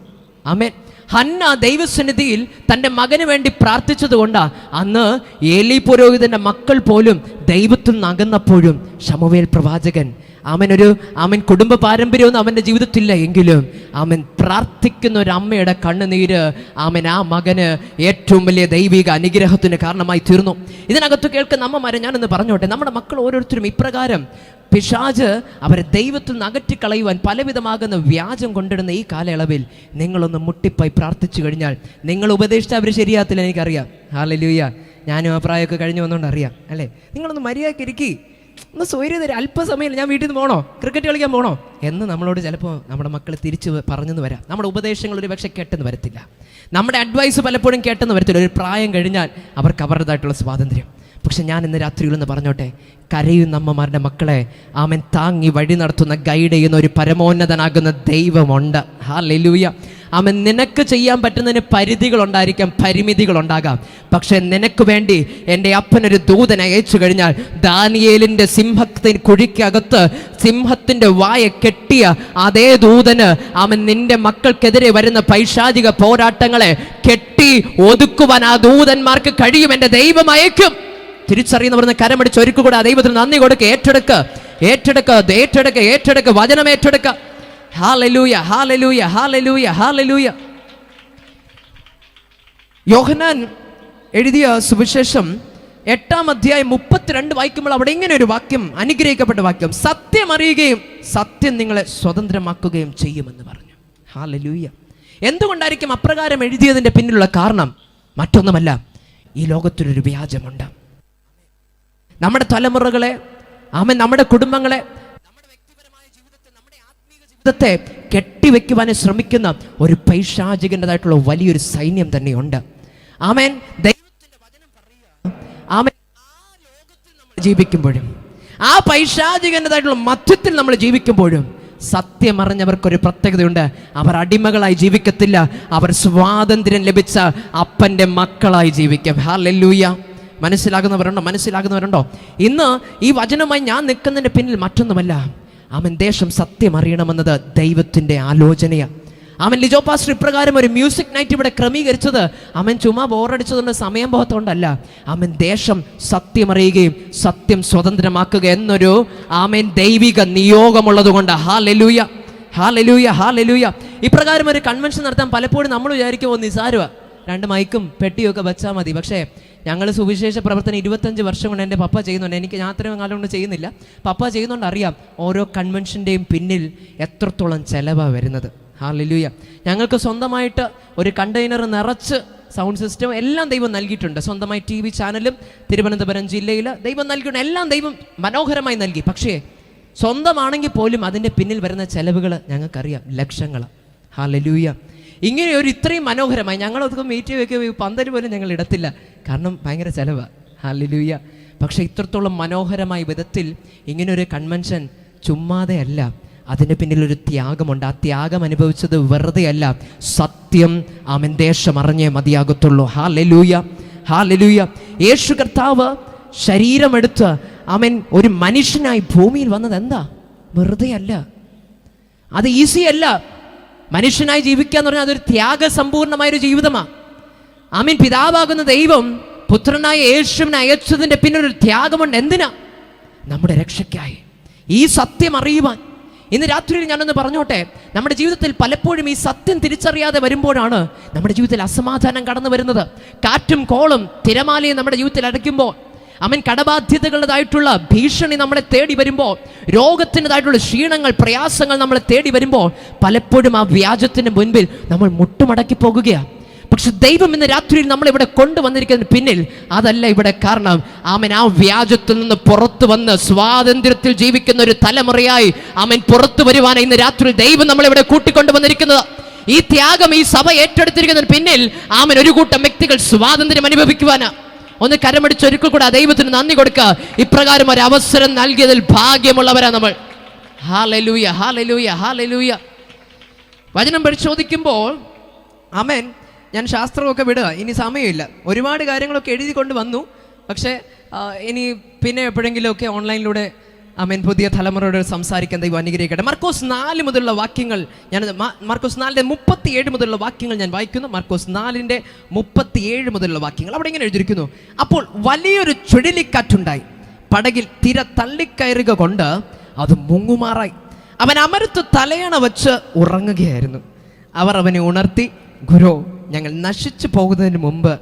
ഹന്ന ദൈവസന്നിധിയിൽ തൻ്റെ മകന് വേണ്ടി പ്രാർത്ഥിച്ചത് കൊണ്ടാണ് അന്ന് ഏലി പുരോഹിതൻ്റെ മക്കൾ പോലും ദൈവത്തിൽ നിന്ന് അകന്നപ്പോഴും ശമൂവേൽ പ്രവാചകൻ ഒരു കുടുംബ പാരമ്പര്യമൊന്നും അവൻ്റെ ജീവിതത്തില്ല എങ്കിലും പ്രാർത്ഥിക്കുന്ന ഒരു അമ്മയുടെ കണ്ണുനീര് ആ മകന് ഏറ്റവും വലിയ ദൈവിക അനുഗ്രഹത്തിന് കാരണമായി തീർന്നു. ഇതിനകത്ത് കേൾക്കുന്ന അമ്മമാരെ ഞാനൊന്ന് പറഞ്ഞോട്ടെ, നമ്മുടെ മക്കൾ ഓരോരുത്തരും ഇപ്രകാരം പിശാച് അവരെ ദൈവത്തിൽ നിന്ന് അകറ്റിക്കളയുവാൻ പലവിധമാകുന്ന വ്യാജം കൊണ്ടിടുന്ന ഈ കാലയളവിൽ നിങ്ങളൊന്ന് മുട്ടിപ്പായി പ്രാർത്ഥിച്ചു കഴിഞ്ഞാൽ, നിങ്ങൾ ഉപദേശിച്ചാൽ അവർ ശരിയാത്തില്ല, എനിക്കറിയാം. ഹല്ലേലൂയ. ഞാനും ആ പ്രായമൊക്കെ കഴിഞ്ഞു വന്നുകൊണ്ട് അറിയാം അല്ലേ. നിങ്ങളൊന്ന് മര്യാദയ്ക്ക് ഇരിക്കി, ഒന്ന് സ്വൈര്യം തരും, അല്പസമയം ഞാൻ വീട്ടിൽ നിന്ന് പോകണോ, ക്രിക്കറ്റ് കളിക്കാൻ പോകണോ എന്ന് നമ്മളോട് ചിലപ്പോൾ നമ്മുടെ മക്കൾ തിരിച്ച് പറഞ്ഞെന്ന് വരാം. നമ്മുടെ ഉപദേശങ്ങൾ ഒരു പക്ഷേ കേട്ടെന്ന് വരത്തില്ല, നമ്മുടെ അഡ്വൈസ് പലപ്പോഴും കേട്ടെന്ന് വരത്തില്ല. ഒരു പ്രായം കഴിഞ്ഞാൽ അവർക്ക് അവരുടേതായിട്ടുള്ള സ്വാതന്ത്ര്യം. പക്ഷെ ഞാൻ ഇന്ന് രാത്രിയിലൊന്ന് പറഞ്ഞോട്ടെ, കരയുന്ന അമ്മമാരുടെ മക്കളെ താങ്ങി വഴി നടത്തുന്ന ഗൈഡ് ചെയ്യുന്ന ഒരു പരമോന്നതനാകുന്ന ദൈവമുണ്ട്. ഹല്ലേലൂയ. നിനക്ക് ചെയ്യാൻ പറ്റുന്നതിന് പരിധികളുണ്ടായിരിക്കാം, പരിമിതികളുണ്ടാകാം. പക്ഷെ നിനക്ക് വേണ്ടി എൻ്റെ അപ്പനൊരു ദൂതനെ അയച്ചു കഴിഞ്ഞാൽ ദാനിയേലിൻ്റെ സിംഹത്തിൻ കുഴിക്കകത്ത് സിംഹത്തിൻ്റെ വായ കെട്ടിയ അതേ ദൂതന് നിന്റെ മക്കൾക്കെതിരെ വരുന്ന പൈശാചിക പോരാട്ടങ്ങളെ കെട്ടി ഒതുക്കുവാൻ ആ ദൂതന്മാർക്ക് കഴിയും. എൻ്റെ ദൈവം അയക്കും. തിരിച്ചറിയുന്നവർ കരമടിച്ച് ഒരുക്കൂടെ ആ ദൈവത്തിന് നന്ദി കൊടുക്കുക. ഏറ്റെടുക്ക വചനം ഏറ്റെടുക്ക. Hallelujah, hallelujah, hallelujah, hallelujah. യോഹന്നാൻ എഴുതിയ സുവിശേഷം 8-ാം അധ്യായം 32 വായിക്കുമ്പോൾ അവിടെ ഇങ്ങനെ ഒരു വാക്യം, അനുഗ്രഹിക്കപ്പെട്ട വാക്യം: സത്യം അറിയുകയും സത്യം നിങ്ങളെ സ്വതന്ത്രമാക്കുകയും ചെയ്യുമെന്ന് പറഞ്ഞു. ഹല്ലേലൂയ. എന്തുകൊണ്ടായിരിക്കും അപ്രകാരം എഴുതിയതിൻ്റെ പിന്നിലുള്ള കാരണം? മറ്റൊന്നുമല്ല, ഈ ലോകത്തിലൊരു വ്യാജമുണ്ട്. നമ്മുടെ തലമുറകളെ നമ്മുടെ കുടുംബങ്ങളെ, നമ്മുടെ വ്യക്തിപരമായ ജീവിതത്തെ, നമ്മുടെ ആത്മീയ ജീവിതത്തെ കെട്ടിവെക്കുവാൻ ശ്രമിക്കുന്ന ഒരു പൈശാചികൻ്റെതായിട്ടുള്ള വലിയൊരു സൈന്യം തന്നെയുണ്ട്. ദൈവത്തിന്റെ വചനം പറയുക, ആ ലോകത്തിൽ നമ്മൾ ജീവിക്കുമ്പോഴും ആ പൈശാചികൻ്റെതായിട്ടുള്ള മധ്യത്തിൽ നമ്മൾ ജീവിക്കുമ്പോഴും സത്യമറിഞ്ഞവർക്കൊരു പ്രത്യേകതയുണ്ട്. അവർ അടിമകളായി ജീവിക്കത്തില്ല, അവർ സ്വാതന്ത്ര്യം ലഭിച്ച അപ്പൻ്റെ മക്കളായി ജീവിക്കും. ഹല്ലേലൂയ. മനസ്സിലാകുന്നവരുണ്ടോ? ഇന്ന് ഈ വചനമായി ഞാൻ നിൽക്കുന്നതിൻ്റെ പിന്നിൽ മറ്റൊന്നുമല്ല, ദേശം സത്യം അറിയണമെന്നത് ദൈവത്തിൻ്റെ ആലോചനയാണ്. ലിജോ പാസ്റ്റർ ഇപ്രകാരം ഒരു മ്യൂസിക് നൈറ്റ് ഇവിടെ ക്രമീകരിച്ചത് ചുമ്മാ ബോറടിച്ചതുകൊണ്ട് സമയം പോകത്തോണ്ടല്ല. ദേശം സത്യം അറിയുകയും സത്യം സ്വതന്ത്രമാക്കുക എന്നൊരു ദൈവിക നിയോഗമുള്ളത് കൊണ്ട്. Hallelujah, hallelujah, hallelujah. ഇപ്രകാരം ഒരു കൺവെൻഷൻ നടത്താൻ പലപ്പോഴും നമ്മൾ വിചാരിക്കുമോ നിസാരമാണ്, 2 മൈക്കും പെട്ടിയൊക്കെ വെച്ചാൽ മതി. പക്ഷേ ഞങ്ങൾ സുവിശേഷ പ്രവർത്തനം 25 വർഷം കൊണ്ട് എൻ്റെ പപ്പ ചെയ്യുന്നുണ്ട്. ഞാൻ അത്രയും കാലം കൊണ്ട് ചെയ്യുന്നില്ല, പപ്പ ചെയ്യുന്നുണ്ട് അറിയാം ഓരോ കൺവെൻഷൻ്റെയും പിന്നിൽ എത്രത്തോളം ചിലവാണ് വരുന്നത്. ഹല്ലേലൂയ. ഞങ്ങൾക്ക് സ്വന്തമായിട്ട് ഒരു കണ്ടെയ്നർ നിറച്ച് സൗണ്ട് സിസ്റ്റം എല്ലാം ദൈവം നൽകിയിട്ടുണ്ട്. സ്വന്തമായി TV ചാനലും തിരുവനന്തപുരം ജില്ലയിൽ ദൈവം നൽകിയിട്ടുണ്ട്. എല്ലാം ദൈവം മനോഹരമായി നൽകി. പക്ഷേ സ്വന്തമാണെങ്കിൽ പോലും അതിൻ്റെ പിന്നിൽ വരുന്ന ചെലവുകൾ ഞങ്ങൾക്കറിയാം, ലക്ഷങ്ങൾ. ഹല്ലേലൂയ. ഇങ്ങനെ ഒരു ഇത്രയും മനോഹരമായി ഞങ്ങളതൊക്കെ മീറ്റ് വെക്കുക, പന്തൽ പോലും ഞങ്ങൾ ഇടത്തില്ല, കാരണം ഭയങ്കര ചിലവാണ്. ഹല്ലേലൂയ. പക്ഷേ ഇത്രത്തോളം മനോഹരമായ വിധത്തിൽ ഇങ്ങനൊരു കൺവെൻഷൻ ചുമ്മാതെ അല്ല, അതിന് പിന്നിലൊരു ത്യാഗമുണ്ട്. ആ ത്യാഗം അനുഭവിച്ചത് വെറുതെ അല്ല, സത്യം ആമൻ ദേശം അറിഞ്ഞേ മതിയാകത്തുള്ളൂ. Hallelujah, hallelujah. യേശു കർത്താവ് ശരീരമെടുത്ത് ആമൻ ഒരു മനുഷ്യനായി ഭൂമിയിൽ വന്നത് എന്താ? വെറുതെ അല്ല, അത് ഈസി അല്ല. മനുഷ്യനായി ജീവിക്കുക എന്ന് പറഞ്ഞാൽ അതൊരു ത്യാഗസമ്പൂർണമായൊരു ജീവിതമാണ്. ആമീൻ. പിതാവാകുന്ന ദൈവം പുത്രനായ യേശുവിനെ അയച്ചതിൻ്റെ പിന്നൊരു ത്യാഗമുണ്ട്. എന്തിനാ? നമ്മുടെ രക്ഷയ്ക്കായി. ഈ സത്യം അറിയുവാൻ ഇന്ന് രാത്രിയിൽ ഞാനൊന്ന് പറഞ്ഞോട്ടെ, നമ്മുടെ ജീവിതത്തിൽ പലപ്പോഴും ഈ സത്യം തിരിച്ചറിയാതെ വരുമ്പോഴാണ് നമ്മുടെ ജീവിതത്തിൽ അസമാധാനം കടന്നു വരുന്നത്. കാറ്റും കോളും തിരമാലയും നമ്മുടെ ജീവിതത്തിൽ അടയ്ക്കുമ്പോൾ, അവൻ കടബാധ്യതകളുടേതായിട്ടുള്ള ഭീഷണി നമ്മളെ തേടി വരുമ്പോൾ, രോഗത്തിൻ്റെതായിട്ടുള്ള ക്ഷീണങ്ങൾ പ്രയാസങ്ങൾ നമ്മളെ തേടി വരുമ്പോൾ പലപ്പോഴും ആ വ്യാജത്തിന് മുൻപിൽ നമ്മൾ മുട്ടുമടക്കി പോകുകയാണ്. പക്ഷെ ദൈവം ഇന്ന് രാത്രിയിൽ നമ്മളിവിടെ കൊണ്ടുവന്നിരിക്കുന്നതിന് പിന്നിൽ അതല്ല ഇവിടെ കാരണം. ആമൻ ആ വ്യാജത്തിൽ നിന്ന് പുറത്തു വന്ന് സ്വാതന്ത്ര്യത്തിൽ ജീവിക്കുന്ന ഒരു തലമുറയായി ആമൻ പുറത്തു വരുവാനാണ് ഇന്ന് രാത്രി ദൈവം നമ്മളിവിടെ കൂട്ടിക്കൊണ്ടുവന്നിരിക്കുന്നത്. ഈ ത്യാഗം ഈ സഭ ഏറ്റെടുത്തിരിക്കുന്നതിന് പിന്നിൽ ആമൻ ഒരു കൂട്ടം വ്യക്തികൾ സ്വാതന്ത്ര്യം അനുഭവിക്കുവാനാ. ഒന്ന് കരമടിച്ച് ഒരിക്കൽ കൂടെ ദൈവത്തിന് നന്ദി കൊടുക്കുക. ഇപ്രകാരം ഒരു അവസരം നൽകിയതിൽ ഭാഗ്യമുള്ളവരാ നമ്മൾ. Hallelujah, hallelujah, hallelujah. വചനം പരിശോധിക്കുമ്പോൾ ആമേൻ, ഞാൻ ശാസ്ത്രമൊക്കെ വിടുക, ഇനി സമയമില്ല. ഒരുപാട് കാര്യങ്ങളൊക്കെ എഴുതി കൊണ്ട് വന്നു. പക്ഷേ ഇനി പിന്നെ എപ്പോഴെങ്കിലുമൊക്കെ ഓൺലൈനിലൂടെ ആമേൻ പുതിയ തലമുറയോട് സംസാരിക്കാൻ ദൈവം അനുഗ്രഹിക്കട്ടെ. മർക്കോസ് 4 മുതലുള്ള വാക്യങ്ങൾ ഞാൻ മർക്കോസ് 4:37 മുതലുള്ള വാക്യങ്ങൾ ഞാൻ വായിക്കുന്നു. മർക്കോസ് 4:37 മുതലുള്ള വാക്യങ്ങൾ അവിടെ ഇങ്ങനെ എഴുതിയിരിക്കുന്നു: അപ്പോൾ വലിയൊരു ചുഴലിക്കാറ്റുണ്ടായി, പടകിൽ തിര തള്ളിക്കയറുക കൊണ്ട് അത് മുങ്ങുമാറായി. അവൻ അമരത്ത് തലയണ വച്ച് ഉറങ്ങുകയായിരുന്നു. അവർ അവനെ ഉണർത്തി, ഗുരു, ഞങ്ങൾ നശിച്ചു പോകുന്നതിന് മുമ്പ്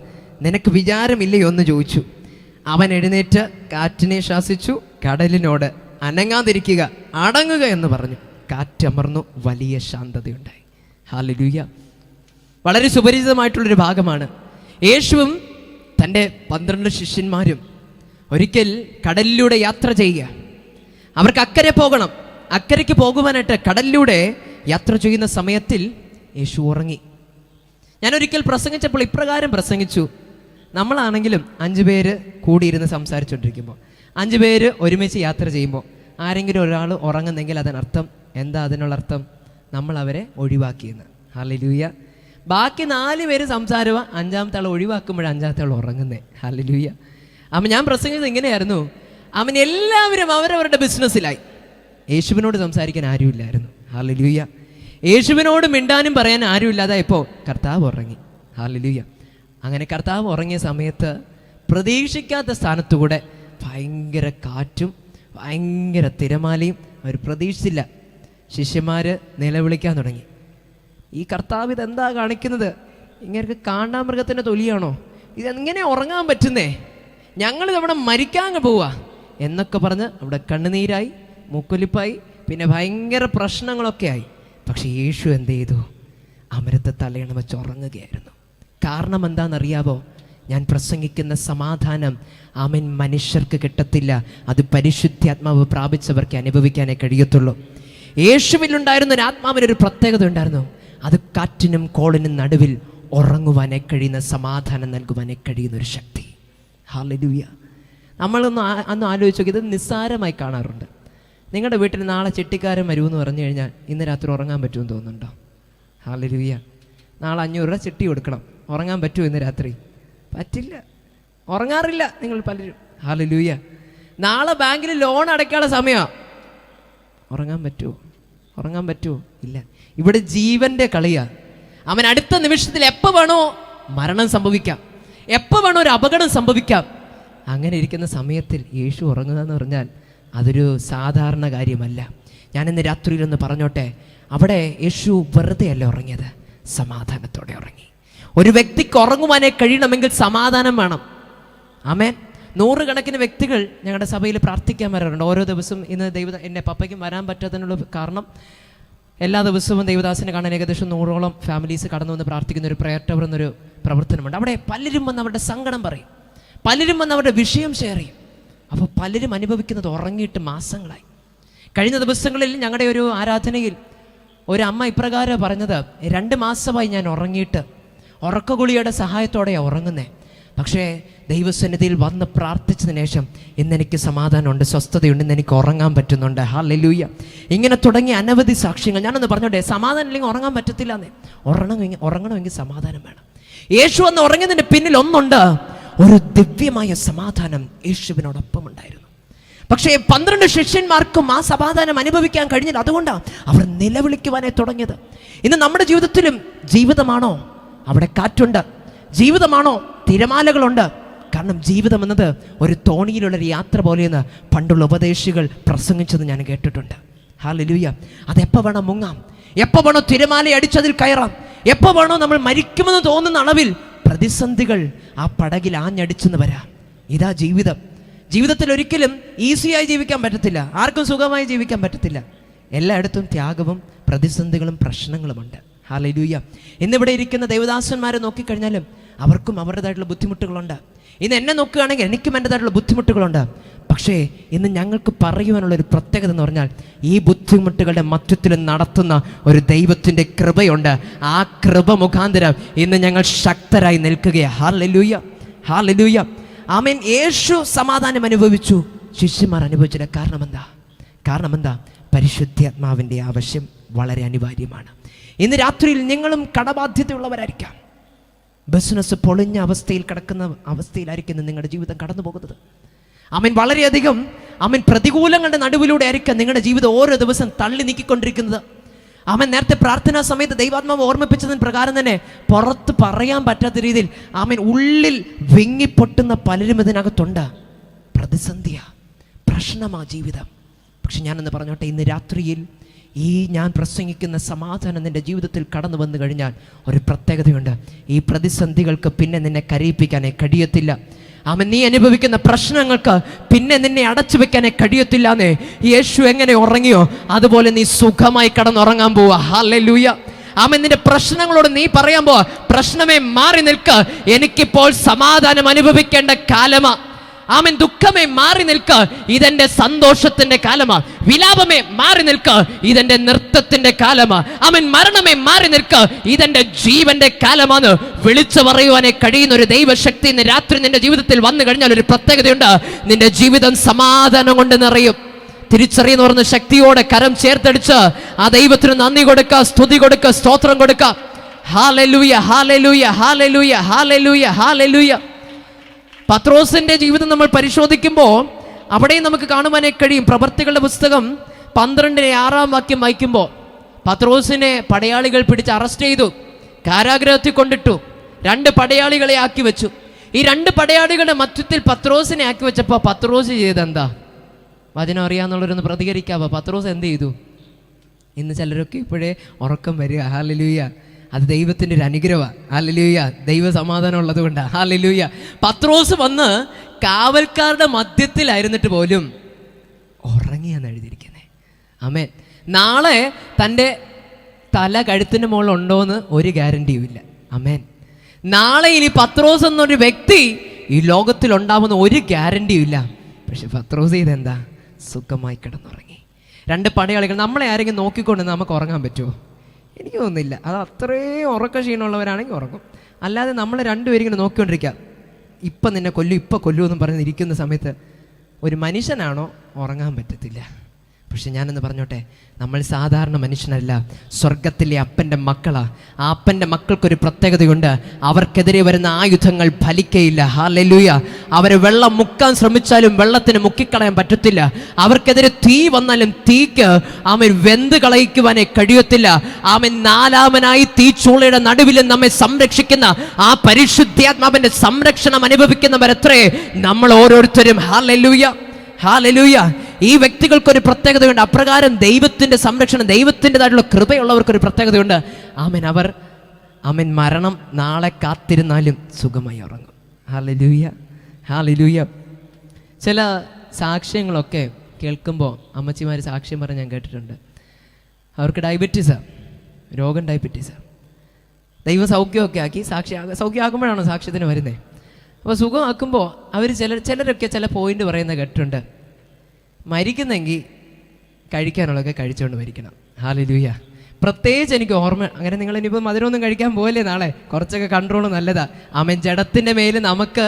നിനക്ക് വിചാരമില്ലയോ എന്ന് ചോദിച്ചു. അവൻ എഴുന്നേറ്റ് കാറ്റിനെ ശാസിച്ചു, കടലിനോട് അനങ്ങാതിരിക്കുക, അടങ്ങുക എന്ന് പറഞ്ഞു. കാറ്റമർന്നു, വലിയ ശാന്തതയുണ്ടായി. ഹല്ലേലൂയ. വളരെ സുപരിചിതമായിട്ടുള്ളൊരു ഭാഗമാണ്. യേശുവും തൻ്റെ 12 ശിഷ്യന്മാരും ഒരിക്കൽ കടലിലൂടെ യാത്ര ചെയ്യുക. അവർക്ക് അക്കരെ പോകണം. അക്കരയ്ക്ക് പോകുവാനായിട്ട് കടലിലൂടെ യാത്ര ചെയ്യുന്ന സമയത്തിൽ യേശു ഉറങ്ങി. ഞാനൊരിക്കൽ പ്രസംഗിച്ചപ്പോൾ ഇപ്രകാരം പ്രസംഗിച്ചു: നമ്മളാണെങ്കിലും 5 പേര് കൂടിയിരുന്ന് സംസാരിച്ചുകൊണ്ടിരിക്കുമ്പോൾ, 5 പേര് ഒരുമിച്ച് യാത്ര ചെയ്യുമ്പോൾ ആരെങ്കിലും ഒരാൾ ഉറങ്ങുന്നെങ്കിൽ അതിനർത്ഥം എന്താ? അതിനുള്ള അർത്ഥം നമ്മൾ അവരെ ഒഴിവാക്കിയെന്ന്. ഹല്ലേലൂയ. ബാക്കി 4 പേര് സംസാരമാണ്, 5-ാമത്തെ ആൾ ഒഴിവാക്കുമ്പോൾ 5-ാമത്തെ ആൾ ഉറങ്ങുന്നേ. ഹല്ലേലൂയ. അവൻ ഞാൻ പ്രസംഗിച്ചത് ഇങ്ങനെയായിരുന്നു: അവൻ എല്ലാവരും അവരവരുടെ ബിസിനസ്സിലായി. യേശുവിനോട് സംസാരിക്കാൻ ആരുമില്ലായിരുന്നു. ഹല്ലേലൂയ. യേശുവിനോട് മിണ്ടാനും പറയാൻ ആരുമില്ലാതെ ഇപ്പോൾ കർത്താവ് ഉറങ്ങി. ഹല്ലേലൂയ. അങ്ങനെ കർത്താവ് ഉറങ്ങിയ സമയത്ത് പ്രതീക്ഷിക്കാത്ത സ്ഥാനത്തുകൂടെ ഭയങ്കര കാറ്റും ഭയങ്കര തിരമാലയും അവർ പ്രതീക്ഷിച്ചില്ല. ശിഷ്യന്മാർ നിലവിളിക്കാൻ തുടങ്ങി, ഈ കർത്താവ് ഇതെന്താ കാണിക്കുന്നത്? ഇങ്ങനെ കാണ്ടാമൃഗത്തിൻ്റെ തൊലിയാണോ? ഇതെങ്ങനെ ഉറങ്ങാൻ പറ്റുന്നേ? ഞങ്ങളിതവിടെ മരിക്കാൻ പോവുക എന്നൊക്കെ പറഞ്ഞ് അവിടെ കണ്ണുനീരായി, മൂക്കൊലിപ്പായി, പിന്നെ ഭയങ്കര പ്രശ്നങ്ങളൊക്കെ ആയി. പക്ഷെ യേശു എന്ത് ചെയ്തു? അമരത്തെ തലയണ വെച്ച് ഉറങ്ങുകയായിരുന്നു. കാരണം എന്താണെന്നറിയാവോ? ഞാൻ പ്രസംഗിക്കുന്ന സമാധാനം ആമൻ മനുഷ്യർക്ക് കിട്ടത്തില്ല, അത് പരിശുദ്ധാത്മാവ് പ്രാപിച്ചവർക്ക് അനുഭവിക്കാനേ കഴിയത്തുള്ളൂ. യേശുവിലുണ്ടായിരുന്ന ആത്മാവിനൊരു പ്രത്യേകത ഉണ്ടായിരുന്നു. അത് കാറ്റിനും കോളിനും നടുവിൽ ഉറങ്ങുവാനേ കഴിയുന്ന, സമാധാനം നൽകുവാനേ കഴിയുന്ന ഒരു ശക്തി. ഹല്ലേലൂയ. നമ്മളൊന്ന് ആലോചിച്ച് നോക്കി, ഇത് നിസ്സാരമായി കാണാറുണ്ട്. നിങ്ങളുടെ വീട്ടിൽ നാളെ ചെട്ടിക്കാരൻ വരുമെന്ന് പറഞ്ഞു കഴിഞ്ഞാൽ ഇന്ന് രാത്രി ഉറങ്ങാൻ പറ്റുമെന്ന് തോന്നുന്നുണ്ടോ? ഹല്ലേലൂയ. നാളെ 500 രൂപ ചിട്ടി കൊടുക്കണം. ഉറങ്ങാൻ പറ്റുമോ ഇന്ന് രാത്രി? പറ്റില്ല, ഉറങ്ങാറില്ല നിങ്ങൾ പലരും. ഹല്ലേലൂയ. നാളെ ബാങ്കിൽ ലോൺ അടയ്ക്കാനുള്ള സമയമാണ്. ഉറങ്ങാൻ പറ്റുമോ? ഉറങ്ങാൻ പറ്റുമോ? ഇല്ല. ഇവിടെ ജീവൻ്റെ കളിയാണ്. അവൻ അടുത്ത നിമിഷത്തിൽ എപ്പോൾ വേണോ മരണം സംഭവിക്കാം, എപ്പോൾ വേണോ ഒരു അപകടം സംഭവിക്കാം. അങ്ങനെ ഇരിക്കുന്ന സമയത്തിൽ യേശു ഉറങ്ങുക എന്ന് പറഞ്ഞാൽ അതൊരു സാധാരണ കാര്യമല്ല. ഞാനിന്ന് രാത്രിയിലൊന്ന് പറഞ്ഞോട്ടെ, അവിടെ യേശു വെറുതെ അല്ല ഉറങ്ങിയത്, സമാധാനത്തോടെ ഉറങ്ങി. ഒരു വ്യക്തിക്ക് ഉറങ്ങുവാനേ കഴിയണമെങ്കിൽ സമാധാനം വേണം. ആമേൻ. 100 കണക്കിന് വ്യക്തികൾ ഞങ്ങളുടെ സഭയിൽ പ്രാർത്ഥിക്കാൻ വരാറുണ്ട് ഓരോ ദിവസം. ഇന്ന് എൻ്റെ പപ്പയ്ക്കും വരാൻ പറ്റാത്തതിനുള്ള കാരണം, എല്ലാ ദിവസവും ദൈവദാസിനെ കാണാൻ ഏകദേശം 100ഓളം ഫാമിലീസ് കടന്നു വന്ന് പ്രാർത്ഥിക്കുന്ന ഒരു പ്രയർ ടവർ എന്നൊരു പ്രവർത്തനമുണ്ട്. അവിടെ പലരും വന്ന് അവരുടെ സങ്കടം പറയും, പലരും വന്ന് അവരുടെ വിഷയം ഷെയർ ചെയ്യും. അപ്പോൾ പലരും അനുഭവിക്കുന്നത് ഉറങ്ങിയിട്ട് മാസങ്ങളായി. കഴിഞ്ഞ ദിവസങ്ങളിൽ ഞങ്ങളുടെ ഒരു ആരാധനയിൽ ഒരു അമ്മ ഇപ്രകാരം പറഞ്ഞത്, 2 മാസമായി ഞാൻ ഉറങ്ങിയിട്ട് ഉറക്കഗുളിയുടെ സഹായത്തോടെയാണ് ഉറങ്ങുന്നത്. പക്ഷേ ദൈവസന്നിധിയിൽ വന്ന് പ്രാർത്ഥിച്ചതിന് ശേഷം ഇന്നെനിക്ക് സമാധാനമുണ്ട്, സ്വസ്ഥതയുണ്ട്, ഇന്നെനിക്ക് ഉറങ്ങാൻ പറ്റുന്നുണ്ട്. ഹല്ലേലൂയ. ഇങ്ങനെ തുടങ്ങിയ അനവധി സാക്ഷ്യങ്ങൾ. ഞാനൊന്ന് പറഞ്ഞോട്ടെ, സമാധാനം ഇല്ലെങ്കിൽ ഉറങ്ങാൻ പറ്റത്തില്ല എന്നേ. ഉറങ്ങണമെങ്കിൽ സമാധാനം വേണം. യേശു അന്ന് ഉറങ്ങിയതിൻ്റെ പിന്നിൽ ഒന്നുണ്ട്, ഒരു ദിവ്യമായ സമാധാനം യേശുവിനോടൊപ്പം ഉണ്ടായിരുന്നു. പക്ഷേ 12 ശിഷ്യന്മാർക്കും ആ സമാധാനം അനുഭവിക്കാൻ കഴിഞ്ഞില്ല. അതുകൊണ്ടാണ് അവർ നിലവിളിക്കുവാനായി തുടങ്ങിയത്. ഇന്ന് നമ്മുടെ ജീവിതത്തിലും ജീവിതമാണോ അവിടെ കാറ്റുണ്ട്, ജീവിതമാണോ തിരമാലകളുണ്ട്. കാരണം ജീവിതം എന്നത് ഒരു തോണിയിലുള്ളൊരു യാത്ര പോലെയെന്ന് പണ്ടുള്ള ഉപദേശികൾ പ്രസംഗിച്ചത് ഞാൻ കേട്ടിട്ടുണ്ട്. ഹല്ലേലൂയ. അതെപ്പോൾ വേണം മുങ്ങാം, എപ്പോൾ വേണോ തിരമാല അടിച്ചതിൽ കയറാം, എപ്പോൾ വേണോ നമ്മൾ മരിക്കുമെന്ന് തോന്നുന്ന അളവിൽ പ്രതിസന്ധികൾ ആ പടകിൽ ആഞ്ഞടിച്ചെന്ന് വരാം. ഇതാ ജീവിതം. ജീവിതത്തിൽ ഒരിക്കലും ഈസിയായി ജീവിക്കാൻ പറ്റത്തില്ല, ആർക്കും സുഖമായി ജീവിക്കാൻ പറ്റത്തില്ല. എല്ലായിടത്തും ത്യാഗവും പ്രതിസന്ധികളും പ്രശ്നങ്ങളുമുണ്ട്. ഹല്ലേലൂയ. ഇന്നിവിടെ ഇരിക്കുന്ന ദൈവദാസന്മാരെ നോക്കിക്കഴിഞ്ഞാലും അവർക്കും അവരുടേതായിട്ടുള്ള ബുദ്ധിമുട്ടുകളുണ്ട്. ഇന്ന് എന്നെ നോക്കുകയാണെങ്കിൽ എനിക്കും എൻ്റെതായിട്ടുള്ള ബുദ്ധിമുട്ടുകളുണ്ട്. പക്ഷേ ഇന്ന് ഞങ്ങൾക്ക് പറയുവാനുള്ളൊരു പ്രത്യേകത എന്ന് പറഞ്ഞാൽ, ഈ ബുദ്ധിമുട്ടുകളുടെ മധ്യത്തിൽ നടത്തുന്ന ഒരു ദൈവത്തിൻ്റെ കൃപയുണ്ട്. ആ കൃപ മുഖാന്തരം ഇന്ന് ഞങ്ങൾ ശക്തരായി നിൽക്കുകയാണ്. ഹല്ലേലൂയ, ഹല്ലേലൂയ, ആമേൻ. യേശു സമാധാനം അനുഭവിച്ചു, ശിഷ്യന്മാർ അനുഭവിച്ചില്ല. കാരണം എന്താ? പരിശുദ്ധാത്മാവിൻ്റെ ആവശ്യം വളരെ അനിവാര്യമാണ്. ഇന്ന് രാത്രിയിൽ നിങ്ങളും കടബാധ്യതയുള്ളവരായിരിക്കാം. ബിസിനസ് പൊളിഞ്ഞ അവസ്ഥയിൽ കിടക്കുന്ന അവസ്ഥയിലായിരിക്കും നിങ്ങളുടെ ജീവിതം കടന്നു പോകുന്നത്. ആമേൻ. വളരെയധികം പ്രതികൂലങ്ങളുടെ നടുവിലൂടെ ആയിരിക്കാം നിങ്ങളുടെ ജീവിതം ഓരോ ദിവസം തള്ളി നീക്കിക്കൊണ്ടിരിക്കുന്നത്. ആമേൻ. നേരത്തെ പ്രാർത്ഥനാ സമയത്ത് ദൈവാത്മാവ് ഓർമ്മിപ്പിച്ചതിന് പ്രകാരം തന്നെ പുറത്ത് പറയാൻ പറ്റാത്ത രീതിയിൽ ആമേൻ ഉള്ളിൽ വിങ്ങിപ്പൊട്ടുന്ന പലരും ഇതിനകത്തുണ്ട്. പ്രതിസന്ധിയാ, പ്രശ്നമാ ജീവിതം. പക്ഷെ ഞാനെന്ന് പറഞ്ഞോട്ടെ, ഇന്ന് രാത്രിയിൽ ഈ ഞാൻ പ്രസംഗിക്കുന്ന സമാധാനം നിൻ്റെ ജീവിതത്തിൽ കടന്നു വന്നു കഴിഞ്ഞാൽ ഒരു പ്രത്യേകതയുണ്ട്. ഈ പ്രതിസന്ധികൾക്ക് പിന്നെ നിന്നെ കരയിപ്പിക്കാനേ കഴിയത്തില്ല. ആമേൻ. നീ അനുഭവിക്കുന്ന പ്രശ്നങ്ങൾക്ക് പിന്നെ നിന്നെ അടച്ചു വെക്കാനേ കഴിയത്തില്ലാന്നേ. യേശു എങ്ങനെ ഉറങ്ങിയോ അതുപോലെ നീ സുഖമായി കടന്നുറങ്ങാൻ പോവാ. ഹല്ലേലൂയ. ആമേൻ. നിന്റെ പ്രശ്നങ്ങളോട് നീ പറയാൻ പോവാ, പ്രശ്നമേ മാറി നിൽക്ക്, എനിക്കിപ്പോൾ സമാധാനം അനുഭവിക്കേണ്ട കാലമാ. ആമേൻ. ദുഃഖമേ മാറി നിൽക്ക്, ഇതെന്റെ സന്തോഷത്തിന്റെ കാലമാ. വിലാപമേ മാറി നിൽക്ക്, ഇതെന്റെ നൃത്തത്തിന്റെ കാലമാ. ആമേൻ. മരണമേ മാറി നിൽക്ക്, ഇതെന്റെ ജീവന്റെ കാലമാണ്. വിളിച്ചു പറയുവാനേ കഴിയുന്ന ഒരു ദൈവശക്തി ഇന്ന് രാത്രി നിന്റെ ജീവിതത്തിൽ വന്നു കഴിഞ്ഞാൽ ഒരു പ്രത്യേകതയുണ്ട്, നിന്റെ ജീവിതം സമാധാനം കൊണ്ട് നിറയും. തിരിച്ചറിയുന്ന പറഞ്ഞ ശക്തിയോടെ കരം ചേർത്തടിച്ച് ആ ദൈവത്തിന് നന്ദി കൊടുക്കുക, സ്തുതി കൊടുക്കുക, സ്തോത്രം കൊടുക്കുക. Hallelujah, hallelujah, hallelujah, hallelujah, hallelujah. പത്രോസിന്റെ ജീവിതം നമ്മൾ പരിശോധിക്കുമ്പോൾ അവിടെയും നമുക്ക് കാണുവാനേ കഴിയും. പ്രവർത്തികളുടെ പുസ്തകം 12:6 വായിക്കുമ്പോൾ പത്രോസിനെ പടയാളികൾ പിടിച്ച് അറസ്റ്റ് ചെയ്തു, കാരാഗ്രഹത്തിൽ കൊണ്ടിട്ടു, 2 പടയാളികളെ ആക്കി വെച്ചു. ഈ 2 പടയാളികളുടെ മധ്യത്തിൽ പത്രോസിനെ ആക്കി വെച്ചപ്പോൾ പത്രോസ് ചെയ്തെന്താ? വചനം അറിയാന്നുള്ളവരൊന്ന് പ്രതികരിക്കാവോ? പത്രോസ് എന്ത് ചെയ്തു? ഇന്ന് ചിലരൊക്കെ ഇപ്പോഴേ ഉറക്കം വരിക. ഹല്ലേലൂയ. അത് ദൈവത്തിൻ്റെ ഒരു അനുഗ്രഹമാണ്. ഹല്ലേലൂയ. ദൈവ സമാധാനം ഉള്ളത് കൊണ്ടാണ്. ഹല്ലേലൂയ. പത്രോസ് വന്ന് കാവൽക്കാരുടെ മധ്യത്തിലായിരുന്നിട്ട് പോലും ഉറങ്ങിയാന്ന് എഴുതിയിരിക്കുന്നത്. ആമേൻ. നാളെ തൻ്റെ തല കഴുത്തിൻ്റെ മുകളിൽ ഉണ്ടോയെന്ന് ഒരു ഗ്യാരണ്ടിയും ഇല്ല. ആമേൻ. നാളെ ഇനി പത്രോസ് എന്നൊരു വ്യക്തി ഈ ലോകത്തിൽ ഉണ്ടാവുന്ന ഒരു ഗ്യാരണ്ടിയും ഇല്ല. പക്ഷെ പത്രോസ് ഇതെന്താ? സുഖമായി കിടന്നുറങ്ങി. 2 പടയാളികൾ. നമ്മളെ ആരെങ്കിലും നോക്കിക്കൊണ്ട് നമുക്ക് ഉറങ്ങാൻ പറ്റുമോ? എനിക്ക് തോന്നുന്നില്ല. അത് അത്രയും ഉറക്ക ക്ഷീണമുള്ളവരാണെങ്കിൽ ഉറങ്ങും. അല്ലാതെ നമ്മൾ 2 പേരും ഇങ്ങനെ നോക്കിക്കൊണ്ടിരിക്കുക, ഇപ്പം നിന്നെ കൊല്ലു, ഇപ്പം കൊല്ലു എന്നും പറഞ്ഞിരിക്കുന്ന സമയത്ത് ഒരു മനുഷ്യനാണോ? ഉറങ്ങാൻ പറ്റത്തില്ല. പക്ഷെ ഞാനെന്ന് പറഞ്ഞോട്ടെ, നമ്മൾ സാധാരണ മനുഷ്യനല്ല, സ്വർഗത്തിലെ അപ്പൻ്റെ മക്കളാ. ആ അപ്പൻ്റെ മക്കൾക്കൊരു പ്രത്യേകതയുണ്ട്, അവർക്കെതിരെ വരുന്ന ആയുധങ്ങൾ ഫലിക്കയില്ല. ഹല്ലേലൂയ. അവരെ വെള്ളം മുക്കാൻ ശ്രമിച്ചാലും വെള്ളത്തിന് മുക്കിക്കളയാൻ പറ്റത്തില്ല. അവർക്കെതിരെ തീ വന്നാലും തീക്ക് ആമൻ വെന്ത് കളയിക്കുവാനേ കഴിയത്തില്ല. ആമൻ 4-ാമനായി തീച്ചൂളയുടെ നടുവിലും നമ്മെ സംരക്ഷിക്കുന്ന ആ പരിശുദ്ധാത്മാവിന്റെ സംരക്ഷണം അനുഭവിക്കുന്നവരത്രേ നമ്മൾ ഓരോരുത്തരും. Hallelujah, hallelujah. ഈ വ്യക്തികൾക്കൊരു പ്രത്യേകതയുണ്ട്. അപ്രകാരം ദൈവത്തിൻ്റെ സംരക്ഷണം, ദൈവത്തിൻ്റെതായിട്ടുള്ള കൃപയുള്ളവർക്കൊരു പ്രത്യേകതയുണ്ട്. ആമേൻ. അവർ ആമേൻ മരണം നാളെ കാത്തിരുന്നാലും സുഖമായി ഉറങ്ങും. Hallelujah, hallelujah. ചില സാക്ഷ്യങ്ങളൊക്കെ കേൾക്കുമ്പോൾ അമ്മച്ചിമാർ സാക്ഷ്യം പറഞ്ഞ് ഞാൻ കേട്ടിട്ടുണ്ട്. അവർക്ക് ഡയബറ്റീസാണ്, രോഗം ഡയബറ്റീസാണ്. ദൈവം സൗഖ്യമൊക്കെ ആക്കി സൗഖ്യമാക്കുമ്പോഴാണ് സാക്ഷ്യത്തിന് വരുന്നത്. അപ്പോൾ സുഖമാക്കുമ്പോൾ അവർ ചിലരൊക്കെ ചില പോയിന്റ് പറയുന്നത് കേട്ടിട്ടുണ്ട്. മരിക്കുന്നെങ്കിൽ കഴിക്കാനുള്ളതൊക്കെ കഴിച്ചുകൊണ്ട് മരിക്കണം. ഹല്ലേലൂയ. പ്രത്യേകിച്ച് എനിക്ക് ഓർമ്മ, അങ്ങനെ നിങ്ങൾ ഇനിയിപ്പോൾ മധുരമൊന്നും കഴിക്കാൻ പോകല്ലേ നാളെ, കുറച്ചൊക്കെ കൺട്രോൾ നല്ലതാ. ആമേൻ. ജഡത്തിൻ്റെ മേൽ നമുക്ക്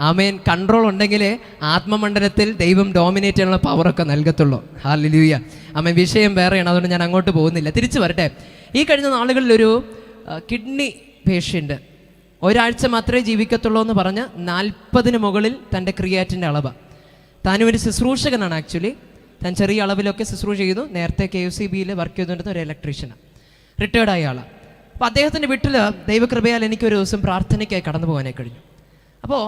ആമേൻ കൺട്രോൾ ഉണ്ടെങ്കിലേ ആത്മമണ്ഡലത്തിൽ ദൈവം ഡോമിനേറ്റ് ചെയ്യാനുള്ള പവറൊക്കെ നൽകത്തുള്ളൂ. ഹല്ലേലൂയ. ആമേൻ. വിഷയം വേറെയാണ്, അതുകൊണ്ട് ഞാൻ അങ്ങോട്ട് പോകുന്നില്ല. തിരിച്ചു വരട്ടെ. ഈ കഴിഞ്ഞ നാളുകളിലൊരു കിഡ്നി പേഷ്യൻ്റ് ഒരാഴ്ച മാത്രമേ ജീവിക്കത്തുള്ളൂ എന്ന് പറഞ്ഞ് 40 മുകളിൽ തൻ്റെ ക്രിയാറ്റിൻ്റെ അളവ്. താനും ഒരു ശുശ്രൂഷകനാണ്. ആക്ച്വലി താൻ ചെറിയ അളവിലൊക്കെ ശുശ്രൂഷ ചെയ്തു. നേരത്തെ KFCBയിൽ വർക്ക് ചെയ്തുകൊണ്ടിരുന്ന ഒരു ഇലക്ട്രീഷ്യനാണ്, റിട്ടയർഡായ ആളാണ്. അപ്പോൾ അദ്ദേഹത്തിൻ്റെ വീട്ടിൽ ദൈവകൃപയാൽ എനിക്കൊരു ദിവസം പ്രാർത്ഥനയ്ക്കായി കടന്നു പോകാനായി കഴിഞ്ഞു. അപ്പോൾ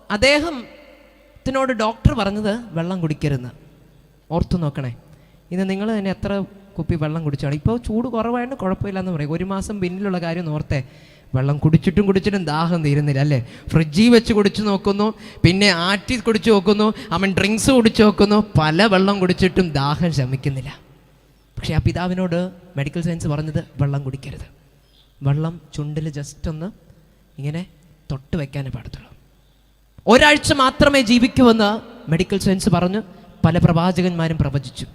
അദ്ദേഹത്തിനോട് ഡോക്ടർ പറഞ്ഞത് വെള്ളം കുടിക്കരുതെന്ന്. ഓർത്തു നോക്കണേ, ഇന്ന് നിങ്ങൾ തന്നെ എത്ര കുപ്പി വെള്ളം കുടിച്ചാണ്. ഇപ്പോൾ ചൂട് കുറവായതുകൊണ്ട് കുഴപ്പമില്ലെന്ന് പറയും. 1 മാസം പിന്നിലുള്ള കാര്യം ഓർത്തേ, വെള്ളം കുടിച്ചിട്ടും ദാഹം തീരുന്നില്ല അല്ലേ. ഫ്രിഡ്ജിൽ വെച്ച് കുടിച്ചു നോക്കുന്നു, പിന്നെ ആറ്റി കുടിച്ചു നോക്കുന്നു, അവൻ ഡ്രിങ്ക്സ് കുടിച്ചു നോക്കുന്നു, പല വെള്ളം കുടിച്ചിട്ടും ദാഹം ശമിക്കുന്നില്ല. പക്ഷേ ആ പിതാവിനോട് മെഡിക്കൽ സയൻസ് പറഞ്ഞത് വെള്ളം കുടിക്കരുത്. വെള്ളം ചുണ്ടിൽ ജസ്റ്റ് ഒന്ന് ഇങ്ങനെ തൊട്ട് വയ്ക്കാനേ പാടത്തുള്ളൂ. ഒരാഴ്ച മാത്രമേ ജീവിക്കുമെന്ന് മെഡിക്കൽ സയൻസ് പറഞ്ഞു. പല പ്രവാചകന്മാരും പ്രവചിച്ചു.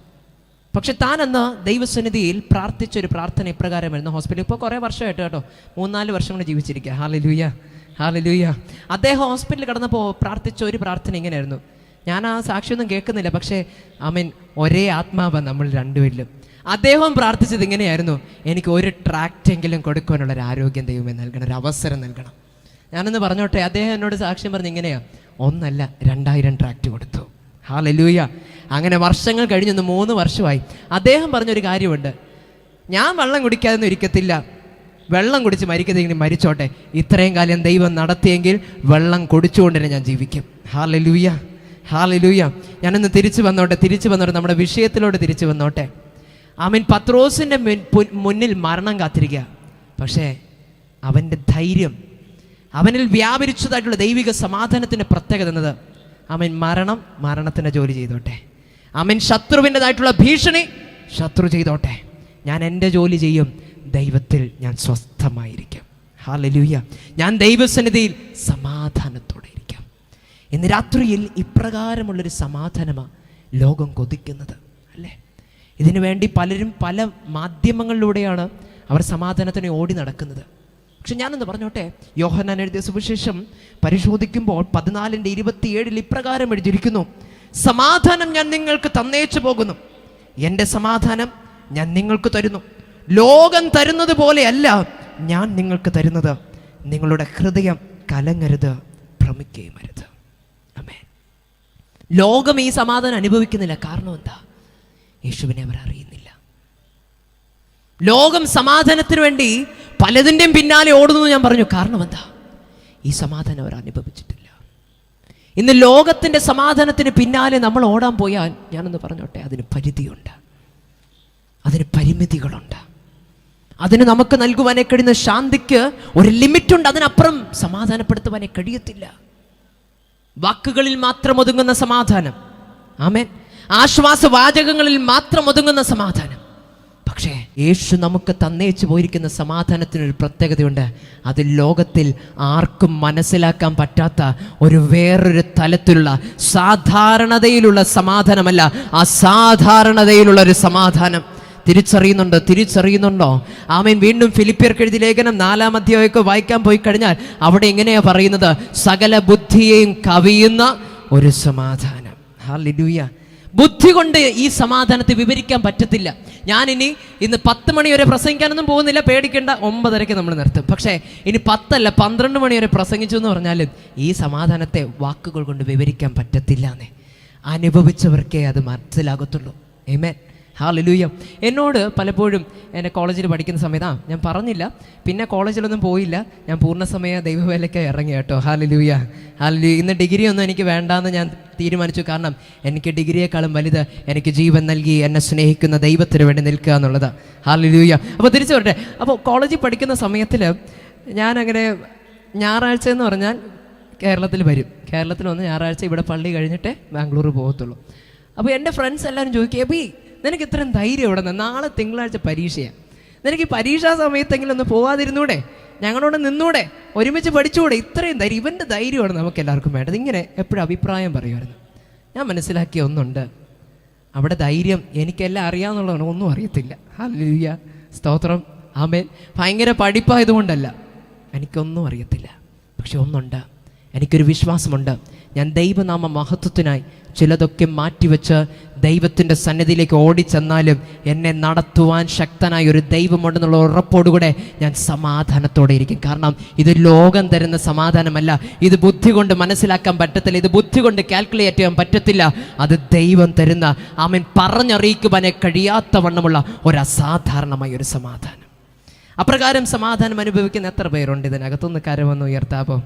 പക്ഷെ താനെന്ന് ദൈവസന്നിധിയിൽ പ്രാർത്ഥിച്ചൊരു പ്രാർത്ഥന ഇപ്രകാരമായിരുന്നു. ഹോസ്പിറ്റലിൽ ഇപ്പോൾ കുറേ വർഷമായിട്ട് കേട്ടോ, 3-4 വർഷം കൊണ്ട് ജീവിച്ചിരിക്കുക. Hallelujah, hallelujah. അദ്ദേഹം ഹോസ്പിറ്റലിൽ കിടന്നപ്പോൾ പ്രാർത്ഥിച്ച ഒരു പ്രാർത്ഥന ഇങ്ങനെയായിരുന്നു. ഞാൻ ആ സാക്ഷിയൊന്നും കേൾക്കുന്നില്ല, പക്ഷേ ആമേൻ, ഒരേ ആത്മാവ് നമ്മൾ രണ്ടുപേരിലും. അദ്ദേഹം പ്രാർത്ഥിച്ചത് ഇങ്ങനെയായിരുന്നു: എനിക്ക് ഒരു ട്രാക്റ്റെങ്കിലും കൊടുക്കാനുള്ളൊരു ആരോഗ്യം ദൈവമേ നൽകണം, ഒരു അവസരം നൽകണം. ഞാനൊന്ന് പറഞ്ഞോട്ടെ, അദ്ദേഹം എന്നോട് സാക്ഷ്യം പറഞ്ഞ് ഇങ്ങനെയാണ്: 1 അല്ല 2000 ട്രാക്റ്റ് കൊടുത്തു. ഹല്ലേലൂയ. അങ്ങനെ വർഷങ്ങൾ കഴിഞ്ഞൊന്ന് 3 വർഷമായി. അദ്ദേഹം പറഞ്ഞൊരു കാര്യമുണ്ട്: ഞാൻ വെള്ളം കുടിക്കാതൊന്നും ഇരിക്കത്തില്ല, വെള്ളം കുടിച്ച് മരിക്കുന്നതെങ്കിലും മരിച്ചോട്ടെ, ഇത്രയും കാലം ദൈവം നടത്തിയെങ്കിൽ വെള്ളം കുടിച്ചുകൊണ്ട് തന്നെ ഞാൻ ജീവിക്കും. Hallelujah, hallelujah. ഞാനൊന്ന് തിരിച്ചു വന്നോട്ടെ നമ്മുടെ വിഷയത്തിലോട്ട് തിരിച്ചു വന്നോട്ടെ. ആമേൻ. പത്രോസിൻ്റെ മുന്നിൽ മരണം കാത്തിരിക്കുക. പക്ഷേ അവൻ്റെ ധൈര്യം, അവനിൽ വ്യാപരിച്ചതായിട്ടുള്ള ദൈവിക സമാധാനത്തിൻ്റെ പ്രത്യേകത എന്നത്, ആമേൻ, മരണത്തിൻ്റെ ജോലി ചെയ്തോട്ടെ. ആമേൻ. ശത്രുവിൻ്റെതായിട്ടുള്ള ഭീഷണി ശത്രു ചെയ്തോട്ടെ, ഞാൻ എൻ്റെ ജോലി ചെയ്യും, ദൈവത്തിൽ ഞാൻ സ്വസ്ഥമായിരിക്കും. ഹല്ലേലൂയ. ഞാൻ ദൈവസന്നിധിയിൽ സമാധാനത്തോടെ ഇരിക്കാം. ഇന്ന് രാത്രിയിൽ ഇപ്രകാരമുള്ളൊരു സമാധാനമാണ് ലോകം കൊതിക്കുന്നത് അല്ലേ. ഇതിനു വേണ്ടി പലരും പല മാധ്യമങ്ങളിലൂടെയാണ് അവർ സമാധാനത്തിന് ഓടി നടക്കുന്നത്. പക്ഷെ ഞാനെന്ന് പറഞ്ഞോട്ടെ, യോഹന്നാൻ എഴുതിയ സുവിശേഷം പരിശോധിക്കുമ്പോൾ 14:27 ഇപ്രകാരം എഴുതിയിരിക്കുന്നു: സമാധാനം ഞാൻ നിങ്ങൾക്ക് തന്നേച്ചു പോകുന്നു, എൻ്റെ സമാധാനം ഞാൻ നിങ്ങൾക്ക് തരുന്നു. ലോകം തരുന്നത് പോലെയല്ല ഞാൻ നിങ്ങൾക്ക് തരുന്നത്. നിങ്ങളുടെ ഹൃദയം കലങ്ങരുത്, ഭ്രമിക്കുകയും അരുത്. ആമേൻ. ലോകം ഈ സമാധാനം അനുഭവിക്കുന്നില്ല. കാരണം എന്താ? യേശുവിനെ അവർ അറിയുന്നില്ല. ലോകം സമാധാനത്തിന് വേണ്ടി പലതിൻ്റെയും പിന്നാലെ ഓടുന്നു. ഞാൻ പറഞ്ഞു, കാരണം എന്താ? ഈ സമാധാനം അവർ അനുഭവിച്ചിട്ടില്ല. ഇന്ന് ലോകത്തിൻ്റെ സമാധാനത്തിന് പിന്നാലെ നമ്മൾ ഓടാൻ പോയാൽ, ഞാനൊന്ന് പറഞ്ഞോട്ടെ, അതിന് പരിധിയുണ്ട്, അതിന് പരിമിതികളുണ്ട്. അതിന് നമുക്ക് നൽകുവാനേ കഴിയുന്ന ശാന്തിക്ക് ഒരു ലിമിറ്റുണ്ട്. അതിനപ്പുറം സമാധാനപ്പെടുത്തുവാനേ കഴിയത്തില്ല. വാക്കുകളിൽ മാത്രം ഒതുങ്ങുന്ന സമാധാനം, ആമേൻ, ആശ്വാസവാചകങ്ങളിൽ മാത്രം ഒതുങ്ങുന്ന സമാധാനം. പക്ഷേ യേശു നമുക്ക് തന്നേച്ചു പോയിരിക്കുന്ന സമാധാനത്തിനൊരു പ്രത്യേകതയുണ്ട്. അത് ലോകത്തിൽ ആർക്കും മനസ്സിലാക്കാൻ പറ്റാത്ത ഒരു വേറൊരു തലത്തിലുള്ള സാധാരണതയിലുള്ള സമാധാനമല്ല, അസാധാരണതയിലുള്ള ഒരു സമാധാനം. തിരിച്ചറിയുന്നുണ്ടോ? ആമേൻ. വീണ്ടും ഫിലിപ്പിയർക്ക് എഴുതിയ ലേഖനം 4-ാം അധ്യായമൊക്കെ വായിക്കാൻ പോയി കഴിഞ്ഞാൽ അവിടെ ഇങ്ങനെയാ പറയുന്നത്: സകല ബുദ്ധിയെയും കവിയുന്ന ഒരു സമാധാനം. ഹല്ലേലൂയ. ബുദ്ധി കൊണ്ട് ഈ സമാധാനത്തെ വിവരിക്കാൻ പറ്റത്തില്ല. ഇന്ന് 10 മണി വരെ പ്രസംഗിക്കാനൊന്നും പോകുന്നില്ല, പേടിക്കേണ്ട. 9:30 നമ്മൾ നിർത്തും. പക്ഷേ ഇനി 10 അല്ല 12 മണി വരെ പ്രസംഗിച്ചു എന്ന് പറഞ്ഞാലും ഈ സമാധാനത്തെ വാക്കുകൾ കൊണ്ട് വിവരിക്കാൻ പറ്റത്തില്ല എന്നേ. അനുഭവിച്ചവർക്കേ അത് മനസ്സിലാകത്തുള്ളൂ. ആമേൻ. ഹല്ലേലൂയ. എന്നോട് പലപ്പോഴും എൻ്റെ കോളേജിൽ പഠിക്കുന്ന സമയത്ത് ഞാൻ പറഞ്ഞില്ല, പിന്നെ കോളേജിലൊന്നും പോയില്ല, ഞാൻ പൂർണ്ണസമയ ദൈവവേലയ്ക്ക് ഇറങ്ങി കേട്ടോ. Hallelujah, hallelujah. ഇന്ന് ഡിഗ്രി ഒന്നും എനിക്ക് വേണ്ടാന്ന് ഞാൻ തീരുമാനിച്ചു. കാരണം എനിക്ക് ഡിഗ്രിയേക്കാളും വലുത് എനിക്ക് ജീവൻ നൽകി എന്നെ സ്നേഹിക്കുന്ന ദൈവത്തിന് വേണ്ടി നിൽക്കുക എന്നുള്ളത്. ഹല്ലേലൂയ. അപ്പോൾ തിരിച്ചു വരട്ടെ. അപ്പോൾ കോളേജിൽ പഠിക്കുന്ന സമയത്തിൽ ഞാനങ്ങനെ ഞായറാഴ്ച എന്ന് പറഞ്ഞാൽ കേരളത്തിൽ വരും. കേരളത്തിൽ വന്ന് ഞായറാഴ്ച ഇവിടെ പള്ളി കഴിഞ്ഞിട്ടേ ബാംഗ്ലൂർ പോകത്തുള്ളൂ. അപ്പോൾ എൻ്റെ ഫ്രണ്ട്സ് എല്ലാവരും ചോദിക്കും: എബി, നിനക്ക് ഇത്രയും ധൈര്യം എവിടെ നിന്ന്? നാളെ തിങ്കളാഴ്ച പരീക്ഷയാണ്, നിനക്ക് ഈ പരീക്ഷാ സമയത്തെങ്കിലും ഒന്ന് പോകാതിരുന്നൂടെ? ഞങ്ങളോട് നിന്നൂടെ? ഒരുമിച്ച് പഠിച്ചുകൂടെ? ഇത്രയും ധൈര്യം, ഇവൻ്റെ ധൈര്യമാണ് നമുക്ക് എല്ലാവർക്കും വേണ്ടത്. ഇങ്ങനെ എപ്പോഴും അഭിപ്രായം പറയുമായിരുന്നു. ഞാൻ മനസ്സിലാക്കിയ ഒന്നുണ്ട്, അവിടെ ധൈര്യം, എനിക്കെല്ലാം അറിയാമെന്നുള്ളതാണ്, ഒന്നും അറിയത്തില്ല. ഹല്ലേലൂയ, സ്തോത്രം, ആമേൻ. ഭയങ്കര പഠിപ്പായതുകൊണ്ടല്ല, എനിക്കൊന്നും അറിയത്തില്ല. പക്ഷെ ഒന്നുണ്ട്, എനിക്കൊരു വിശ്വാസമുണ്ട്. ഞാൻ ദൈവനാമ മഹത്വത്തിനായി ചിലതൊക്കെ മാറ്റിവെച്ച് ദൈവത്തിൻ്റെ സന്നിധിയിലേക്ക് ഓടിച്ചെന്നാലും എന്നെ നടത്തുവാൻ ശക്തനായ ഒരു ദൈവമുണ്ടെന്നുള്ള ഉറപ്പോടുകൂടെ ഞാൻ സമാധാനത്തോടെ ഇരിക്കും. കാരണം ഇത് ലോകം തരുന്ന സമാധാനമല്ല, ഇത് ബുദ്ധി കൊണ്ട് മനസ്സിലാക്കാൻ പറ്റത്തില്ല, ഇത് ബുദ്ധി കൊണ്ട് കാൽക്കുലേറ്റ് ചെയ്യാൻ പറ്റത്തില്ല. അത് ദൈവം തരുന്ന, ആമേൻ, പറഞ്ഞറിയിക്കുവാനേ കഴിയാത്ത വണ്ണമുള്ള ഒരു അസാധാരണമായ ഒരു സമാധാനം. അപ്രകാരം സമാധാനം അനുഭവിക്കുന്ന എത്ര പേരുണ്ട്? ഇതിനകത്തൊന്ന് കരവൊന്ന് ഉയർത്താമോ?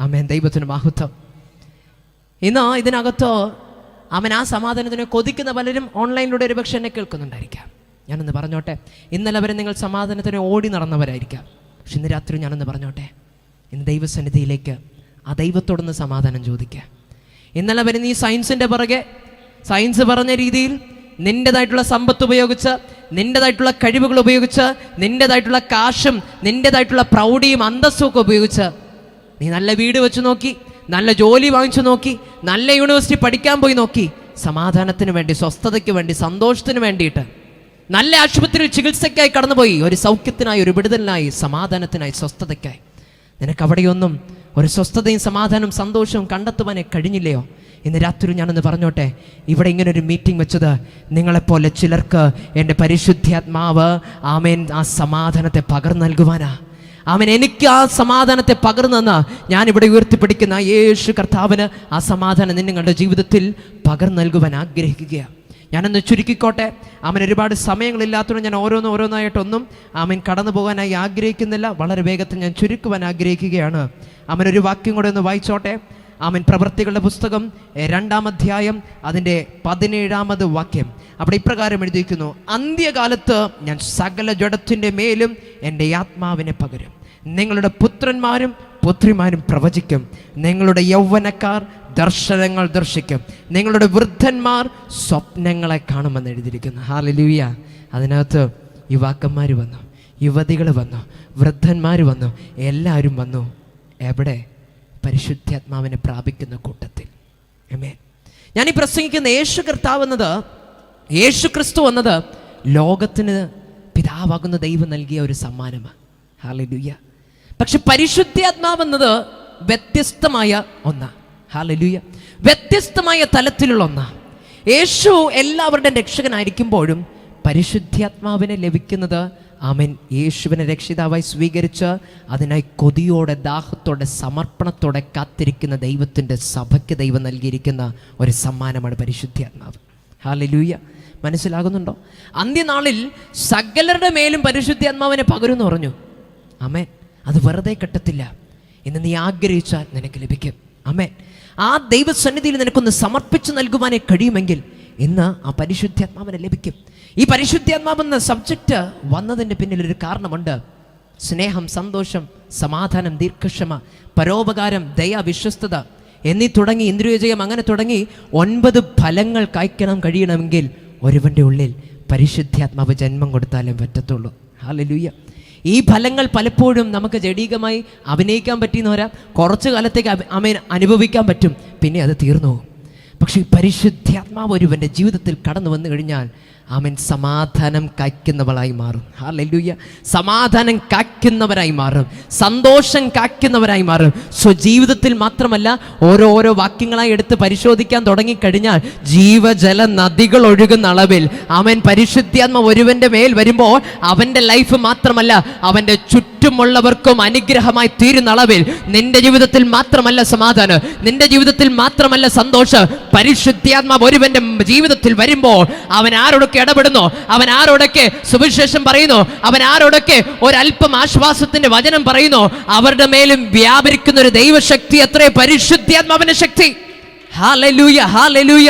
ആമേൻ, ദൈവത്തിന് മഹത്വം. ഇന്ന് ഇതിനകത്ത് അവൻ ആ സമാധാനത്തിനെ കൊതിക്കുന്ന പലരും ഓൺലൈനിലൂടെ ഒരു പക്ഷേ എന്നെ കേൾക്കുന്നുണ്ടായിരിക്കാം. ഞാനൊന്ന് പറഞ്ഞോട്ടെ, ഇന്നലെ വരെ നിങ്ങൾ സമാധാനത്തിന് ഓടി നടന്നവരായിരിക്കാം. പക്ഷെ ഇന്ന് രാത്രി ഞാനൊന്ന് പറഞ്ഞോട്ടെ, ഇന്ന് ദൈവസന്നിധിയിലേക്ക് ആ ദൈവത്തോടൊന്ന് സമാധാനം ചോദിക്കുക. ഇന്നലെ വരെ നീ സയൻസിൻ്റെ പുറകെ, സയൻസ് പറഞ്ഞ രീതിയിൽ നിൻ്റെതായിട്ടുള്ള സമ്പത്ത് ഉപയോഗിച്ച്, നിൻ്റെതായിട്ടുള്ള കഴിവുകൾ ഉപയോഗിച്ച്, നിൻ്റെതായിട്ടുള്ള കാശും നിൻ്റെതായിട്ടുള്ള പ്രൗഢിയും അന്തസ്സും ഒക്കെ ഉപയോഗിച്ച് നീ നല്ല വീട് വെച്ച് നോക്കി, നല്ല ജോലി വാങ്ങിച്ചു നോക്കി, നല്ല യൂണിവേഴ്സിറ്റി പഠിക്കാൻ പോയി നോക്കി, സമാധാനത്തിന് വേണ്ടി, സ്വസ്ഥതയ്ക്ക് വേണ്ടി, സന്തോഷത്തിന് വേണ്ടിയിട്ട് നല്ല ആശുപത്രിയിൽ ചികിത്സയ്ക്കായി കടന്നുപോയി, ഒരു സൗഖ്യത്തിനായി, ഒരു വിടുതലിനായി, സമാധാനത്തിനായി, സ്വസ്ഥതയ്ക്കായി. നിനക്ക് അവിടെയൊന്നും ഒരു സ്വസ്ഥതയും സമാധാനവും സന്തോഷവും കണ്ടെത്തുവാനേ കഴിഞ്ഞില്ലയോ? ഇന്ന് രാത്രി ഞാനൊന്ന് പറഞ്ഞോട്ടെ, ഇവിടെ ഇങ്ങനൊരു മീറ്റിംഗ് വെച്ചത് നിങ്ങളെപ്പോലെ ചിലർക്ക് എൻ്റെ പരിശുദ്ധാത്മാവ്, ആമേൻ, ആ സമാധാനത്തെ പകർന്നു നൽകുവാനാ. അവൻ എനിക്ക് ആ സമാധാനത്തെ പകർന്നെന്ന് ഞാനിവിടെ ഉയർത്തിപ്പിടിക്കുന്ന യേശു കർത്താവിന് ആ സമാധാനം നിങ്ങളുടെ ജീവിതത്തിൽ പകർന്നു നൽകുവാൻ ആഗ്രഹിക്കുകയാണ്. ഞാനൊന്ന് ചുരുക്കിക്കോട്ടെ, അവൻ ഒരുപാട് സമയങ്ങളില്ലാത്തതുകൊണ്ട് ഞാൻ ഓരോന്നായിട്ടൊന്നും അവൻ കടന്നു പോകാനായി ആഗ്രഹിക്കുന്നില്ല. വളരെ വേഗത്തിൽ ഞാൻ ചുരുക്കുവാൻ ആഗ്രഹിക്കുകയാണ്. അവനൊരു വാക്യം കൂടെ ഒന്ന് വായിച്ചോട്ടെ. അവൻ പ്രവൃത്തികളുടെ പുസ്തകം 2-ാം അധ്യായം അതിൻ്റെ 17-ാമത് വാക്യം. അവിടെ ഇപ്രകാരം എഴുതിയിരിക്കുന്നു: അന്ത്യകാലത്ത് ഞാൻ സകല ജഡത്തിൻ്റെ മേലും എൻ്റെ ആത്മാവിനെ പകരും. നിങ്ങളുടെ പുത്രന്മാരും പുത്രിമാരും പ്രവചിക്കും. നിങ്ങളുടെ യൗവനക്കാർ ദർശനങ്ങൾ ദർശിക്കും. നിങ്ങളുടെ വൃദ്ധന്മാർ സ്വപ്നങ്ങളെ കാണുമെന്ന് എഴുതിയിരിക്കുന്നു. ഹല്ലേലൂയ. അതിനകത്ത് യുവാക്കന്മാർ വന്നു, യുവതികൾ വന്നു, വൃദ്ധന്മാർ വന്നു, എല്ലാവരും വന്നു. എവിടെ? പരിശുദ്ധാത്മാവിനെ പ്രാപിക്കുന്ന കൂട്ടത്തിൽ. ആമേൻ. ഞാനീ പ്രസംഗിക്കുന്ന യേശു കർത്താവ് എന്നത്, യേശു ക്രിസ്തു എന്നത് ലോകത്തിന് പിതാവാകുന്ന ദൈവം നൽകിയ ഒരു സമ്മാനമാണ്. ഹല്ലേലൂയ. പക്ഷെ പരിശുദ്ധാത്മാവെന്നത് വ്യത്യസ്തമായ ഒന്നാ. ഹല്ലേലൂയ. വ്യത്യസ്തമായ തലത്തിലുള്ള ഒന്നാ. യേശു എല്ലാവരുടെയും രക്ഷകനായിരിക്കുമ്പോഴും പരിശുദ്ധാത്മാവിനെ ലഭിക്കുന്നത്, ആമേൻ, യേശുവിനെ രക്ഷിതാവായി സ്വീകരിച്ച് അതിനായി കൊതിയോടെ, ദാഹത്തോടെ, സമർപ്പണത്തോടെ കാത്തിരിക്കുന്ന ദൈവത്തിൻ്റെ സഭയ്ക്ക് ദൈവം നൽകിയിരിക്കുന്ന ഒരു സമ്മാനമാണ് പരിശുദ്ധാത്മാവ്. ഹല്ലേലൂയ. മനസ്സിലാകുന്നുണ്ടോ? അന്ത്യനാളിൽ സകലരുടെ മേലും പരിശുദ്ധാത്മാവിനെ പകരുമെന്ന് പറഞ്ഞു. ആമേൻ. അത് വെറുതെ കിട്ടത്തില്ല. ഇന്ന് നീ ആഗ്രഹിച്ചാൽ നിനക്ക് ലഭിക്കും. ആമേൻ. ആ ദൈവസന്നിധിയിൽ നിനക്കൊന്ന് സമർപ്പിച്ച് നൽകുവാനേ കഴിയുമെങ്കിൽ ഇന്ന് ആ പരിശുദ്ധാത്മാവിനെ ലഭിക്കും. ഈ പരിശുദ്ധാത്മാവെന്ന സബ്ജക്റ്റ് വന്നതിൻ്റെ പിന്നിൽ ഒരു കാരണമുണ്ട്. സ്നേഹം, സന്തോഷം, സമാധാനം, ദീർഘക്ഷമ, പരോപകാരം, ദയ, വിശ്വസ്തത എന്നീ തുടങ്ങി ഇന്ദ്രിയജയം, അങ്ങനെ തുടങ്ങി 9 ഫലങ്ങൾ കായ്ക്കണം കഴിയണമെങ്കിൽ ഒരുവൻ്റെ ഉള്ളിൽ പരിശുദ്ധാത്മാവ് ജന്മം കൊടുത്താലേ പറ്റത്തുള്ളൂ. ഹല്ലേലൂയ. ഈ ഫലങ്ങൾ പലപ്പോഴും നമുക്ക് ജഡീകമായി അഭിനയിക്കാൻ പറ്റിയെന്ന് വരാം, കുറച്ചു കാലത്തേക്ക് അനുഭവിക്കാൻ പറ്റും, പിന്നെ അത് തീർന്നു പോകും. പക്ഷേ ഈ പരിശുദ്ധാത്മാവ് ഒരുവൻ്റെ ജീവിതത്തിൽ കടന്നു വന്നു കഴിഞ്ഞാൽ ആമേൻ, സമാധാനം കായ്ക്കുന്നവളായി മാറും. ഹല്ലേലൂയ. സമാധാനം കായ്ക്കുന്നവരായി മാറും, സന്തോഷം കായ്ക്കുന്നവരായി മാറും. സ്വജീവിതത്തിൽ മാത്രമല്ല, ഓരോ വാക്യങ്ങളായി എടുത്ത് പരിശോധിക്കാൻ തുടങ്ങിക്കഴിഞ്ഞാൽ ജീവജല നദികൾ ഒഴുകുന്ന അളവിൽ ആമേൻ പരിശുദ്ധാത്മാവ് ഒരുവൻ്റെ മേൽ വരുമ്പോൾ അവൻ്റെ ലൈഫ് മാത്രമല്ല, അവൻ്റെ ചുറ്റുമുള്ളവർക്കും അനുഗ്രഹമായി തീരുന്ന അളവിൽ നിന്റെ ജീവിതത്തിൽ മാത്രമല്ല സമാധാനം, നിന്റെ ജീവിതത്തിൽ മാത്രമല്ല സന്തോഷം. പരിശുദ്ധാത്മാവ് ഒരുവൻ്റെ ജീവിതത്തിൽ വരുമ്പോൾ അവൻ ആരോടൊക്കെ ഇടപെടുന്നു, അവൻ ആരോടൊക്കെ സുവിശേഷം പറയുന്നു, അവൻ ആരോടൊക്കെ ഒരല്പം ആശ്വാസത്തിന്റെ വചനം പറയുന്നു, അവരുടെ മേലും വ്യാപരിക്കുന്ന ഒരു ദൈവശക്തി, അത്രേ പരിശുദ്ധാത്മാവിന്റെ ശക്തി. Hallelujah, hallelujah.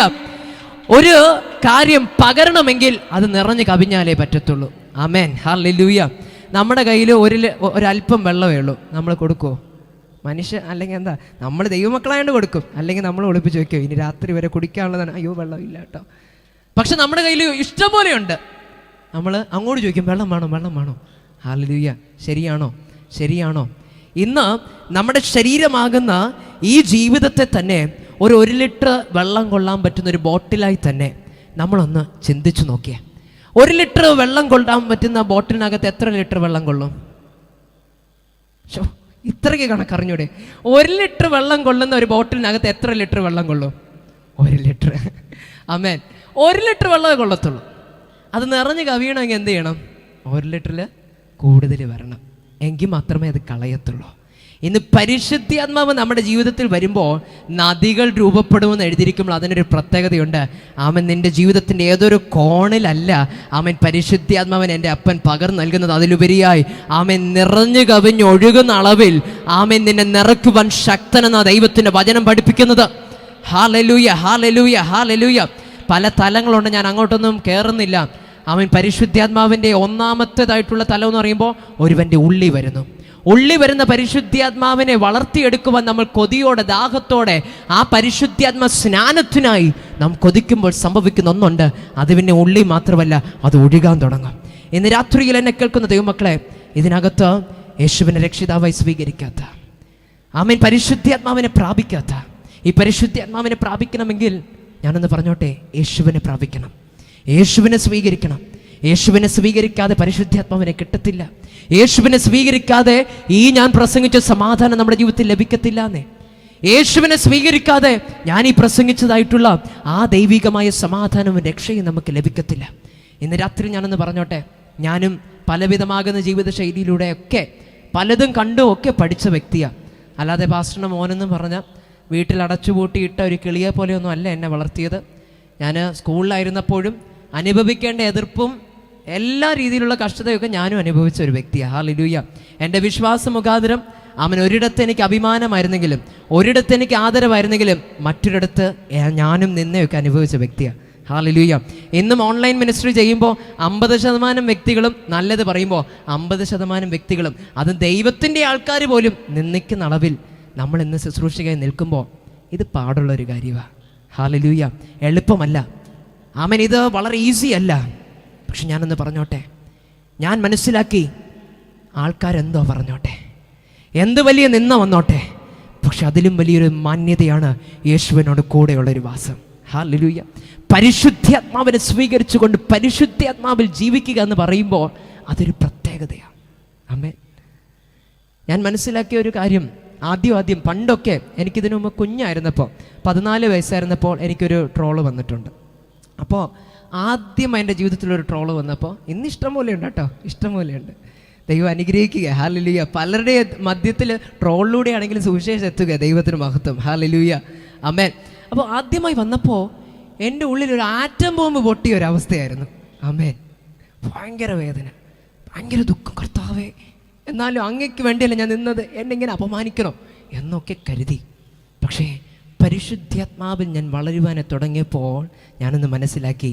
ഒരു കാര്യം പകരണമെങ്കിൽ അത് നിറഞ്ഞു കവിഞ്ഞാലേ പറ്റത്തുള്ളൂ. ആമേൻ, ഹല്ലേലൂയ. നമ്മുടെ കയ്യിൽ ഒരല്പം വെള്ളമേ ഉള്ളൂ, നമ്മൾ കൊടുക്കുമോ? മനുഷ്യ അല്ലെങ്കിൽ എന്താ, നമ്മൾ ദൈവമക്കളായതുകൊണ്ട് കൊടുക്കും, അല്ലെങ്കിൽ നമ്മൾ ഒളിപ്പിച്ച് വയ്ക്കും, ഇനി രാത്രി വരെ കുടിക്കാനുള്ളതാണ്, അയ്യോ വെള്ളം ഇല്ല കേട്ടോ. പക്ഷെ നമ്മുടെ കയ്യിൽ ഇഷ്ടം പോലെയുണ്ട്, നമ്മൾ അങ്ങോട്ട് ചോദിക്കും, വെള്ളം വേണോ, വെള്ളം വേണോ? ഹല്ലേലൂയ. ശരിയാണോ? ഇന്ന് നമ്മുടെ ശരീരമാകുന്ന ഈ ജീവിതത്തെ തന്നെ 1 ലിറ്റർ വെള്ളം കൊള്ളാൻ പറ്റുന്ന ഒരു ബോട്ടിലായി തന്നെ നമ്മളൊന്ന് ചിന്തിച്ചു നോക്കിയേ. 1 ലിറ്റർ വെള്ളം കൊള്ളാൻ പറ്റുന്ന ബോട്ടിലിനകത്ത് എത്ര ലിറ്റർ വെള്ളം കൊള്ളും? ഇത്രയ്ക്ക് കണക്കറിഞ്ഞൂടെ? 1 ലിറ്റർ വെള്ളം കൊള്ളുന്ന ഒരു ബോട്ടിലിനകത്ത് എത്ര ലിറ്റർ വെള്ളം കൊള്ളും? 1 ലിറ്റർ. ആമേൻ. 1 ലിറ്റർ വെള്ളമേ കൊള്ളത്തുള്ളൂ. അത് നിറഞ്ഞ് കവിയണമെങ്കിൽ എന്ത് ചെയ്യണം? 1 ലിറ്ററിൽ കൂടുതൽ വരണം, എങ്കിൽ മാത്രമേ അത് കളയത്തുള്ളൂ. ഇന്ന് പരിശുദ്ധാത്മാവ് നമ്മുടെ ജീവിതത്തിൽ വരുമ്പോൾ നദികൾ രൂപപ്പെടുമെന്ന് എഴുതിയിരിക്കുമ്പോൾ അതിനൊരു പ്രത്യേകതയുണ്ട്. ആമൻ, നിൻ്റെ ജീവിതത്തിൻ്റെ ഏതൊരു കോണിലല്ല ആമൻ പരിശുദ്ധാത്മാവൻ എൻ്റെ അപ്പൻ പകർന്നു നൽകുന്നത്. അതിലുപരിയായി ആമൻ നിറഞ്ഞു കവിഞ്ഞൊഴുകുന്ന അളവിൽ ആമൻ നിന്നെ നിറയ്ക്കുവാൻ ശക്തനെന്ന ദൈവത്തിൻ്റെ വചനം പഠിപ്പിക്കുന്നത്. Hallelujah, hallelujah, hallelujah. പല തലങ്ങളുണ്ട്, ഞാൻ അങ്ങോട്ടൊന്നും കയറുന്നില്ല. അവൻ പരിശുദ്ധാത്മാവിൻ്റെ ഒന്നാമത്തേതായിട്ടുള്ള തലം എന്ന് പറയുമ്പോൾ ഒരുവൻ്റെ ഉള്ളി വരുന്നു. ഉള്ളി വരുന്ന പരിശുദ്ധാത്മാവിനെ വളർത്തിയെടുക്കുവാൻ നമ്മൾ കൊതിയോടെ ദാഹത്തോടെ ആ പരിശുദ്ധാത്മ സ്നാനത്തിനായി നാം കൊതിക്കുമ്പോൾ സംഭവിക്കുന്ന ഒന്നുണ്ട്. അത് പിന്നെ ഉള്ളി മാത്രമല്ല, അത് ഒഴുകാൻ തുടങ്ങും. ഇന്ന് രാത്രിയിൽ എന്നെ കേൾക്കുന്ന ദൈവമക്കളെ, ഇതിനകത്ത് യേശുവിനെ രക്ഷിതാവായി സ്വീകരിക്കാത്ത, ആമേൻ, പരിശുദ്ധാത്മാവിനെ പ്രാപിക്കാത്ത, ഈ പരിശുദ്ധാത്മാവിനെ പ്രാപിക്കണമെങ്കിൽ ഞാനൊന്ന് പറഞ്ഞോട്ടെ, യേശുവിനെ പ്രാപിക്കണം, യേശുവിനെ സ്വീകരിക്കണം. യേശുവിനെ സ്വീകരിക്കാതെ പരിശുദ്ധാത്മാവിനെ കിട്ടത്തില്ല. യേശുവിനെ സ്വീകരിക്കാതെ ഈ ഞാൻ പ്രസംഗിച്ച സമാധാനം നമ്മുടെ ജീവിതത്തിൽ ലഭിക്കത്തില്ല എന്നേ. യേശുവിനെ സ്വീകരിക്കാതെ ഞാൻ ഈ പ്രസംഗിച്ചതായിട്ടുള്ള ആ ദൈവികമായ സമാധാനവും രക്ഷയും നമുക്ക് ലഭിക്കത്തില്ല. ഇന്ന് രാത്രി ഞാനൊന്ന് പറഞ്ഞോട്ടെ, ഞാനും പലവിധമാകുന്ന ജീവിത ശൈലിയിലൂടെയൊക്കെ പലതും കണ്ടും ഒക്കെ പഠിച്ച വ്യക്തിയാണ്. അല്ലാതെ പാസ്റ്ററിൻ്റെ മോനെന്നും പറഞ്ഞ വീട്ടിൽ അടച്ചുപൂട്ടിയിട്ട ഒരു കിളിയെ പോലെയൊന്നും അല്ല എന്നെ വളർത്തിയത്. ഞാൻ സ്കൂളിലായിരുന്നപ്പോഴും അനുഭവിക്കേണ്ട എതിർപ്പും എല്ലാ രീതിയിലുള്ള കഷ്ടതയൊക്കെ ഞാനും അനുഭവിച്ച ഒരു വ്യക്തിയാണ്. ഹല്ലേലൂയ. എൻ്റെ വിശ്വാസം മുഖാന്തരം അവൻ ഒരിടത്ത് എനിക്ക് അഭിമാനമായിരുന്നെങ്കിലും ഒരിടത്ത് എനിക്ക് ആദരവായിരുന്നെങ്കിലും മറ്റൊരിടത്ത് ഞാനും നിന്നെയൊക്കെ അനുഭവിച്ച വ്യക്തിയാണ്. ഹല്ലേലൂയ. ഇന്നും ഓൺലൈൻ മിനിസ്ട്രി ചെയ്യുമ്പോൾ 50% വ്യക്തികളും നല്ലത് പറയുമ്പോൾ 50% വ്യക്തികളും, അത് ദൈവത്തിൻ്റെ ആൾക്കാർ പോലും നിന്ദിക്കുന്ന അളവിൽ നമ്മൾ ഇന്ന് ശുശ്രൂഷകയായി നിൽക്കുമ്പോൾ ഇത് പാടുള്ളൊരു കാര്യമാണ്. ഹല്ലേലൂയ. എളുപ്പമല്ല. ആമേൻ. ഇത് വളരെ ഈസി അല്ല. പക്ഷെ ഞാനൊന്ന് പറഞ്ഞോട്ടെ, ഞാൻ മനസ്സിലാക്കി, ആൾക്കാരെന്തോ പറഞ്ഞോട്ടെ, എന്ത് വലിയ നിന്ന വന്നോട്ടെ, പക്ഷെ അതിലും വലിയൊരു മാന്യതയാണ് യേശുവിനോട് കൂടെയുള്ളൊരു വാസം. ഹല്ലേലൂയ. പരിശുദ്ധാത്മാവിനെ സ്വീകരിച്ചുകൊണ്ട് പരിശുദ്ധാത്മാവിൽ ജീവിക്കുക എന്ന് പറയുമ്പോൾ അതൊരു പ്രത്യേകതയാണ്. ആമേൻ. ഞാൻ മനസ്സിലാക്കിയ ഒരു കാര്യം, ആദ്യം പണ്ടൊക്കെ എനിക്കിതിനു മുമ്പ് കുഞ്ഞായിരുന്നപ്പോൾ 14 വയസ്സായിരുന്നപ്പോൾ എനിക്കൊരു ട്രോള് വന്നിട്ടുണ്ട്. അപ്പോൾ ആദ്യം എൻ്റെ ജീവിതത്തിലൊരു ട്രോള് വന്നപ്പോൾ, ഇന്ന് ഇഷ്ടംപോലെ ഉണ്ട് കേട്ടോ, ഇഷ്ടംപോലെയുണ്ട്. ദൈവം അനുഗ്രഹിക്കുക. ഹല്ലേലൂയ. പലരുടെ മധ്യത്തിൽ ട്രോളിലൂടെ ആണെങ്കിലും സുവിശേഷം എത്തുക. ദൈവത്തിന് മഹത്വം. ഹല്ലേലൂയ. ആമേൻ. അപ്പോൾ ആദ്യമായി വന്നപ്പോൾ എൻ്റെ ഉള്ളിൽ ഒരു ആറ്റം ബോംബ് പൊട്ടിയ ഒരവസ്ഥയായിരുന്നു. ആമേൻ. ഭയങ്കര വേദന, ഭയങ്കര ദുഃഖം. കർത്താവേ, എന്നാലും അങ്ങയ്ക്ക് വേണ്ടിയല്ല ഞാൻ നിന്നത്, എന്നെ ഇങ്ങനെ അപമാനിക്കണോ എന്നൊക്കെ കരുതി. പക്ഷേ പരിശുദ്ധാത്മാവിൽ ഞാൻ വളരുവാനെ തുടങ്ങിയപ്പോൾ ഞാനൊന്ന് മനസ്സിലാക്കി,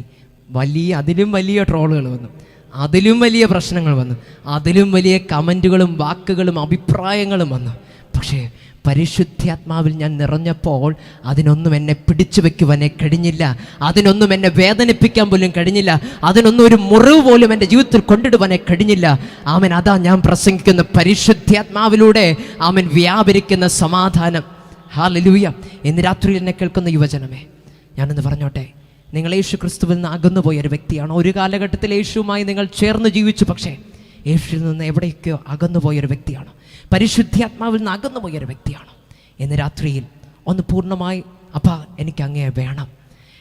അതിലും വലിയ ട്രോളുകൾ വന്നു, അതിലും വലിയ പ്രശ്നങ്ങൾ വന്നു, അതിലും വലിയ കമൻറ്റുകളും വാക്കുകളും അഭിപ്രായങ്ങളും വന്നു. പക്ഷേ പരിശുദ്ധാത്മാവിൽ ഞാൻ നിറഞ്ഞപ്പോൾ അതിനൊന്നും എന്നെ പിടിച്ചു വെക്കുവാനേ കഴിഞ്ഞില്ല, അതിനൊന്നും എന്നെ വേദനിപ്പിക്കാൻ പോലും കഴിഞ്ഞില്ല, അതിനൊന്നും ഒരു മുറിവ് പോലും എൻ്റെ ജീവിതത്തിൽ കൊണ്ടിടുവാനേ കഴിഞ്ഞില്ല. ആമൻ. അതാ ഞാൻ പ്രസംഗിക്കുന്ന പരിശുദ്ധാത്മാവിലൂടെ ആമൻ വ്യാപരിക്കുന്ന സമാധാനം. ഹല്ലേലൂയ. ഇന്ന് രാത്രിയിൽ എന്നെ കേൾക്കുന്ന യുവജനമേ, ഞാനൊന്ന് പറഞ്ഞോട്ടെ, നിങ്ങൾ യേശു ക്രിസ്തുവിൽ നിന്ന് അകന്നുപോയ ഒരു വ്യക്തിയാണ്. ഒരു കാലഘട്ടത്തിൽ യേശുവുമായി നിങ്ങൾ ചേർന്ന് ജീവിച്ചു, പക്ഷേ യേശുവിൽ നിന്ന് എവിടേക്കോ അകന്നുപോയൊരു വ്യക്തിയാണ്. പരിശുദ്ധാത്മാവിൽ നിന്ന് അകന്നുപോയൊരു വ്യക്തിയാണ്. ഇന്ന് രാത്രിയിൽ ഒന്ന് പൂർണ്ണമായി, അപ്പാ എനിക്ക് അങ്ങയെ വേണം,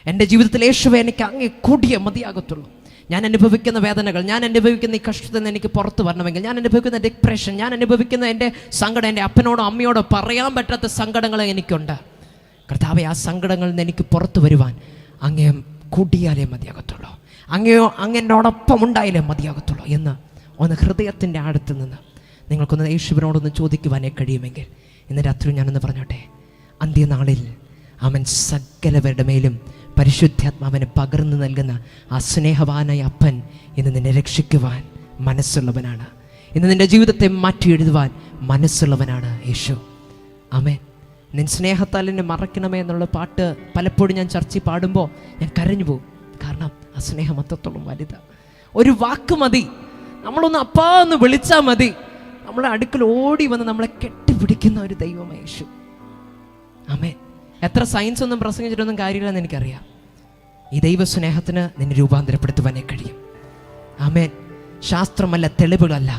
എൻ്റെ ജീവിതത്തിൽ യേശുവെ എനിക്ക് അങ്ങേ കൂടിയേ മതിയാകത്തുള്ളൂ. ഞാൻ അനുഭവിക്കുന്ന വേദനകൾ, ഞാൻ അനുഭവിക്കുന്ന ഈ കഷ്ടത്തിൽ നിന്ന് എനിക്ക് പുറത്ത് വരണമെങ്കിൽ, ഞാൻ അനുഭവിക്കുന്ന ഡിപ്രഷൻ, ഞാൻ അനുഭവിക്കുന്ന എൻ്റെ സങ്കടം, എൻ്റെ അപ്പനോടോ അമ്മയോടോ പറയാൻ പറ്റാത്ത സങ്കടങ്ങൾ എനിക്കുണ്ട്. കർത്താവേ, ആ സങ്കടങ്ങളിൽ നിന്ന് എനിക്ക് പുറത്ത് വരുവാൻ അങ്ങേ കൂടിയാലേ മതിയാകത്തുള്ളൂ, അങ്ങയോടൊപ്പം ഉണ്ടായാലേ മതിയാകത്തുള്ളൂ എന്ന് ഒന്ന് ഹൃദയത്തിൻ്റെ അടുത്ത് നിന്ന് നിങ്ങൾക്കൊന്ന് യേശുവിനോടൊന്ന് ചോദിക്കുവാനേ കഴിയുമെങ്കിൽ ഇന്ന് രാത്രി ഞാനൊന്ന് പറഞ്ഞോട്ടെ, അന്ത്യനാളിൽ അവൻ സകലവരുടെ മേലും പരിശുദ്ധാത്മാവിനെ പകർന്നു നൽകുന്ന ആ സ്നേഹവാനായ അപ്പൻ ഇന്ന് നിന്നെ രക്ഷിക്കുവാൻ മനസ്സുള്ളവനാണ്. ഇന്ന് നിൻ്റെ ജീവിതത്തെ മാറ്റി എഴുതുവാൻ മനസ്സുള്ളവനാണ് യേശു. ആമേൻ. നിൻ സ്നേഹത്താൽ എന്നെ മറക്കണമേ എന്നുള്ള പാട്ട് പലപ്പോഴും ഞാൻ ചർച്ചയിൽ പാടുമ്പോൾ ഞാൻ കരഞ്ഞു പോകും. കാരണം ആ സ്നേഹം അത്രത്തോളം വലുതാണ്. ഒരു വാക്ക് മതി, നമ്മളൊന്ന് അപ്പാ എന്ന് വിളിച്ചാൽ മതി, നമ്മളെ അടുക്കൽ ഓടി വന്ന് നമ്മളെ കെട്ടിപ്പിടിക്കുന്ന ഒരു ദൈവമാണ് യേശു. ആമേൻ. എത്ര സയൻസ് ഒന്നും പ്രസംഗിച്ചിട്ടൊന്നും കാര്യമില്ലെന്ന് എനിക്കറിയാം. ഈ ദൈവസ്നേഹത്തിന് നിന്നെ രൂപാന്തരപ്പെടുത്തുവാനേ കഴിയും. ആമേൻ. ശാസ്ത്രമല്ല, തെളിവുകളല്ല,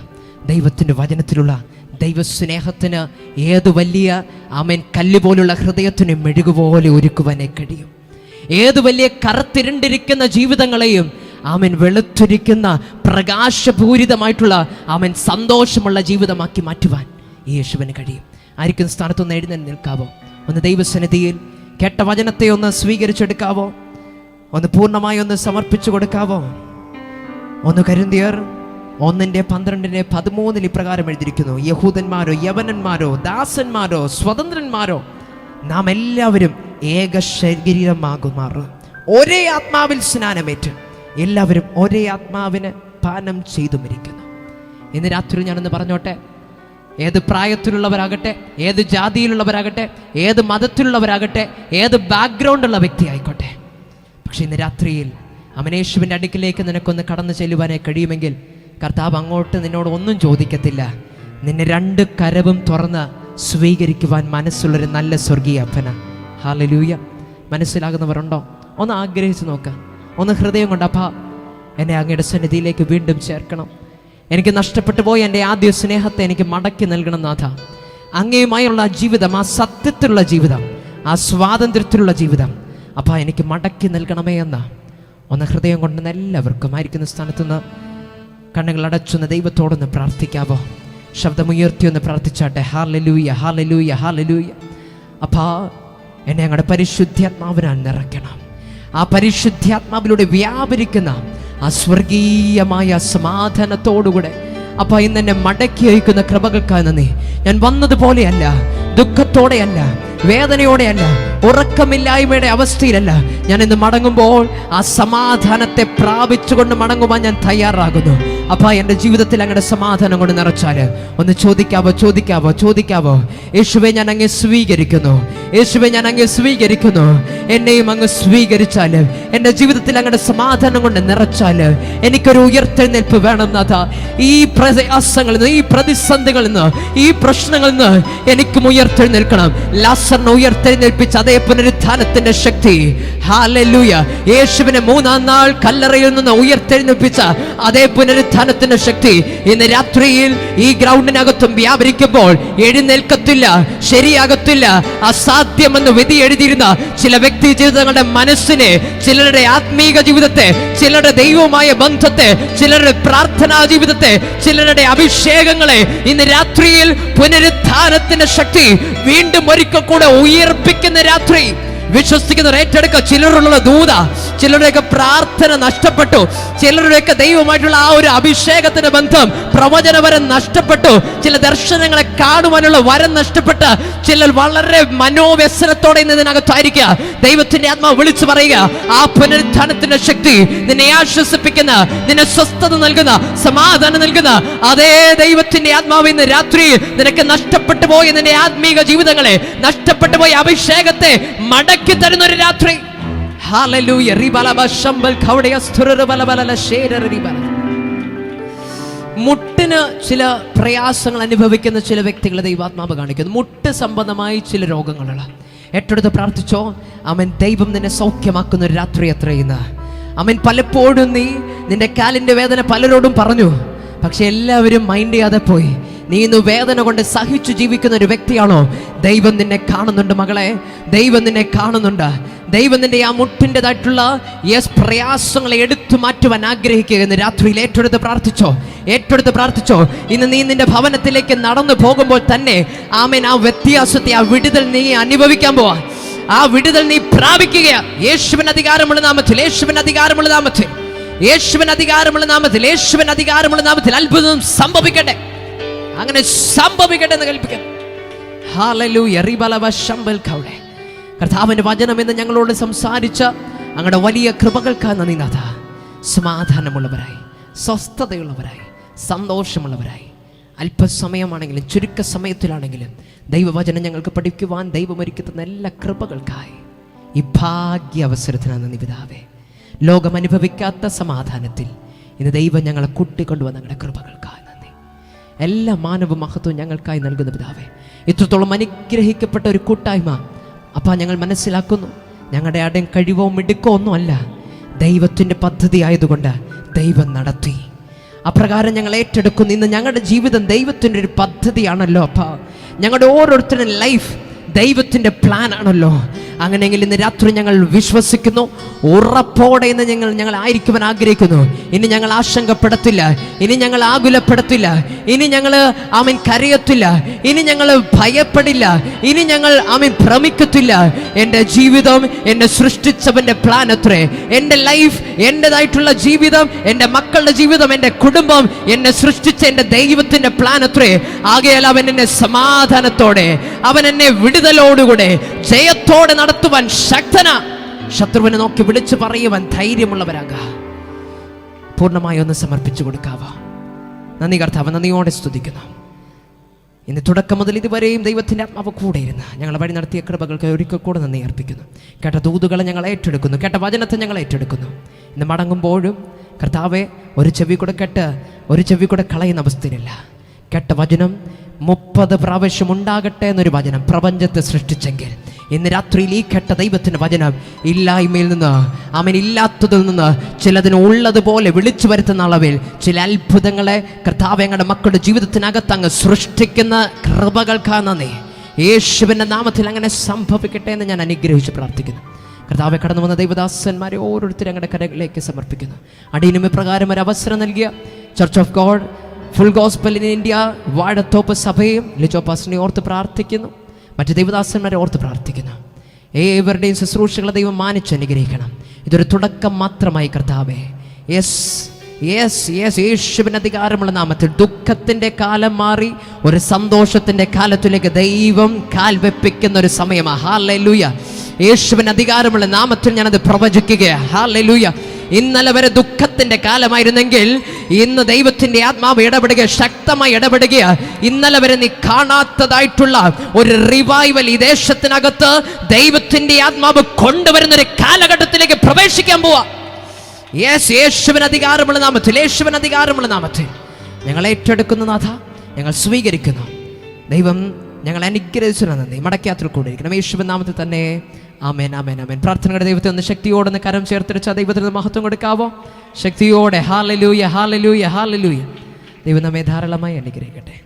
ദൈവത്തിൻ്റെ വചനത്തിലുള്ള ദൈവസ്നേഹത്തിന് ഏത് വലിയ ആമേൻ കല്ല് പോലുള്ള ഹൃദയത്തിന് മെഴുകുപോലെ ഒരുക്കുവാനേ കഴിയും. ഏത് വലിയ കറുത്തിരണ്ടിരിക്കുന്ന ജീവിതങ്ങളെയും ആമേൻ വെളുത്തിരിക്കുന്ന പ്രകാശപൂരിതമായിട്ടുള്ള ആമേൻ സന്തോഷമുള്ള ജീവിതമാക്കി മാറ്റുവാൻ യേശുവിന് കഴിയും. ആയിരിക്കുന്ന സ്ഥാനത്തൊന്ന് എഴുന്നേറ്റ് നിൽക്കാവോ? ഒന്ന് ദൈവസന്നിധിയിൽ കേട്ട വചനത്തെ ഒന്ന് സ്വീകരിച്ചെടുക്കാവോ? ഒന്ന് പൂർണ്ണമായി ഒന്ന് സമർപ്പിച്ചു കൊടുക്കാവോ? ഒന്ന് കൊരിന്ത്യർ 1:12-13 ഇപ്രകാരം എഴുതിയിരിക്കുന്നു: യഹൂദന്മാരോ യവനന്മാരോ ദാസന്മാരോ സ്വതന്ത്രന്മാരോ നാം എല്ലാവരും ഏക ശരീരമാകുമാറ് ഒരേ ആത്മാവിൽ സ്നാനമേറ്റ് എല്ലാവരും ഒരേ ആത്മാവിന് പാനം ചെയ്തു മരിക്കുന്നു. ഇന്ന് രാത്രി ഞാനൊന്ന് പറഞ്ഞോട്ടെ, ഏത് പ്രായത്തിലുള്ളവരാകട്ടെ, ഏത് ജാതിയിലുള്ളവരാകട്ടെ, ഏത് മതത്തിലുള്ളവരാകട്ടെ, ഏത് ബാക്ക്ഗ്രൗണ്ട് ഉള്ള വ്യക്തി ആയിക്കോട്ടെ, പക്ഷെ ഇന്ന് രാത്രിയിൽ യേശുവിൻ്റെ അടുക്കിലേക്ക് നിനക്കൊന്ന് കടന്നു ചെല്ലുവാനേ കഴിയുമെങ്കിൽ കർത്താവ് അങ്ങോട്ട് നിന്നോട് ഒന്നും ചോദിക്കത്തില്ല. നിന്നെ 2 കരവും തുറന്ന് സ്വീകരിക്കുവാൻ മനസ്സുള്ളൊരു നല്ല സ്വർഗീയ അപ്പന. ഹല്ലേലൂയ. മനസ്സിലാകുന്നവരുണ്ടോ? ഒന്ന് ആഗ്രഹിച്ച് നോക്കുക. ഒന്ന് ഹൃദയം കൊണ്ട്, അപ്പാ എന്നെ അങ്ങയുടെ സന്നിധിയിലേക്ക് വീണ്ടും ചേർക്കണം. എനിക്ക് നഷ്ടപ്പെട്ടു പോയി എൻ്റെ ആദ്യ സ്നേഹത്തെ എനിക്ക് മടക്കി നൽകണം നാഥ. അങ്ങയുമായുള്ള ജീവിതം, ആ സത്യത്തിലുള്ള ജീവിതം, ആ സ്വാതന്ത്ര്യത്തിലുള്ള ജീവിതം അപ്പാ എനിക്ക് മടക്കി നൽകണമേ എന്ന ഒന്ന് ഹൃദയം കൊണ്ട് എല്ലാവർക്കും ആയിരിക്കുന്ന സ്ഥാനത്തുനിന്ന് കണ്ണുകൾ അടച്ചൊന്ന് ദൈവത്തോടൊന്ന് പ്രാർത്ഥിക്കാവോ? ശബ്ദമുയർത്തി ഒന്ന് പ്രാർത്ഥിച്ചാട്ടെ. Hallelujah, hallelujah, hallelujah. അപ്പാ എന്നെ ഞങ്ങളുടെ പരിശുദ്ധാത്മാവിനാൽ നിറയ്ക്കണം. ആ പരിശുദ്ധാത്മാവിലൂടെ വ്യാപരിക്കുന്ന ആ സ്വർഗീയമായ സമാധാനത്തോടുകൂടെ അപ്പാ ഇന്ന് എന്നെ മടക്കി അയക്കുന്ന കൃപകൾക്കായി നന്ദി. ഞാൻ വന്നതുപോലെയല്ല, ദുഃഖത്തോടെയല്ല, വേദനയോടെയല്ല, ഉറക്കമില്ലായ്മയുടെ അവസ്ഥയിലല്ല. ഞാൻ ഇന്ന് മടങ്ങുമ്പോൾ ആ സമാധാനത്തെ പ്രാപിച്ചുകൊണ്ട് മടങ്ങുവാൻ ഞാൻ തയ്യാറാകുന്നു. അപ്പാ എൻ്റെ ജീവിതത്തിൽ അങ്ങയുടെ സമാധാനം കൊണ്ട് നിറച്ചാൽ ഒന്ന് ചോദിക്കാവോ? ചോദിക്കാവോ? ചോദിക്കാവോ? യേശുവേ, ഞാൻ അങ്ങ് സ്വീകരിക്കുന്നു. യേശുവേ, ഞാൻ അങ്ങ് സ്വീകരിക്കുന്നു. എന്നെയും അങ്ങ് സ്വീകരിച്ചാൽ, എൻ്റെ ജീവിതത്തിൽ അങ്ങയുടെ സമാധാനം കൊണ്ട് നിറച്ചാൽ എനിക്കൊരു ഉയർത്തെഴുന്നേൽപ്പ് വേണം നാഥ. ഈ പ്രയാസങ്ങളിൽ നിന്ന്, ഈ പ്രതിസന്ധികളിൽ നിന്ന്, ഈ പ്രശ്നങ്ങളിൽ നിന്ന് എനിക്കും ഉയർത്തെഴുന്നേൽക്കണം. ലാസറിനെ ഉയർത്തെഴുന്നേൽപ്പിച്ച അതേ പുനരുത്ഥാനത്തിന്റെ ശക്തി, ഹല്ലേലൂയ, യേശുവിനെ 3-ാം നാൾ കല്ലറയിൽ നിന്ന് ഉയർത്തെഴുന്നേൽപ്പിച്ച അതേ പുനരുത്ഥാനത്തിന്റെ ശക്തി ഇന്ന് രാത്രിയിൽ ഈ ഗ്രൗണ്ടിനകത്തും വ്യാപരിക്കുമ്പോൾ എഴുന്നേൽക്കത്തില്ല, ശരിയാകത്തില്ല, അസാധ്യമെന്ന് വിധി എഴുതിയിരുന്ന ചില വ്യക്തി ജീവിതങ്ങളുടെ മനസ്സിനെ, ചിലരുടെ ആത്മീക ജീവിതത്തെ, ചിലരുടെ ദൈവവുമായ ബന്ധത്തെ, ചിലരുടെ പ്രാർത്ഥനാ ജീവിതത്തെ, ചിലരുടെ അഭിഷേകങ്ങളെ ഇന്ന് രാത്രിയിൽ പുനരുത്ഥാനത്തിന്റെ ശക്തി വീണ്ടും ഒരിക്കൽ കൂടെ ഉയർപ്പിക്കുന്ന രാത്രി വിശ്വസിക്കുന്നവർ ഏറ്റെടുക്കുക. ചിലരുള്ള ദൂത, ചിലരുടെയൊക്കെ പ്രാർത്ഥന നഷ്ടപ്പെട്ടു, ചിലരുടെയൊക്കെ ദൈവമായിട്ടുള്ള ആ ഒരു അഭിഷേകത്തിന്റെ ബന്ധം, പ്രവചനവരം നഷ്ടപ്പെട്ടു, ചില ദർശനങ്ങളെ കാണുവാനുള്ള വരം നഷ്ടപ്പെട്ട ചിലർ വളരെ മനോവ്യസനത്തോടെ ഇതിനകത്തായിരിക്കുക. ദൈവത്തിന്റെ ആത്മാവ് വിളിച്ചു പറയുക, ആ പുനരുത്ഥാനത്തിന്റെ ശക്തി നിന്നെ ആശ്വസിപ്പിക്കുന്ന, നിന്നെ സ്വസ്ഥത നൽകുന്ന, സമാധാനം നൽകുന്ന അതേ ദൈവത്തിന്റെ ആത്മാവ് ഇന്ന് രാത്രി നിനക്ക് നഷ്ടപ്പെട്ടു പോയ നിന്റെ ആത്മീക ജീവിതങ്ങളെ, നഷ്ടപ്പെട്ടു പോയ അഭിഷേകത്തെ മടക്കി തരുന്ന ഒരു രാത്രി. ഹല്ലേലൂയ. മുട്ടിന് ചില പ്രയാസങ്ങൾ അനുഭവിക്കുന്ന ചില വ്യക്തികളെ ദൈവാത്മാവ് കാണിക്കുന്നു. മുട്ട് സംബന്ധമായി ചില രോഗങ്ങളുള്ള ഏറ്റെടുത്ത് പ്രാർത്ഥിച്ചോ. അവൻ ദൈവം നിന്നെ സൗഖ്യമാക്കുന്ന ഒരു രാത്രി എത്രയെന്ന്. അവൻ പലപ്പോഴും നിന്റെ കാലിന്റെ വേദന പലരോടും പറഞ്ഞു, പക്ഷെ എല്ലാവരും മൈൻഡ് ചെയ്യാതെ പോയി. നീ ഇന്ന് വേദന കൊണ്ട് സഹിച്ചു ജീവിക്കുന്ന ഒരു വ്യക്തിയാണോ? ദൈവം നിന്നെ കാണുന്നുണ്ട് മകളെ, ദൈവം നിന്നെ കാണുന്നുണ്ട്. ദൈവം നിന്റെ ആ മുട്ടിൻ്റെതായിട്ടുള്ള പ്രയാസങ്ങളെ എടുത്തു മാറ്റുവാൻ ആഗ്രഹിക്കുക. എന്ന് രാത്രിയിൽ ഏറ്റെടുത്ത് പ്രാർത്ഥിച്ചോ, ഏറ്റെടുത്ത് പ്രാർത്ഥിച്ചോ. ഇന്ന് നീ നിന്റെ ഭവനത്തിലേക്ക് നടന്നു പോകുമ്പോൾ തന്നെ ആമേൻ, ആ വ്യത്യാസത്തെ, ആ വിടുതൽ നീ അനുഭവിക്കാൻ പോവാ. ആ വിടുതൽ നീ പ്രാപിക്കുക. യേശുവിന് അധികാരമുള്ള നാമത്തിൽ, യേശുവിന് അധികാരമുള്ള നാമത്തിൽ, യേശുവിന് അധികാരമുള്ള നാമത്തിൽ, യേശുവിന് അധികാരമുള്ള നാമത്തിൽ അത്ഭുതം സംഭവിക്കട്ടെ. അങ്ങനെ സംഭവിക്കട്ടെ എന്ന് കൽപ്പിക്കണം. ഹല്ലേലൂയ. കർത്താവിന്റെ വചനം എന്ന് ഞങ്ങളോട് സംസാരിച്ച അങ്ങയുടെ വലിയ കൃപകൾക്കാണ് നന്ദി നാഥ. സമാധാനമുള്ളവരായി, സ്വസ്ഥതയുള്ളവരായി, സന്തോഷമുള്ളവരായി, അല്പസമയമാണെങ്കിലും ചുരുക്ക സമയത്തിലാണെങ്കിലും ദൈവവചനം ഞങ്ങൾക്ക് പഠിക്കുവാൻ ദൈവം ഒരുക്കുന്ന എല്ലാ കൃപകൾക്കായി ഈ ഭാഗ്യ അവസരത്തിനാണ് നന്ദി പിതാവേ. ലോകം അനുഭവിക്കാത്ത സമാധാനത്തിൽ ഇന്ന് ദൈവം ഞങ്ങളെ കൂട്ടിക്കൊണ്ടുവന്ന ഞങ്ങളുടെ കൃപകൾക്കായി നന്ദി. എല്ലാ മാനവ മഹത്വവും ഞങ്ങൾക്കായി നൽകുന്ന പിതാവേ. ഇത്രത്തോളം അനുഗ്രഹിക്കപ്പെട്ട ഒരു കൂട്ടായ്മ അപ്പാ ഞങ്ങൾ മനസ്സിലാക്കുന്നു. ഞങ്ങളുടെ ആടെയും കഴിവോ മിടുക്കോ ഒന്നും അല്ല, ദൈവത്തിൻ്റെ പദ്ധതി ആയതുകൊണ്ട് ദൈവം നടത്തി. അപ്രകാരം ഞങ്ങൾ ഏറ്റെടുക്കുന്നു. ഇന്ന് ഞങ്ങളുടെ ജീവിതം ദൈവത്തിൻ്റെ ഒരു പദ്ധതിയാണല്ലോ അപ്പാ. ഞങ്ങളുടെ ഓരോരുത്തരുടെ ലൈഫ് ദൈവത്തിൻ്റെ പ്ലാൻ ആണല്ലോ. അങ്ങനെയെങ്കിൽ ഇന്ന് രാത്രി ഞങ്ങൾ വിശ്വസിക്കുന്നു, ഉറപ്പോടെ ഇന്ന് ഞങ്ങൾ ആയിരിക്കുവാൻ ആഗ്രഹിക്കുന്നു. ഇനി ഞങ്ങൾ ആശങ്കപ്പെടത്തില്ല, ഇനി ഞങ്ങൾ ആകുലപ്പെടത്തില്ല, ഇനി ഞങ്ങൾ കരയത്തില്ല, ഇനി ഞങ്ങൾ ഭയപ്പെടില്ല, ഇനി ഞങ്ങൾ ഭ്രമിക്കത്തില്ല. എൻ്റെ ജീവിതം എന്നെ സൃഷ്ടിച്ചവൻ്റെ പ്ലാൻ അത്രേ. എൻ്റെ ലൈഫ്, എൻ്റെതായിട്ടുള്ള ജീവിതം, എൻ്റെ മക്കളുടെ ജീവിതം, എൻ്റെ കുടുംബം എന്നെ സൃഷ്ടിച്ച എൻ്റെ ദൈവത്തിൻ്റെ പ്ലാൻ അത്രേ. ആകയാൽ അവൻ എന്നെ സമാധാനത്തോടെ, അവൻ എന്നെ വിടുതലോടുകൂടെ, ജയത്തോടെ നടത്തുവാൻ ശക്തന. ശത്രുവിനെ നോക്കി വിളിച്ചു പറയുവാൻ ധൈര്യമുള്ളവരാകാ. പൂർണ്ണമായി ഒന്ന് സമർപ്പിച്ചു കൊടുക്കാവോ? നന്ദി കർത്താവ്, നന്ദിയോടെ സ്തുതിക്കുന്നു. ഇന്ന് തുടക്കം മുതൽ ഇതുവരെയും ദൈവത്തിൻ്റെ ആത്മാവ് കൂടെ ഇരുന്ന് ഞങ്ങളെ വഴി നടത്തിയ കൃപകൾക്ക് ഒരിക്കൽ കൂടെ നന്ദി അർപ്പിക്കുന്നു. കേട്ട ദൂതുകളെ ഞങ്ങൾ ഏറ്റെടുക്കുന്നു, കേട്ട വചനത്തെ ഞങ്ങൾ ഏറ്റെടുക്കുന്നു. ഇന്ന് മടങ്ങുമ്പോഴും കർത്താവെ, ഒരു ചെവി കൂടെ കേട്ട് ഒരു ചെവി കൂടെ കളയുന്ന അവസ്ഥയിലില്ല. കേട്ട വചനം 30 പ്രാവശ്യം ഉണ്ടാകട്ടെ എന്നൊരു വചനം പ്രപഞ്ചത്തെ സൃഷ്ടിച്ചെങ്കിൽ ഇന്ന് രാത്രിയിൽ ഈ കേട്ട ദൈവത്തിൻ്റെ വചനം ഇല്ലായ്മയിൽ നിന്ന്, ഇല്ലാത്തതിൽ നിന്ന് ചിലതിന് ഉള്ളതുപോലെ വിളിച്ചു വരുത്തുന്ന അളവിൽ ചില അത്ഭുതങ്ങളെ കർത്താവ് ഞങ്ങളുടെ മക്കളുടെ ജീവിതത്തിനകത്ത് അങ്ങ് സൃഷ്ടിക്കുന്ന കൃപകൾക്കാണ് നന്ദി. യേശുവിൻ്റെ നാമത്തിൽ അങ്ങനെ സംഭവിക്കട്ടെ എന്ന് ഞാൻ അനുഗ്രഹിച്ച് പ്രാർത്ഥിക്കുന്നു. കർത്താവെ, കടന്നു വന്ന ദൈവദാസന്മാരെ ഓരോരുത്തരും ഞങ്ങളുടെ കരകളിലേക്ക് സമർപ്പിക്കുന്നു. അടിയനും ഇപ്രകാരം ഒരു അവസരം നൽകിയ Church of God Full Gospel in India Vazhathoppu സഭയും ലിജോ പാസ്റ്ററിനെ ഓർത്ത് പ്രാർത്ഥിക്കുന്നു. മറ്റ് ദൈവദാസന്മാരെ ഓർത്ത് പ്രാർത്ഥിക്കുന്നു. ഏവരുടെയും ശുശ്രൂഷകളെ ദൈവം മാനിച്ച് അനുഗ്രഹിക്കണം. ഇതൊരു തുടക്കം മാത്രമായി കർത്താവേ. യേശുവിന് അധികാരമുള്ള നാമത്തിൽ ദുഃഖത്തിൻ്റെ കാലം മാറി ഒരു സന്തോഷത്തിൻ്റെ കാലത്തിലേക്ക് ദൈവം കാൽ വെപ്പിക്കുന്ന ഒരു സമയമാണ്. ഹല്ലേലൂയ. യേശുവിന് അധികാരമുള്ള നാമത്തിൽ ഞാനത് പ്രവചിക്കുകയാണ്. ഹല്ലേലൂയ. ഇന്നലെ വരെ ദുഃഖത്തിന്റെ കാലമായിരുന്നെങ്കിൽ ഇന്ന് ദൈവത്തിന്റെ ആത്മാവ് ഇടപെടുക, ശക്തമായി ഇടപെടുക. ഇന്നലെ വരെ നീ കാണാത്തതായിട്ടുള്ള ഒരു റിവൈവൽ ഈ ദേശത്തിനകത്ത് ദൈവത്തിന്റെ ആത്മാവ് കൊണ്ടുവരുന്ന ഒരു കാലഘട്ടത്തിലേക്ക് പ്രവേശിക്കാൻ പോവാ. യേശുവിന് അധികാരമുള്ള നാമത്തിൽ, യേശുവിന് അധികാരമുള്ള നാമത്തിൽ ഞങ്ങൾ ഏറ്റെടുക്കുന്ന നാഥ, ഞങ്ങൾ സ്വീകരിക്കുന്നു. ദൈവം ഞങ്ങൾ അനുഗ്രഹിച്ചു നന്ദി. മടക്കയാത്ര കൂടെ ഇരിക്കണം. യേശുവിൻ നാമത്തിൽ തന്നെ. ആമേൻ, ആമേൻ, ആമേൻ. പ്രാർത്ഥനയുടെ ദൈവത്തെ ഒന്ന് ശക്തിയോടെ കരം ചേർത്തിരിച്ച ദൈവത്തിന് മഹത്വം കൊടുക്കാവോ? ശക്തിയോടെ. Hallelujah, hallelujah, hallelujah. ദൈവം നമ്മെ ധാരാളമായി അനുഗ്രഹിക്കട്ടെ.